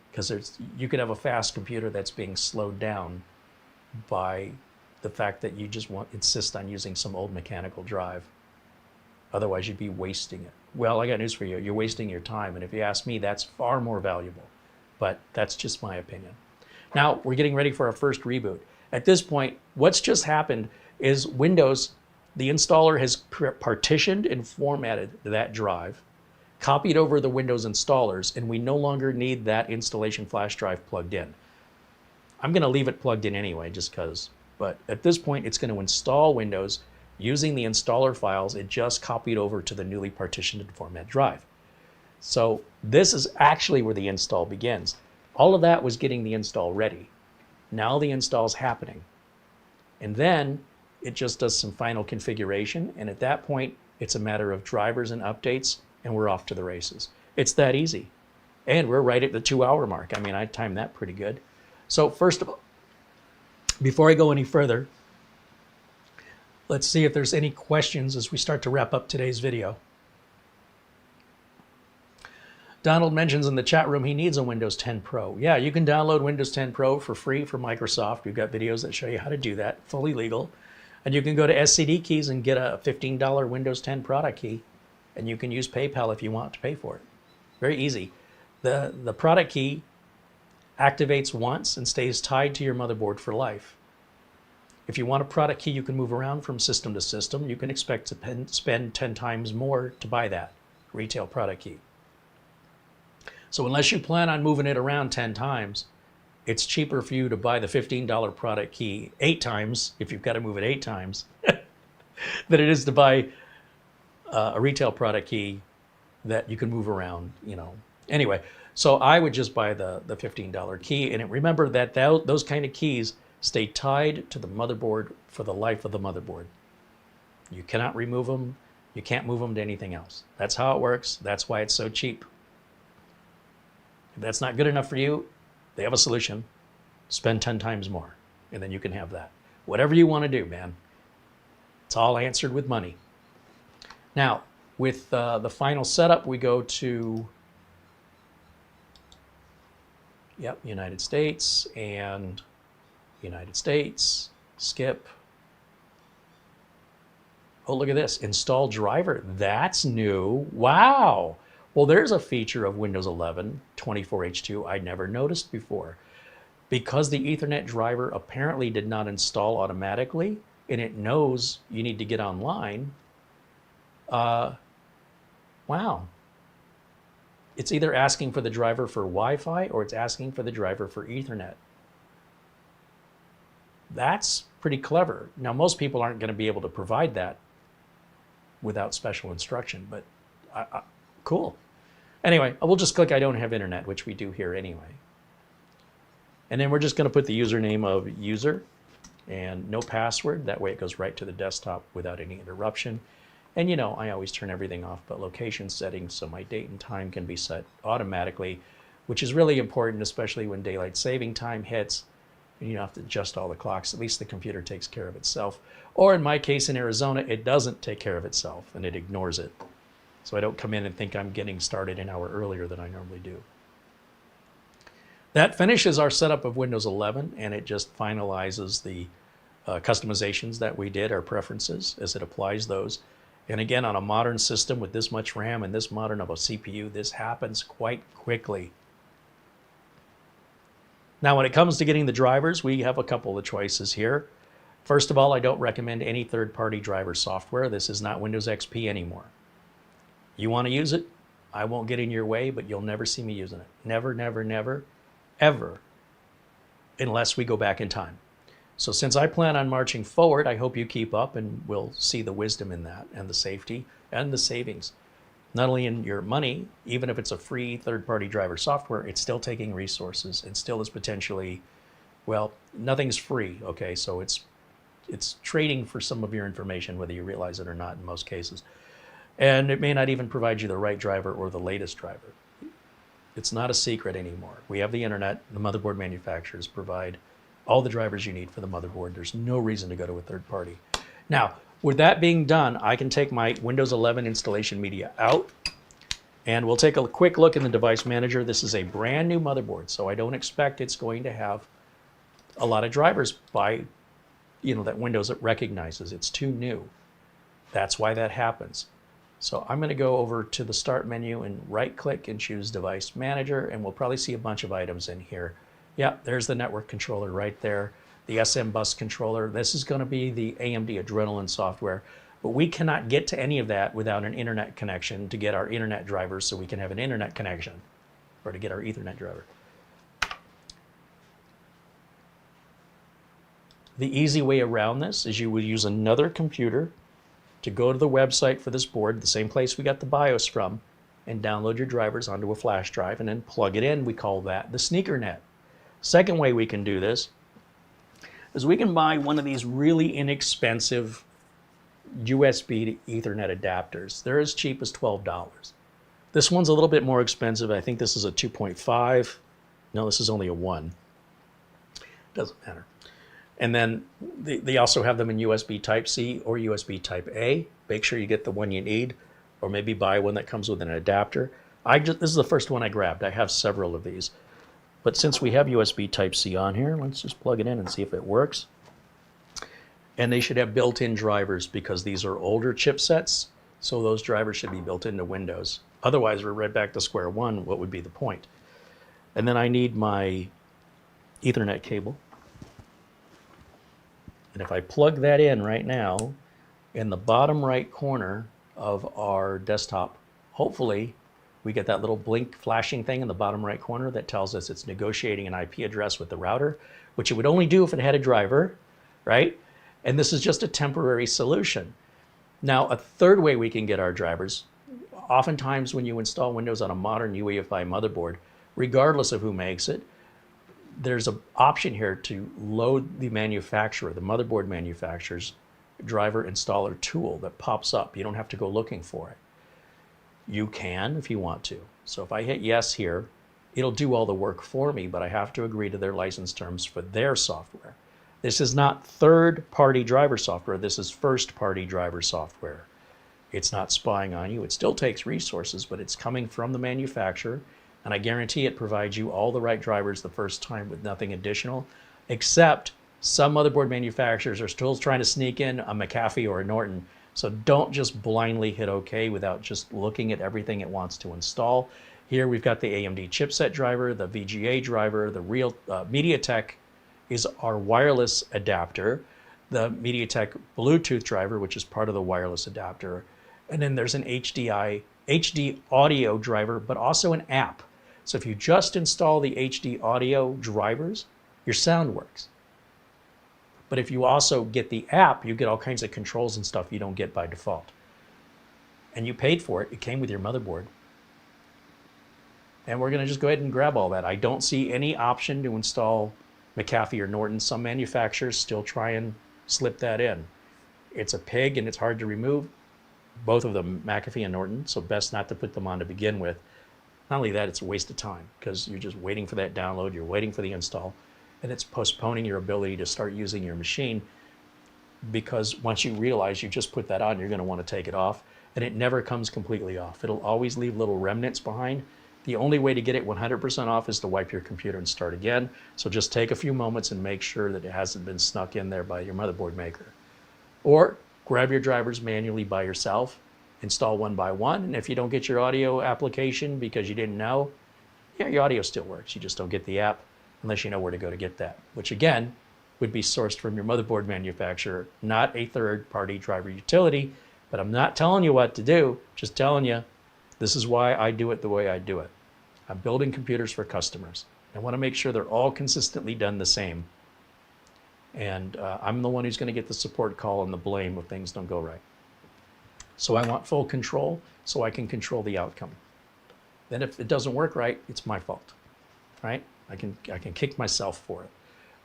[SPEAKER 1] because you could have a fast computer that's being slowed down by the fact that you just insist on using some old mechanical drive. Otherwise, you'd be wasting it. Well, I got news for you. You're wasting your time, and if you ask me, that's far more valuable. But that's just my opinion. Now, we're getting ready for our first reboot. At this point, what's just happened is Windows, the installer has partitioned and formatted that drive, copied over the Windows installers, and we no longer need that installation flash drive plugged in. I'm going to leave it plugged in anyway, just because. But at this point, it's going to install Windows using the installer files it just copied over to the newly partitioned and formatted drive. So this is actually where the install begins. All of that was getting the install ready. Now the install is happening. And then it just does some final configuration. And at that point, it's a matter of drivers and updates, and we're off to the races. It's that easy. And we're right at the 2-hour mark. I mean, I timed that pretty good. So first of all, before I go any further, let's see if there's any questions as we start to wrap up today's video. Donald mentions in the chat room he needs a Windows 10 Pro. Yeah, you can download Windows 10 Pro for free from Microsoft. We've got videos that show you how to do that, fully legal. And you can go to SCD Keys and get a $15 Windows 10 product key. And you can use PayPal if you want to pay for it. Very easy. The product key activates once and stays tied to your motherboard for life. If you want a product key you can move around from system to system, you can expect to spend 10 times more to buy that retail product key. So unless you plan on moving it around 10 times, it's cheaper for you to buy the $15 product key 8 times, if you've got to move it 8 times, than it is to buy a retail product key that you can move around, you know. Anyway, so I would just buy the $15 key. And remember that those kind of keys stay tied to the motherboard for the life of the motherboard. You cannot remove them. You can't move them to anything else. That's how it works. That's why it's so cheap. If that's not good enough for you, they have a solution. Spend 10 times more, and then you can have that. Whatever you want to do, man. It's all answered with money. Now, with the final setup, we go to, yep, United States and United States, skip. Oh, look at this, install driver. That's new. Wow. Well, there's a feature of Windows 11 24H2 I'd never noticed before. Because the Ethernet driver apparently did not install automatically, and it knows you need to get online, wow. It's either asking for the driver for Wi-Fi or it's asking for the driver for Ethernet. That's pretty clever. Now, most people aren't going to be able to provide that without special instruction, but cool. Anyway, we'll just click I don't have internet, which we do here anyway. And then we're just going to put the username of user and no password. That way it goes right to the desktop without any interruption. And you know, I always turn everything off but location settings, so my date and time can be set automatically, which is really important, especially when daylight saving time hits and you don't have to adjust all the clocks. At least the computer takes care of itself. Or in my case in Arizona, it doesn't take care of itself and it ignores it. So I don't come in and think I'm getting started an hour earlier than I normally do. That finishes our setup of Windows 11, and it just finalizes the customizations that we did, our preferences, as it applies those. And again, on a modern system with this much RAM and this modern of a CPU, this happens quite quickly. Now, when it comes to getting the drivers, we have a couple of choices here. First of all, I don't recommend any third-party driver software. This is not Windows XP anymore. You want to use it? I won't get in your way, but you'll never see me using it. Never, never, never, ever, unless we go back in time. So since I plan on marching forward, I hope you keep up and we'll see the wisdom in that and the safety and the savings. Not only in your money, even if it's a free third-party driver software, it's still taking resources and still is potentially, well, nothing's free, okay? So it's trading for some of your information, whether you realize it or not in most cases. And it may not even provide you the right driver or the latest driver. It's not a secret anymore. We have the internet. The motherboard manufacturers provide all the drivers you need for the motherboard. There's no reason to go to a third party. Now, with that being done, I can take my Windows 11 installation media out, and we'll take a quick look in the device manager. This is a brand new motherboard, so I don't expect it's going to have a lot of drivers by, that Windows it recognizes. It's too new. That's why that happens. So I'm going to go over to the Start menu and right-click and choose Device Manager, and we'll probably see a bunch of items in here. Yeah, there's the network controller right there, the SM bus controller. This is going to be the AMD Adrenalin software, but we cannot get to any of that without an internet connection to get our internet drivers so we can have an internet connection, or to get our Ethernet driver. The easy way around this is you would use another computer to go to the website for this board, the same place we got the BIOS from, and download your drivers onto a flash drive and then plug it in. We call that the SneakerNet. Second way we can do this is we can buy one of these really inexpensive USB to Ethernet adapters. They're as cheap as $12. This one's a little bit more expensive. I think this is a 2.5. No, this is only a 1. Doesn't matter. And then they also have them in USB Type-C or USB Type-A. Make sure you get the one you need, or maybe buy one that comes with an adapter. This is the first one I grabbed. I have several of these. But since we have USB Type-C on here, let's just plug it in and see if it works. And they should have built-in drivers because these are older chipsets, so those drivers should be built into Windows. Otherwise, we're right back to square one. What would be the point? And then I need my Ethernet cable. And if I plug that in right now, in the bottom right corner of our desktop, hopefully we get that little blink flashing thing in the bottom right corner that tells us it's negotiating an IP address with the router, which it would only do if it had a driver, right? And this is just a temporary solution. Now, a third way we can get our drivers, oftentimes when you install Windows on a modern UEFI motherboard, regardless of who makes it, there's an option here to load the manufacturer, the motherboard manufacturer's driver installer tool that pops up. You don't have to go looking for it. You can if you want to. So if I hit yes here, it'll do all the work for me, but I have to agree to their license terms for their software. This is not third-party driver software. This is first-party driver software. It's not spying on you. It still takes resources, but it's coming from the manufacturer, and I guarantee it provides you all the right drivers the first time with nothing additional, except some motherboard manufacturers are still trying to sneak in a McAfee or a Norton. So don't just blindly hit OK without just looking at everything it wants to install. Here we've got the AMD chipset driver, the VGA driver, the real MediaTek is our wireless adapter, the MediaTek Bluetooth driver, which is part of the wireless adapter. And then there's an HD audio driver, but also an app. So if you just install the HD audio drivers, your sound works. But if you also get the app, you get all kinds of controls and stuff you don't get by default. And you paid for it. It came with your motherboard. And we're going to just go ahead and grab all that. I don't see any option to install McAfee or Norton. Some manufacturers still try and slip that in. It's a pig and it's hard to remove. Both of them, McAfee and Norton, so best not to put them on to begin with. Not only that, it's a waste of time because you're just waiting for that download, you're waiting for the install, and it's postponing your ability to start using your machine because once you realize you just put that on, you're going to want to take it off, and it never comes completely off. It'll always leave little remnants behind. The only way to get it 100% off is to wipe your computer and start again. So just take a few moments and make sure that it hasn't been snuck in there by your motherboard maker. Or grab your drivers manually by yourself, install one by one, and if you don't get your audio application because you didn't know, yeah, your audio still works. You just don't get the app unless you know where to go to get that, which again would be sourced from your motherboard manufacturer, not a third-party driver utility. But I'm not telling you what to do, just telling you this is why I do it the way I do it. I'm building computers for customers. I want to make sure they're all consistently done the same. And I'm the one who's going to get the support call and the blame if things don't go right. So I want full control so I can control the outcome. Then if it doesn't work right, it's my fault, right? I can kick myself for it.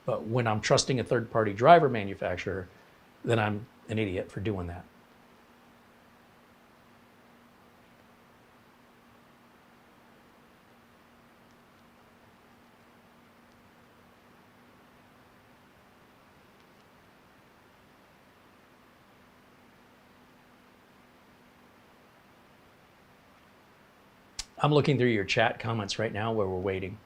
[SPEAKER 1] But when I'm trusting a third-party driver manufacturer, then I'm an idiot for doing that. I'm looking through your chat comments right now while we're waiting.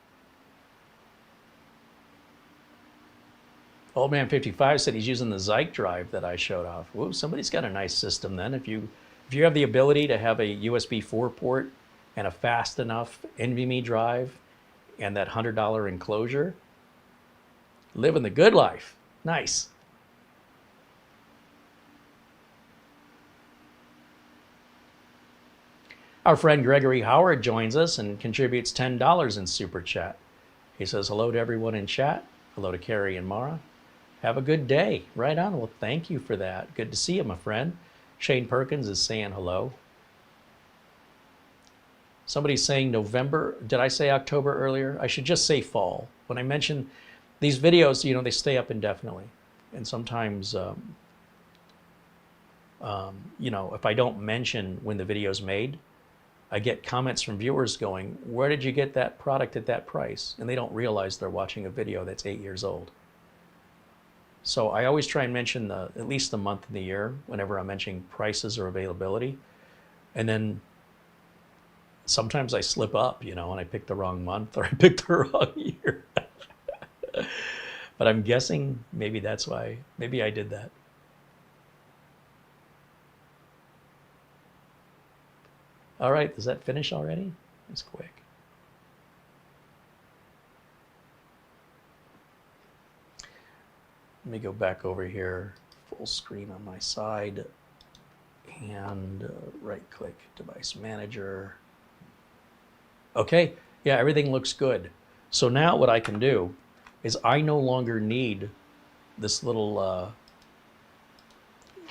[SPEAKER 1] Old Man 55 said he's using the Zyke drive that I showed off. Whoa, somebody's got a nice system then. If you have the ability to have a USB 4 port and a fast enough NVMe drive and that $100 enclosure, living the good life. Nice. Our friend Gregory Howard joins us and contributes $10 in Super Chat. He says, hello to everyone in chat. Hello to Carrie and Mara. Have a good day. Right on. Well, thank you for that. Good to see you, my friend. Shane Perkins is saying hello. Somebody's saying November. Did I say October earlier? I should just say fall. When I mention these videos, you know, they stay up indefinitely. And sometimes, you know, if I don't mention when the video's made, I get comments from viewers going, where did you get that product at that price? And they don't realize they're watching a video that's 8 years old. So I always try and mention at least the month of the year whenever I'm mentioning prices or availability. And then sometimes I slip up, you know, and I pick the wrong month or I pick the wrong year. But I'm guessing maybe that's why, maybe I did that. All right, does that finish already? That's quick. Let me go back over here, full screen on my side, and right click, device manager. Okay, yeah, everything looks good. So now what I can do is I no longer need this little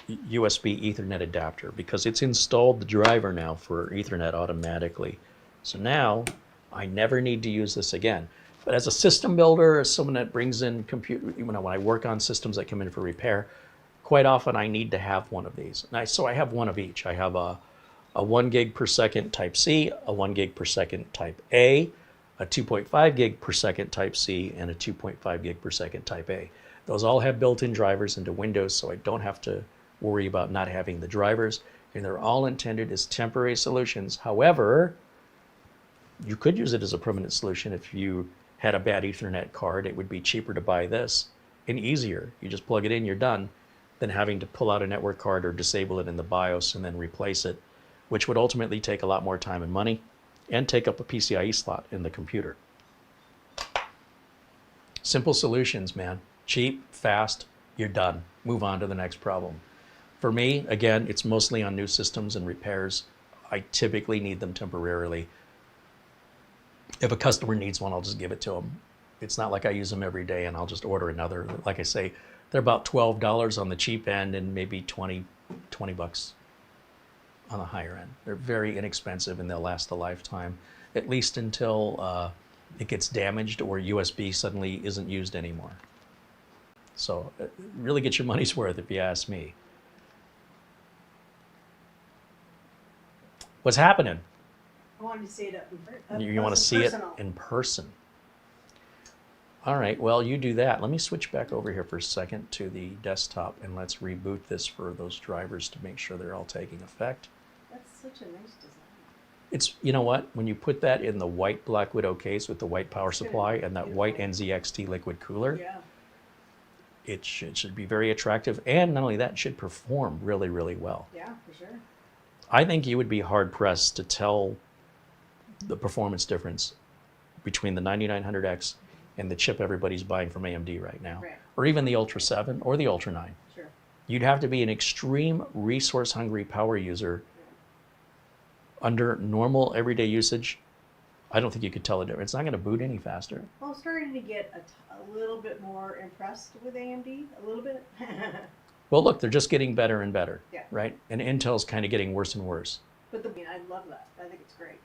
[SPEAKER 1] USB Ethernet adapter because it's installed the driver now for Ethernet automatically. So now I never need to use this again. But as a system builder, as someone that brings in computer, you know, when I work on systems that come in for repair, quite often I need to have one of these. So I have one of each. I have a 1 gig per second type C, a 1 gig per second type A 2.5 gig per second type C, and a 2.5 gig per second type A. Those all have built-in drivers into Windows, so I don't have to worry about not having the drivers. And they're all intended as temporary solutions. However, you could use it as a permanent solution if you had a bad Ethernet card. It would be cheaper to buy this and easier. You just plug it in, you're done, than having to pull out a network card or disable it in the BIOS and then replace it, which would ultimately take a lot more time and money and take up a PCIe slot in the computer. Simple solutions, man. Cheap, fast, you're done. Move on to the next problem. For me, again, it's mostly on new systems and repairs. I typically need them temporarily. If a customer needs one, I'll just give it to them. It's not like I use them every day and I'll just order another. Like I say, they're about $12 on the cheap end and maybe 20 bucks on the higher end. They're very inexpensive and they'll last a lifetime, at least until it gets damaged or USB suddenly isn't used anymore. So really get your money's worth if you ask me. What's happening?
[SPEAKER 2] I wanted to see it up in
[SPEAKER 1] You want to see it in person. All right, well, you do that. Let me switch back over here for a second to the desktop and let's reboot this for those drivers to make sure they're all taking effect.
[SPEAKER 2] That's such a nice design.
[SPEAKER 1] It's, you know what, when you put that in the white Black Widow case with the white power supply and that white NZXT liquid cooler,
[SPEAKER 2] Yeah.
[SPEAKER 1] it should be very attractive. And not only that, it should perform really, really well.
[SPEAKER 2] Yeah, for sure.
[SPEAKER 1] I think you would be hard-pressed to tell the performance difference between the 9900X and the chip everybody's buying from AMD right now,
[SPEAKER 2] Right.
[SPEAKER 1] or even the Ultra 7 or the Ultra 9.
[SPEAKER 2] Sure.
[SPEAKER 1] You'd have to be an extreme resource-hungry power user under normal everyday usage. I don't think you could tell the difference. It's not going to boot any faster.
[SPEAKER 2] Well, I'm starting to get a little bit more impressed with AMD, a little bit.
[SPEAKER 1] Well, look, they're just getting better and better,
[SPEAKER 2] Yeah.
[SPEAKER 1] right? And Intel's kind of getting worse and worse.
[SPEAKER 2] But I love that. I think it's great.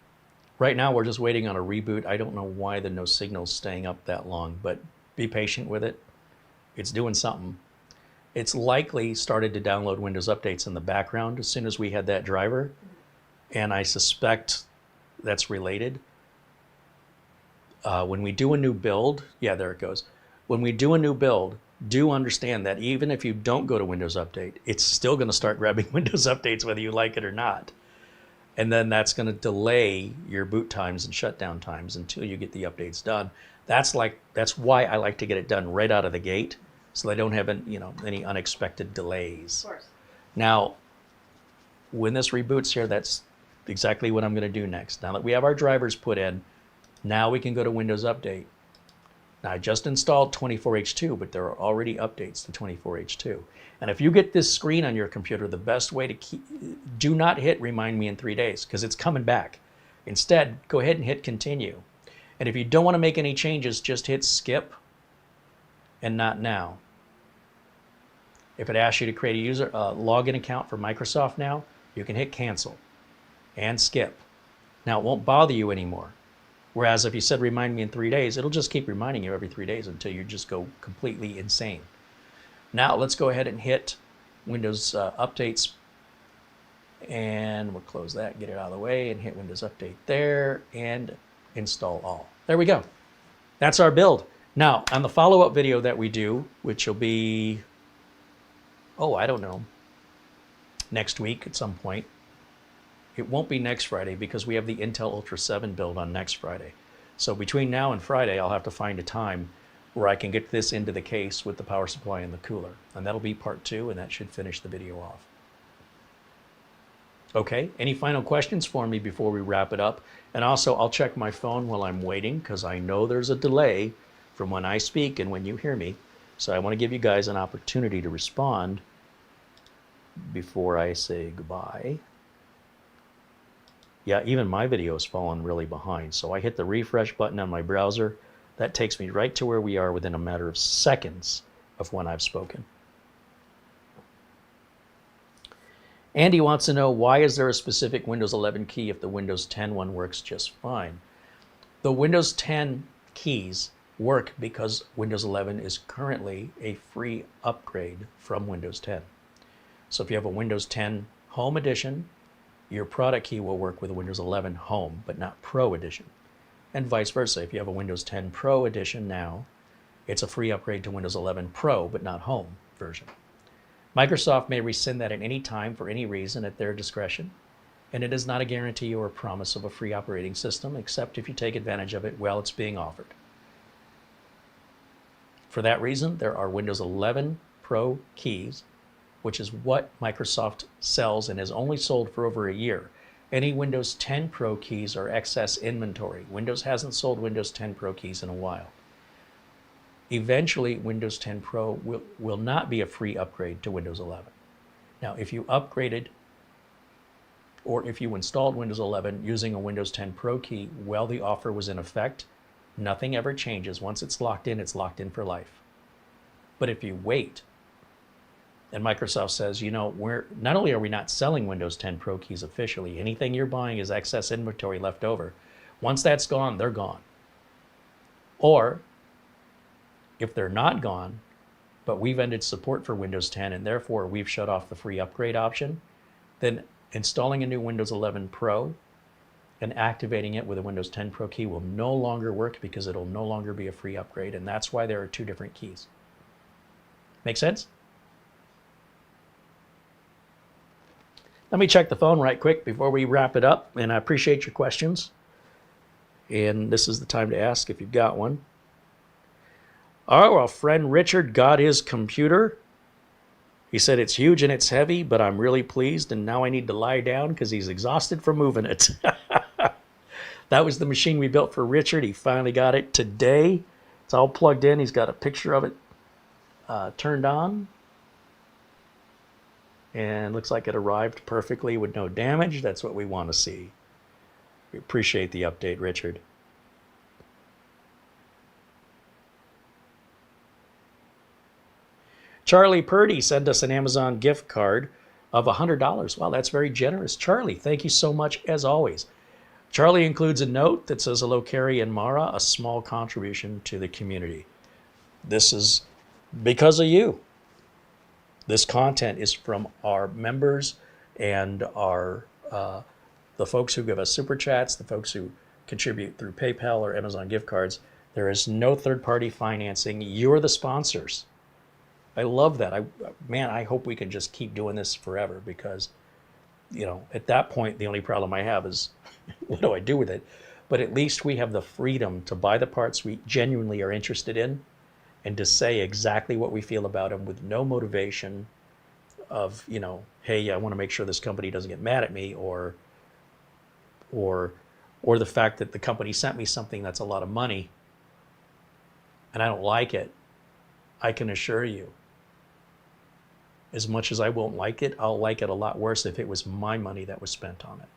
[SPEAKER 1] Right now, we're just waiting on a reboot. I don't know why the no signal's staying up that long, but be patient with it. It's doing something. It's likely started to download Windows updates in the background as soon as we had that driver, and I suspect that's related. When we do a new build, yeah, there it goes. When we do a new build, do understand that even if you don't go to Windows Update, it's still going to start grabbing Windows updates whether you like it or not. And then that's going to delay your boot times and shutdown times until you get the updates done. That's why I like to get it done right out of the gate, so they don't have any unexpected delays.
[SPEAKER 2] Of course.
[SPEAKER 1] Now, when this reboots here, that's exactly what I'm going to do next. Now that we have our drivers put in, now we can go to Windows Update. Now, I just installed 24H2, but there are already updates to 24H2. And if you get this screen on your computer, the best way to do not hit remind me in 3 days, because it's coming back. Instead, go ahead and hit continue. And if you don't want to make any changes, just hit skip and not now. If it asks you to create a login account for Microsoft now, you can hit cancel and skip. Now, it won't bother you anymore. Whereas if you said remind me in 3 days, it'll just keep reminding you every 3 days until you just go completely insane. Now let's go ahead and hit Windows Updates, and we'll close that, get it out of the way, and hit Windows Update there, and install all. There we go. That's our build. Now, on the follow-up video that we do, which will be, I don't know, next week at some point. It won't be next Friday because we have the Intel Ultra 7 build on next Friday. So between now and Friday, I'll have to find a time where I can get this into the case with the power supply and the cooler. And that'll be part 2, and that should finish the video off. Okay, any final questions for me before we wrap it up? And also, I'll check my phone while I'm waiting because I know there's a delay from when I speak and when you hear me. So I want to give you guys an opportunity to respond before I say goodbye. Yeah, even my video is falling really behind. So I hit the refresh button on my browser. That takes me right to where we are within a matter of seconds of when I've spoken. Andy wants to know, why is there a specific Windows 11 key if the Windows 10 one works just fine? The Windows 10 keys work because Windows 11 is currently a free upgrade from Windows 10. So if you have a Windows 10 Home Edition, your product key will work with a Windows 11 Home, but not Pro Edition. And vice versa. If you have a Windows 10 Pro Edition now, It's a free upgrade to Windows 11 Pro, but not Home version. Microsoft may rescind that at any time for any reason at their discretion, and it is not a guarantee or a promise of a free operating system, except if you take advantage of it while it's being offered. For that reason, there are Windows 11 Pro keys, which is what Microsoft sells and has only sold for over a year. Any Windows 10 Pro keys are excess inventory. Windows hasn't sold Windows 10 Pro keys in a while. Eventually, Windows 10 Pro will not be a free upgrade to Windows 11. Now, if you upgraded or if you installed Windows 11 using a Windows 10 Pro key while the offer was in effect, nothing ever changes. Once it's locked in for life. But if you wait, and Microsoft says, you know, not only are we not selling Windows 10 Pro keys officially, anything you're buying is excess inventory left over. Once that's gone, they're gone. Or if they're not gone, but we've ended support for Windows 10 and therefore we've shut off the free upgrade option, then installing a new Windows 11 Pro and activating it with a Windows 10 Pro key will no longer work because it'll no longer be a free upgrade, and that's why there are two different keys. Make sense? Let me check the phone right quick before we wrap it up, and I appreciate your questions. And this is the time to ask if you've got one. Our friend Richard got his computer. He said it's huge and it's heavy, but I'm really pleased, and now I need to lie down because he's exhausted from moving it. That was the machine we built for Richard. He finally got it today. It's all plugged in. He's got a picture of it turned on. And looks like it arrived perfectly with no damage. That's what we want to see. We appreciate the update, Richard. Charlie Purdy sent us an Amazon gift card of $100. Wow, that's very generous. Charlie, thank you so much as always. Charlie includes a note that says, hello, Carrie and Mara, a small contribution to the community. This is because of you. This content is from our members and our the folks who give us super chats, the folks who contribute through PayPal or Amazon gift cards. There is no third-party financing. You're the sponsors. I love that. Man, I hope we can just keep doing this forever because, you know, at that point, the only problem I have is what do I do with it? But at least we have the freedom to buy the parts we genuinely are interested in and to say exactly what we feel about them with no motivation of, you know, hey, I want to make sure this company doesn't get mad at me, or the fact that the company sent me something that's a lot of money and I don't like it. I can assure you, as much as I won't like it, I'll like it a lot worse if it was my money that was spent on it.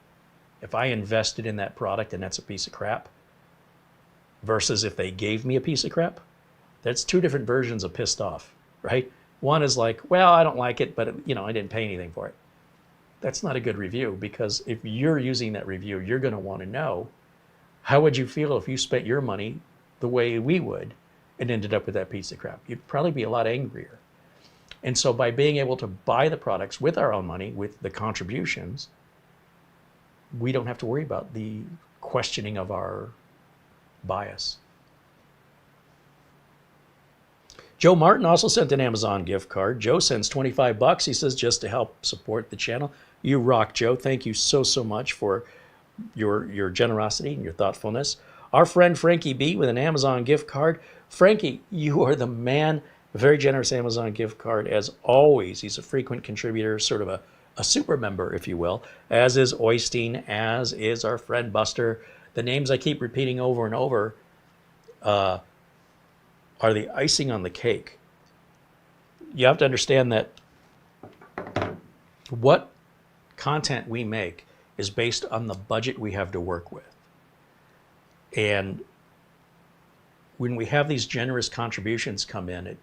[SPEAKER 1] If I invested in that product and that's a piece of crap, versus if they gave me a piece of crap, that's two different versions of pissed off, right? One is like, well, I don't like it, but you know, I didn't pay anything for it. That's not a good review, because if you're using that review, you're going to want to know, how would you feel if you spent your money the way we would and ended up with that piece of crap? You'd probably be a lot angrier. And so by being able to buy the products with our own money, with the contributions, we don't have to worry about the questioning of our bias. Joe Martin also sent an Amazon gift card. Joe sends $25. He says, just to help support the channel. You rock, Joe. Thank you so much for your generosity and your thoughtfulness. Our friend Frankie B with an Amazon gift card. Frankie, you are the man. A very generous Amazon gift card as always. He's a frequent contributor, sort of a super member, if you will, as is Oystein, as is our friend Buster. The names I keep repeating over and over are the icing on the cake. You have to understand that what content we make is based on the budget we have to work with. And when we have these generous contributions come in,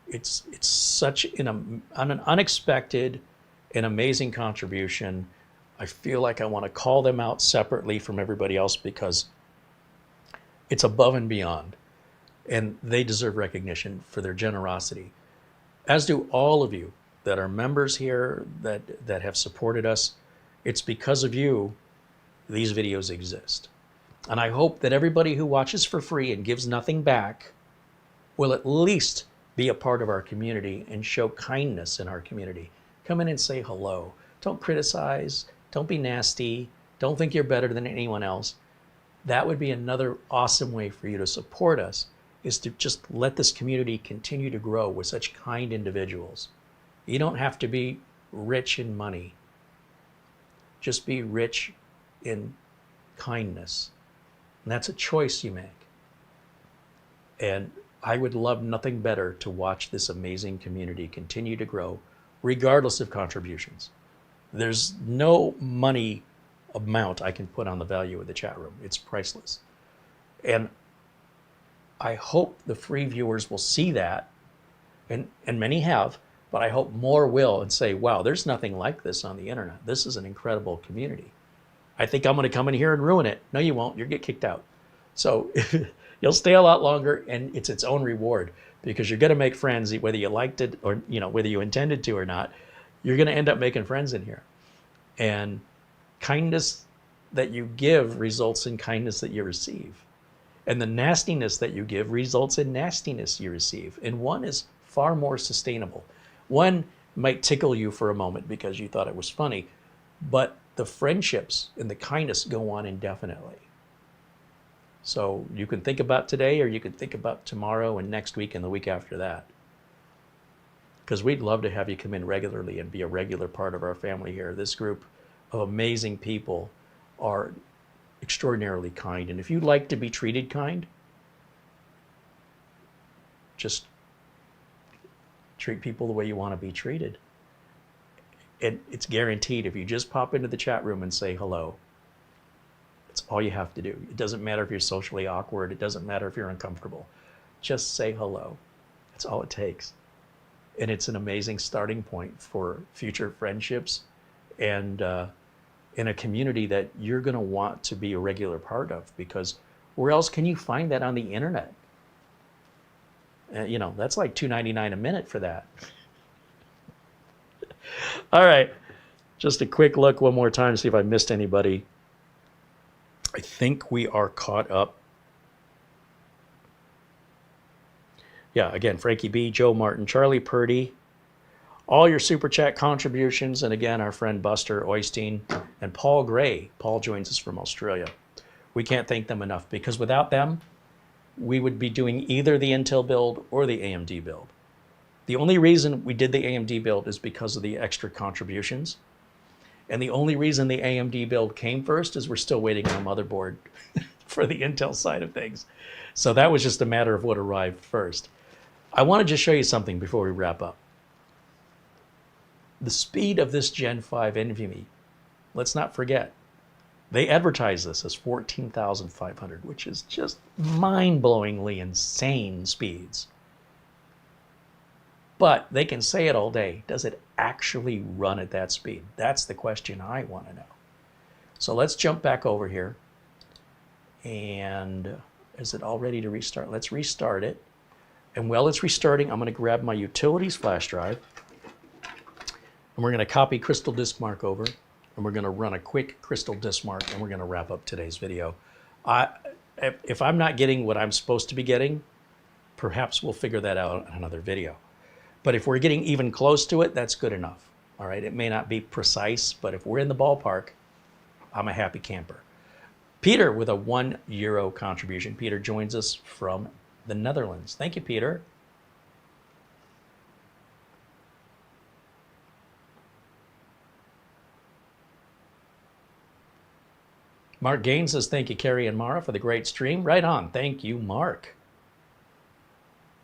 [SPEAKER 1] it's such an unexpected and amazing contribution. I feel like I want to call them out separately from everybody else because it's above and beyond, and they deserve recognition for their generosity, as do all of you that are members here that have supported us. It's because of you these videos exist. And I hope that everybody who watches for free and gives nothing back will at least be a part of our community and show kindness in our community. Come in and say hello. Don't criticize. Don't be nasty. Don't think you're better than anyone else. That would be another awesome way for you to support us, is to just let this community continue to grow with such kind individuals. You don't have to be rich in money. Just be rich in kindness. And that's a choice you make. And I would love nothing better to watch this amazing community continue to grow, regardless of contributions. There's no money amount I can put on the value of the chat room. It's priceless. And I hope the free viewers will see that, and many have, but I hope more will and say, wow, there's nothing like this on the internet. This is an incredible community. I think I'm going to come in here and ruin it. No, you won't. You'll get kicked out. So you'll stay a lot longer, and it's its own reward, because you're going to make friends, whether you liked it or, whether you intended to or not. You're going to end up making friends in here. And kindness that you give results in kindness that you receive. And the nastiness that you give results in nastiness you receive. And one is far more sustainable. One might tickle you for a moment because you thought it was funny, but the friendships and the kindness go on indefinitely. So you can think about today, or you can think about tomorrow and next week and the week after that. Because we'd love to have you come in regularly and be a regular part of our family here. This group of amazing people are extraordinarily kind. And if you'd like to be treated kind, just treat people the way you want to be treated. And it's guaranteed. If you just pop into the chat room and say hello, it's all you have to do. It doesn't matter if you're socially awkward. It doesn't matter if you're uncomfortable. Just say hello. That's all it takes. And it's an amazing starting point for future friendships and in a community that you're going to want to be a regular part of, because where else can you find that on the internet? That's like $2.99 a minute for that. All right, just a quick look one more time to see if I missed anybody. I think we are caught up. Yeah, again, Frankie B, Joe Martin, Charlie Purdy, all your super chat contributions, and again, our friend Buster Oystein and Paul Gray. Paul joins us from Australia. We can't thank them enough, because without them, we would be doing either the Intel build or the AMD build. The only reason we did the AMD build is because of the extra contributions. And the only reason the AMD build came first is we're still waiting on a motherboard for the Intel side of things. So that was just a matter of what arrived first. I want to just show you something before we wrap up. The speed of this Gen 5 NVMe, let's not forget, they advertise this as 14,500, which is just mind-blowingly insane speeds. But they can say it all day. Does it actually run at that speed? That's the question I want to know. So let's jump back over here. And is it all ready to restart? Let's restart it. And while it's restarting, I'm going to grab my utilities flash drive. And we're going to copy Crystal Disk Mark over. And we're going to run a quick Crystal Disk Mark. And we're going to wrap up today's video. If I'm not getting what I'm supposed to be getting, perhaps we'll figure that out in another video. But if we're getting even close to it, that's good enough. All right, it may not be precise, but if we're in the ballpark, I'm a happy camper. Peter with a €1 contribution. Peter joins us from the Netherlands. Thank you, Peter. Mark Gaines says, thank you, Carrie and Mara, for the great stream. Right on. Thank you, Mark.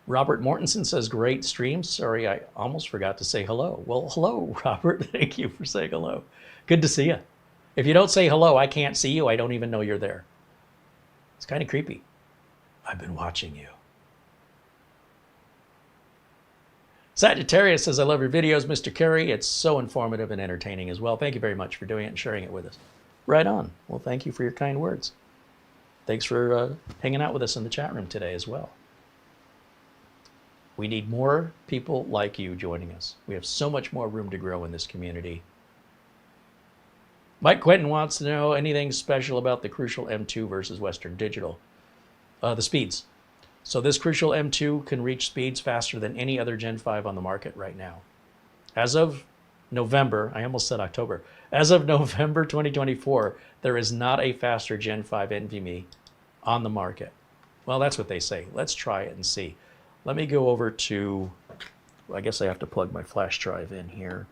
[SPEAKER 1] Robert Mortensen says, great stream. Sorry, I almost forgot to say hello. Well, hello, Robert. Thank you for saying hello. Good to see you. If you don't say hello, I can't see you. I don't even know you're there. It's kind of creepy. I've been watching you. Sagittarius says, I love your videos, Mr. Carey. It's so informative and entertaining as well. Thank you very much for doing it and sharing it with us. Right on. Well, thank you for your kind words. Thanks for hanging out with us in the chat room today as well. We need more people like you joining us. We have so much more room to grow in this community. Mike Quentin wants to know anything special about the Crucial M2 versus Western Digital. The speeds. So this Crucial M2 can reach speeds faster than any other Gen 5 on the market right now. As of November, I almost said October, as of November 2024, there is not a faster Gen 5 NVMe on the market. Well, that's what they say. Let's try it and see. Let me go over to, I guess I have to plug my flash drive in here,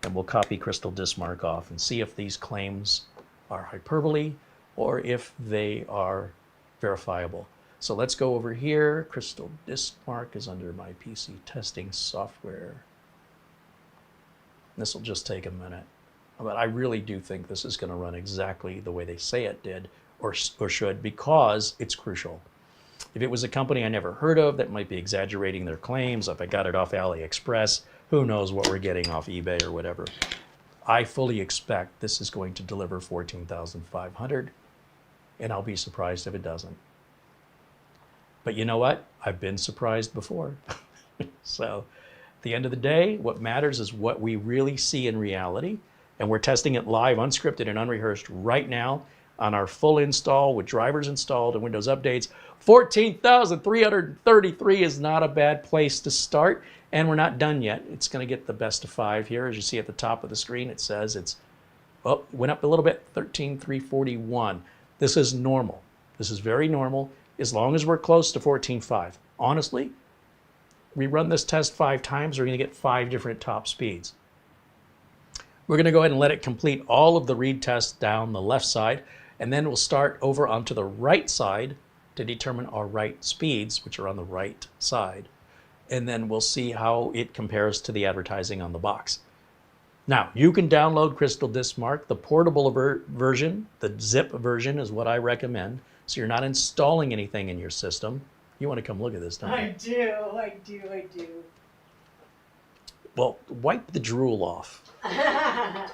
[SPEAKER 1] and we'll copy Crystal Dismark off and see if these claims are hyperbole or if they are verifiable. So let's go over here. Crystal Dismark is under my PC testing software. This will just take a minute. But I really do think this is going to run exactly the way they say it did or should, because it's Crucial. If it was a company I never heard of that might be exaggerating their claims, if I got it off AliExpress, who knows what we're getting off eBay or whatever. I fully expect this is going to deliver 14,500, and I'll be surprised if it doesn't. But you know what? I've been surprised before. So at the end of the day, what matters is what we really see in reality. And we're testing it live, unscripted and unrehearsed right now on our full install with drivers installed and Windows updates. 14,333 is not a bad place to start. And we're not done yet. It's going to get the best of 5 here. As you see at the top of the screen, it says it's, well, went up a little bit, 13,341. This is normal. This is very normal as long as we're close to 14.5. Honestly, we run this test 5 times, we're going to get 5 different top speeds. We're going to go ahead and let it complete all of the read tests down the left side, and then we'll start over onto the right side to determine our write speeds, which are on the right side. And then we'll see how it compares to the advertising on the box. Now, you can download Crystal Dismark. The portable version, the zip version, is what I recommend. So you're not installing anything in your system. You want to come look at this, don't you?
[SPEAKER 2] I do.
[SPEAKER 1] Well, wipe the drool off.
[SPEAKER 2] I'm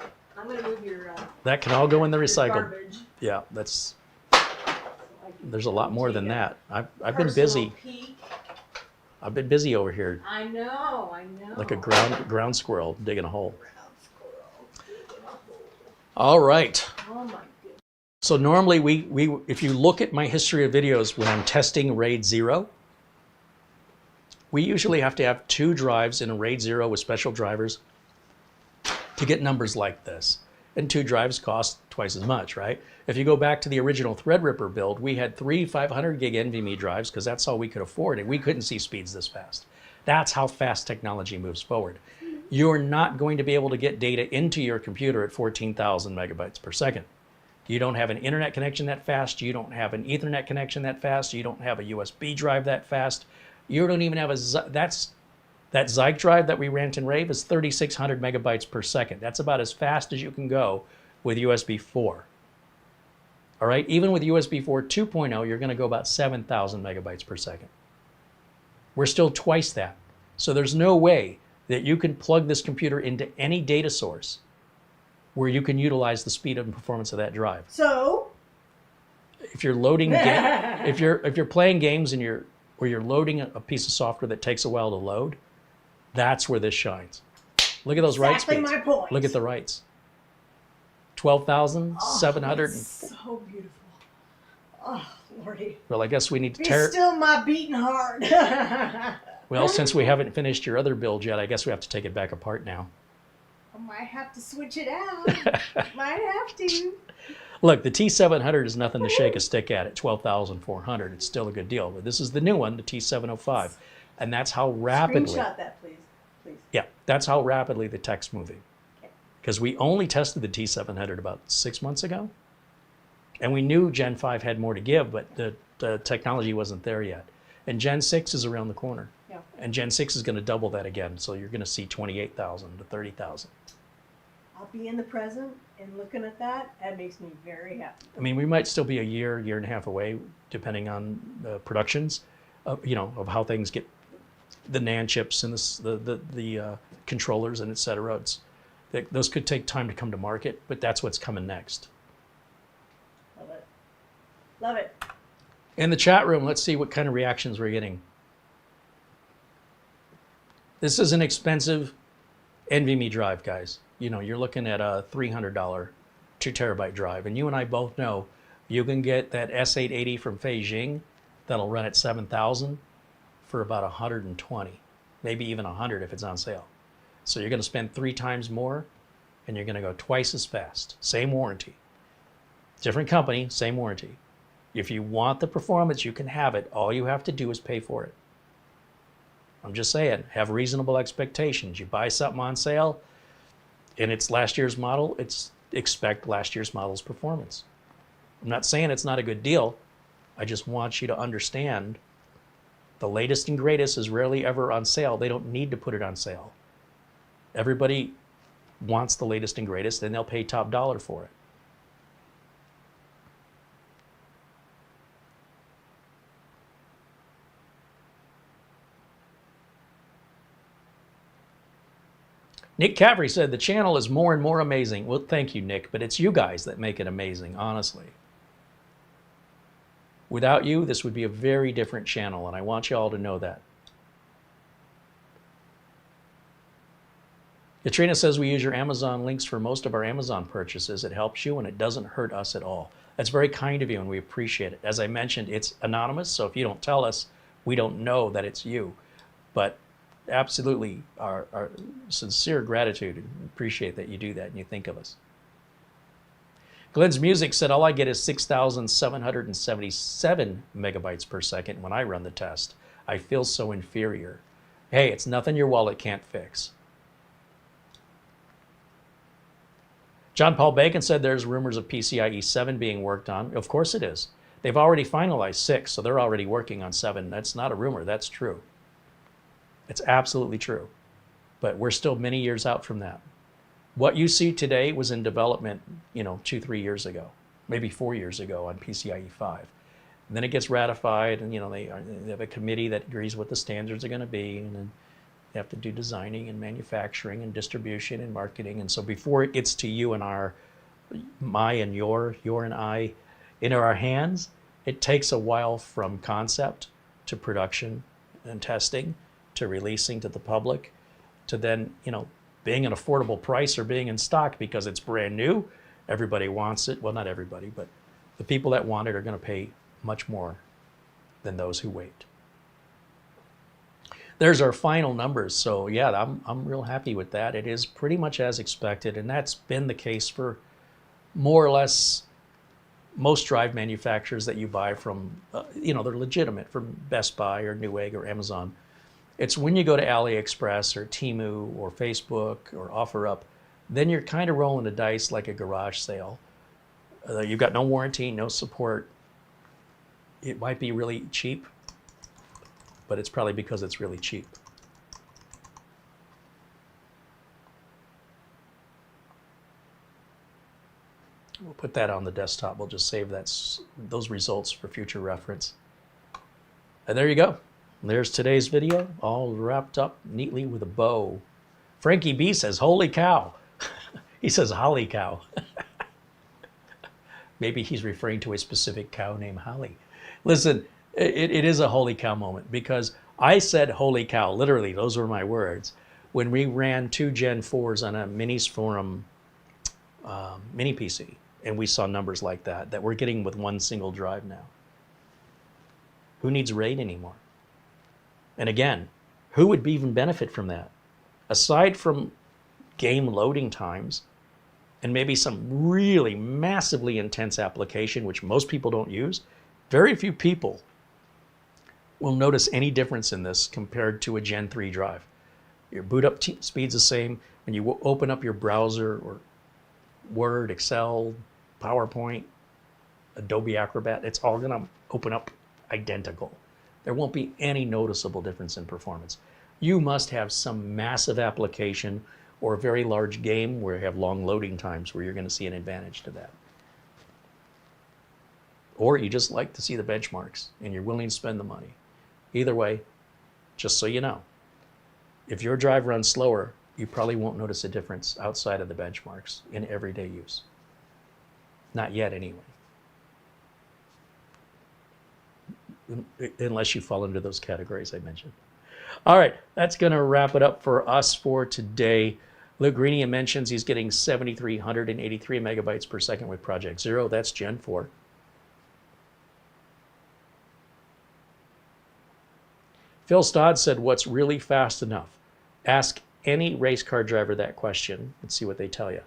[SPEAKER 2] going to move your
[SPEAKER 1] That can all go in the recycle.
[SPEAKER 2] garbage.
[SPEAKER 1] Yeah, that's. There's a lot more than that. I've been busy.
[SPEAKER 2] Peek.
[SPEAKER 1] I've been busy over here.
[SPEAKER 2] I know.
[SPEAKER 1] Like a ground squirrel digging a hole. All right.
[SPEAKER 2] Oh my goodness.
[SPEAKER 1] So normally if you look at my history of videos when I'm testing RAID 0, we usually have to have 2 drives in a RAID 0 with special drivers to get numbers like this. And 2 drives cost twice as much, right? If you go back to the original Threadripper build, we had 3 500 gig NVMe drives because that's all we could afford, and we couldn't see speeds this fast. That's how fast technology moves forward. You're not going to be able to get data into your computer at 14,000 megabytes per second. You don't have an internet connection that fast. You don't have an Ethernet connection that fast. You don't have a USB drive that fast. You don't even have that Zyke drive that we rent and rave is 3,600 megabytes per second. That's about as fast as you can go with USB 4. All right, even with USB 4 2.0, you're going to go about 7,000 megabytes per second. We're still twice that. So there's no way that you can plug this computer into any data source where you can utilize the speed and performance of that drive.
[SPEAKER 2] So,
[SPEAKER 1] if you're loading, if you're playing games and you're loading a piece of software that takes a while to load, that's where this shines. Look at those write speeds.
[SPEAKER 2] Exactly my point.
[SPEAKER 1] Look at the writes. 12,700.
[SPEAKER 2] So beautiful. Oh, Lordy.
[SPEAKER 1] Well, I guess we need to
[SPEAKER 2] Be
[SPEAKER 1] tear.
[SPEAKER 2] still my beating heart.
[SPEAKER 1] Well, since we haven't finished your other build yet, I guess we have to take it back apart now.
[SPEAKER 2] I might have to switch it out. Might have to.
[SPEAKER 1] Look, the T700 is nothing to shake a stick at 12,400. It's still a good deal. But this is the new one, the T705. And that's how rapidly.
[SPEAKER 2] Screenshot that, please.
[SPEAKER 1] Yeah, that's how rapidly the tech's moving. Because we only tested the T700 about 6 months ago. And we knew Gen 5 had more to give, but the technology wasn't there yet. And Gen 6 is around the corner.
[SPEAKER 2] Yeah.
[SPEAKER 1] And Gen 6 is going to double that again. So you're going to see 28,000 to 30,000.
[SPEAKER 2] I'll be in the present and looking at that. That makes me very happy.
[SPEAKER 1] I mean, we might still be a year and a half away, depending on productions, of how things get, the NAND chips and the controllers and et cetera. Those could take time to come to market, but that's what's coming next.
[SPEAKER 2] Love it. Love it.
[SPEAKER 1] In the chat room, let's see what kind of reactions we're getting. This is an expensive NVMe drive, guys. You're looking at a $300 2 terabyte drive. And you and I both know you can get that S880 from Feijing that'll run at 7,000 for about 120, maybe even 100 if it's on sale. So you're going to spend 3 times more, and you're going to go twice as fast. Same warranty. Different company, same warranty. If you want the performance, you can have it. All you have to do is pay for it. I'm just saying, have reasonable expectations. You buy something on sale, and it's last year's model, expect last year's model's performance. I'm not saying it's not a good deal. I just want you to understand the latest and greatest is rarely ever on sale. They don't need to put it on sale. Everybody wants the latest and greatest, and they'll pay top dollar for it. Nick Cavery said, the channel is more and more amazing. Well, thank you, Nick, but it's you guys that make it amazing, honestly. Without you, this would be a very different channel, and I want you all to know that. Katrina says we use your Amazon links for most of our Amazon purchases. It helps you, and it doesn't hurt us at all. That's very kind of you, and we appreciate it. As I mentioned, it's anonymous, so if you don't tell us, we don't know that it's you. But absolutely, our sincere gratitude, and appreciate that you do that and you think of us. Glenn's Music said, all I get is 6,777 megabytes per second when I run the test. I feel so inferior. Hey, it's nothing your wallet can't fix. John Paul Bacon said there's rumors of PCIe 7 being worked on. Of course it is. They've already finalized 6, so they're already working on 7. That's not a rumor, that's true. It's absolutely true. But we're still many years out from that. What you see today was in development, 2-3 years ago, maybe 4 years ago on PCIe 5. And then it gets ratified, and they have a committee that agrees what the standards are going to be, and then they have to do designing and manufacturing and distribution and marketing. And so before it gets to you and my and your and I, in our hands, it takes a while from concept to production and testing to releasing to the public to then, being an affordable price or being in stock because it's brand new. Everybody wants it. Well, not everybody, but the people that want it are going to pay much more than those who wait. There's our final numbers. So yeah, I'm real happy with that. It is pretty much as expected, and that's been the case for more or less most drive manufacturers that you buy from, they're legitimate, from Best Buy or Newegg or Amazon. It's when you go to AliExpress or Temu or Facebook or OfferUp, then you're kind of rolling the dice like a garage sale. You've got no warranty, no support. It might be really cheap, but it's probably because it's really cheap. We'll put that on the desktop. We'll just save those results for future reference. And there you go. There's today's video, all wrapped up neatly with a bow. Frankie B says, holy cow. He says, holly cow. Maybe he's referring to a specific cow named Holly. Listen, it is a holy cow moment because I said holy cow, literally, those were my words, when we ran 2 Gen 4s on a Minis Forum mini PC, and we saw numbers like that we're getting with one single drive now. Who needs RAID anymore? And again, who would even benefit from that? Aside from game loading times and maybe some really massively intense application, which most people don't use, very few people will notice any difference in this compared to a Gen 3 drive. Your boot up speed's the same. When you open up your browser or Word, Excel, PowerPoint, Adobe Acrobat, it's all going to open up identical. There won't be any noticeable difference in performance. You must have some massive application or a very large game where you have long loading times where you're going to see an advantage to that. Or you just like to see the benchmarks and you're willing to spend the money. Either way, just so you know, if your drive runs slower, you probably won't notice a difference outside of the benchmarks in everyday use. Not yet, anyway. Unless you fall into those categories I mentioned. All right, that's going to wrap it up for us for today. Luke Greenia mentions he's getting 7,383 megabytes per second with Project Zero. That's Gen 4. Phil Stodd said, what's really fast enough? Ask any race car driver that question and see what they tell you.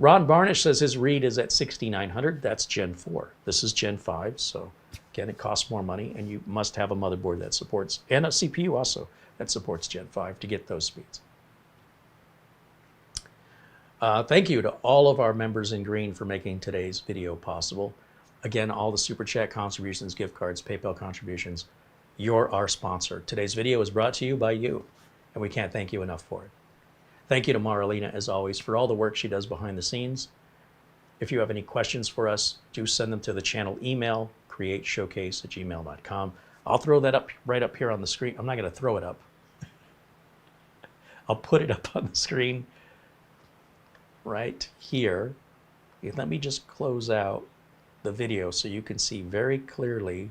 [SPEAKER 1] Ron Barnish says his read is at 6900. That's Gen 4. This is Gen 5, so again, it costs more money, and you must have a motherboard that supports, and a CPU also, that supports Gen 5 to get those speeds. Thank you to all of our members in green for making today's video possible. Again, all the Super Chat contributions, gift cards, PayPal contributions, you're our sponsor. Today's video is brought to you by you, and we can't thank you enough for it. Thank you to Marlena, as always, for all the work she does behind the scenes. If you have any questions for us, do send them to the channel email, createshowcase@gmail.com. I'll throw that up right up here on the screen. I'm not going to throw it up. I'll put it up on the screen right here. Let me just close out the video so you can see very clearly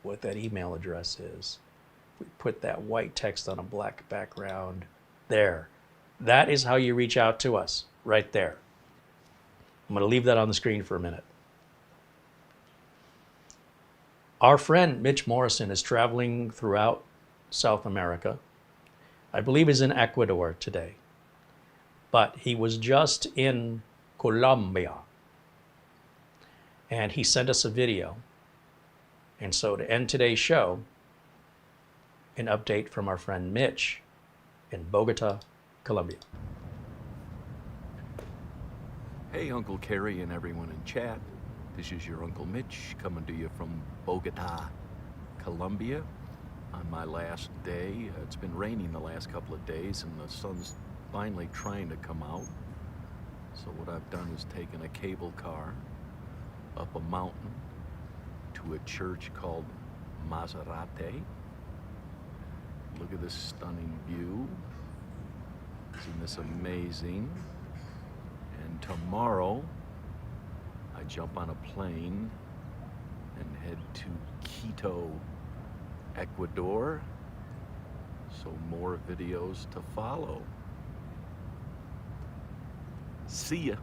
[SPEAKER 1] what that email address is. We put that white text on a black background there. That is how you reach out to us, right there. I'm going to leave that on the screen for a minute. Our friend Mitch Morrison is traveling throughout South America. I believe he's in Ecuador today. But he was just in Colombia. And he sent us a video. And so to end today's show, an update from our friend Mitch in Bogota, Colombia.
[SPEAKER 3] Hey, Uncle Kerry and everyone in chat. This is your Uncle Mitch coming to you from Bogota, Colombia on my last day. It's been raining the last couple of days and the sun's finally trying to come out. So what I've done is taken a cable car up a mountain to a church called Maserati. Look at this stunning view. Isn't this amazing? And tomorrow, I jump on a plane and head to Quito, Ecuador. So more videos to follow. See ya.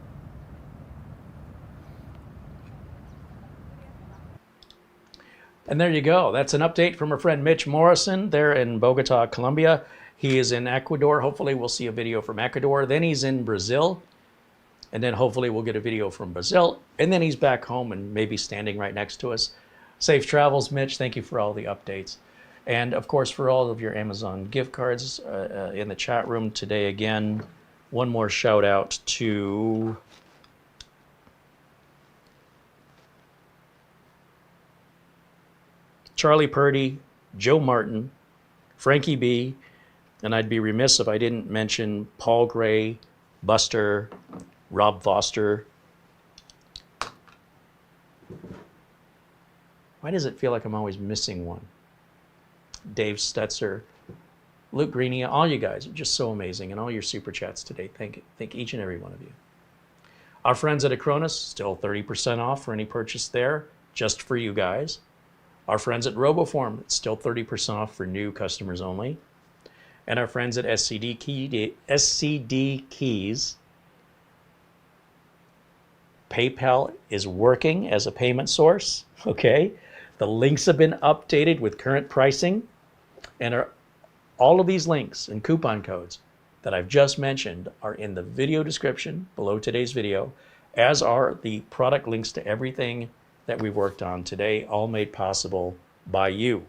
[SPEAKER 1] And there you go. That's an update from our friend Mitch Morrison there in Bogota, Colombia. He is in Ecuador. Hopefully we'll see a video from Ecuador. Then he's in Brazil. And then hopefully we'll get a video from Brazil. And then he's back home and maybe standing right next to us. Safe travels, Mitch. Thank you for all the updates. And of course, for all of your Amazon gift cards in the chat room today, again, one more shout out to Charlie Purdy, Joe Martin, Frankie B, and I'd be remiss if I didn't mention Paul Gray, Buster, Rob Foster. Why does it feel like I'm always missing one? Dave Stetzer, Luke Greenia, all you guys are just so amazing, and all your super chats today. Thank each and every one of you. Our friends at Acronis, still 30% off for any purchase there, just for you guys. Our friends at RoboForm, still 30% off for new customers only. And our friends at SCD Keys, PayPal is working as a payment source, okay? The links have been updated with current pricing, and all of these links and coupon codes that I've just mentioned are in the video description below today's video, as are the product links to everything that we worked on today, all made possible by you.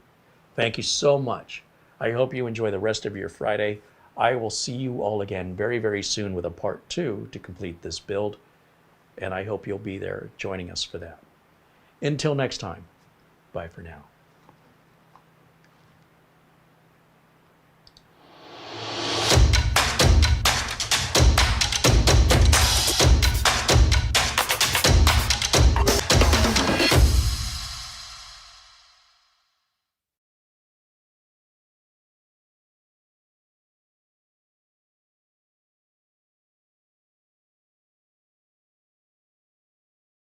[SPEAKER 1] Thank you so much. I hope you enjoy the rest of your Friday. I will see you all again very, very soon with a part 2 to complete this build, and I hope you'll be there joining us for that. Until next time, bye for now.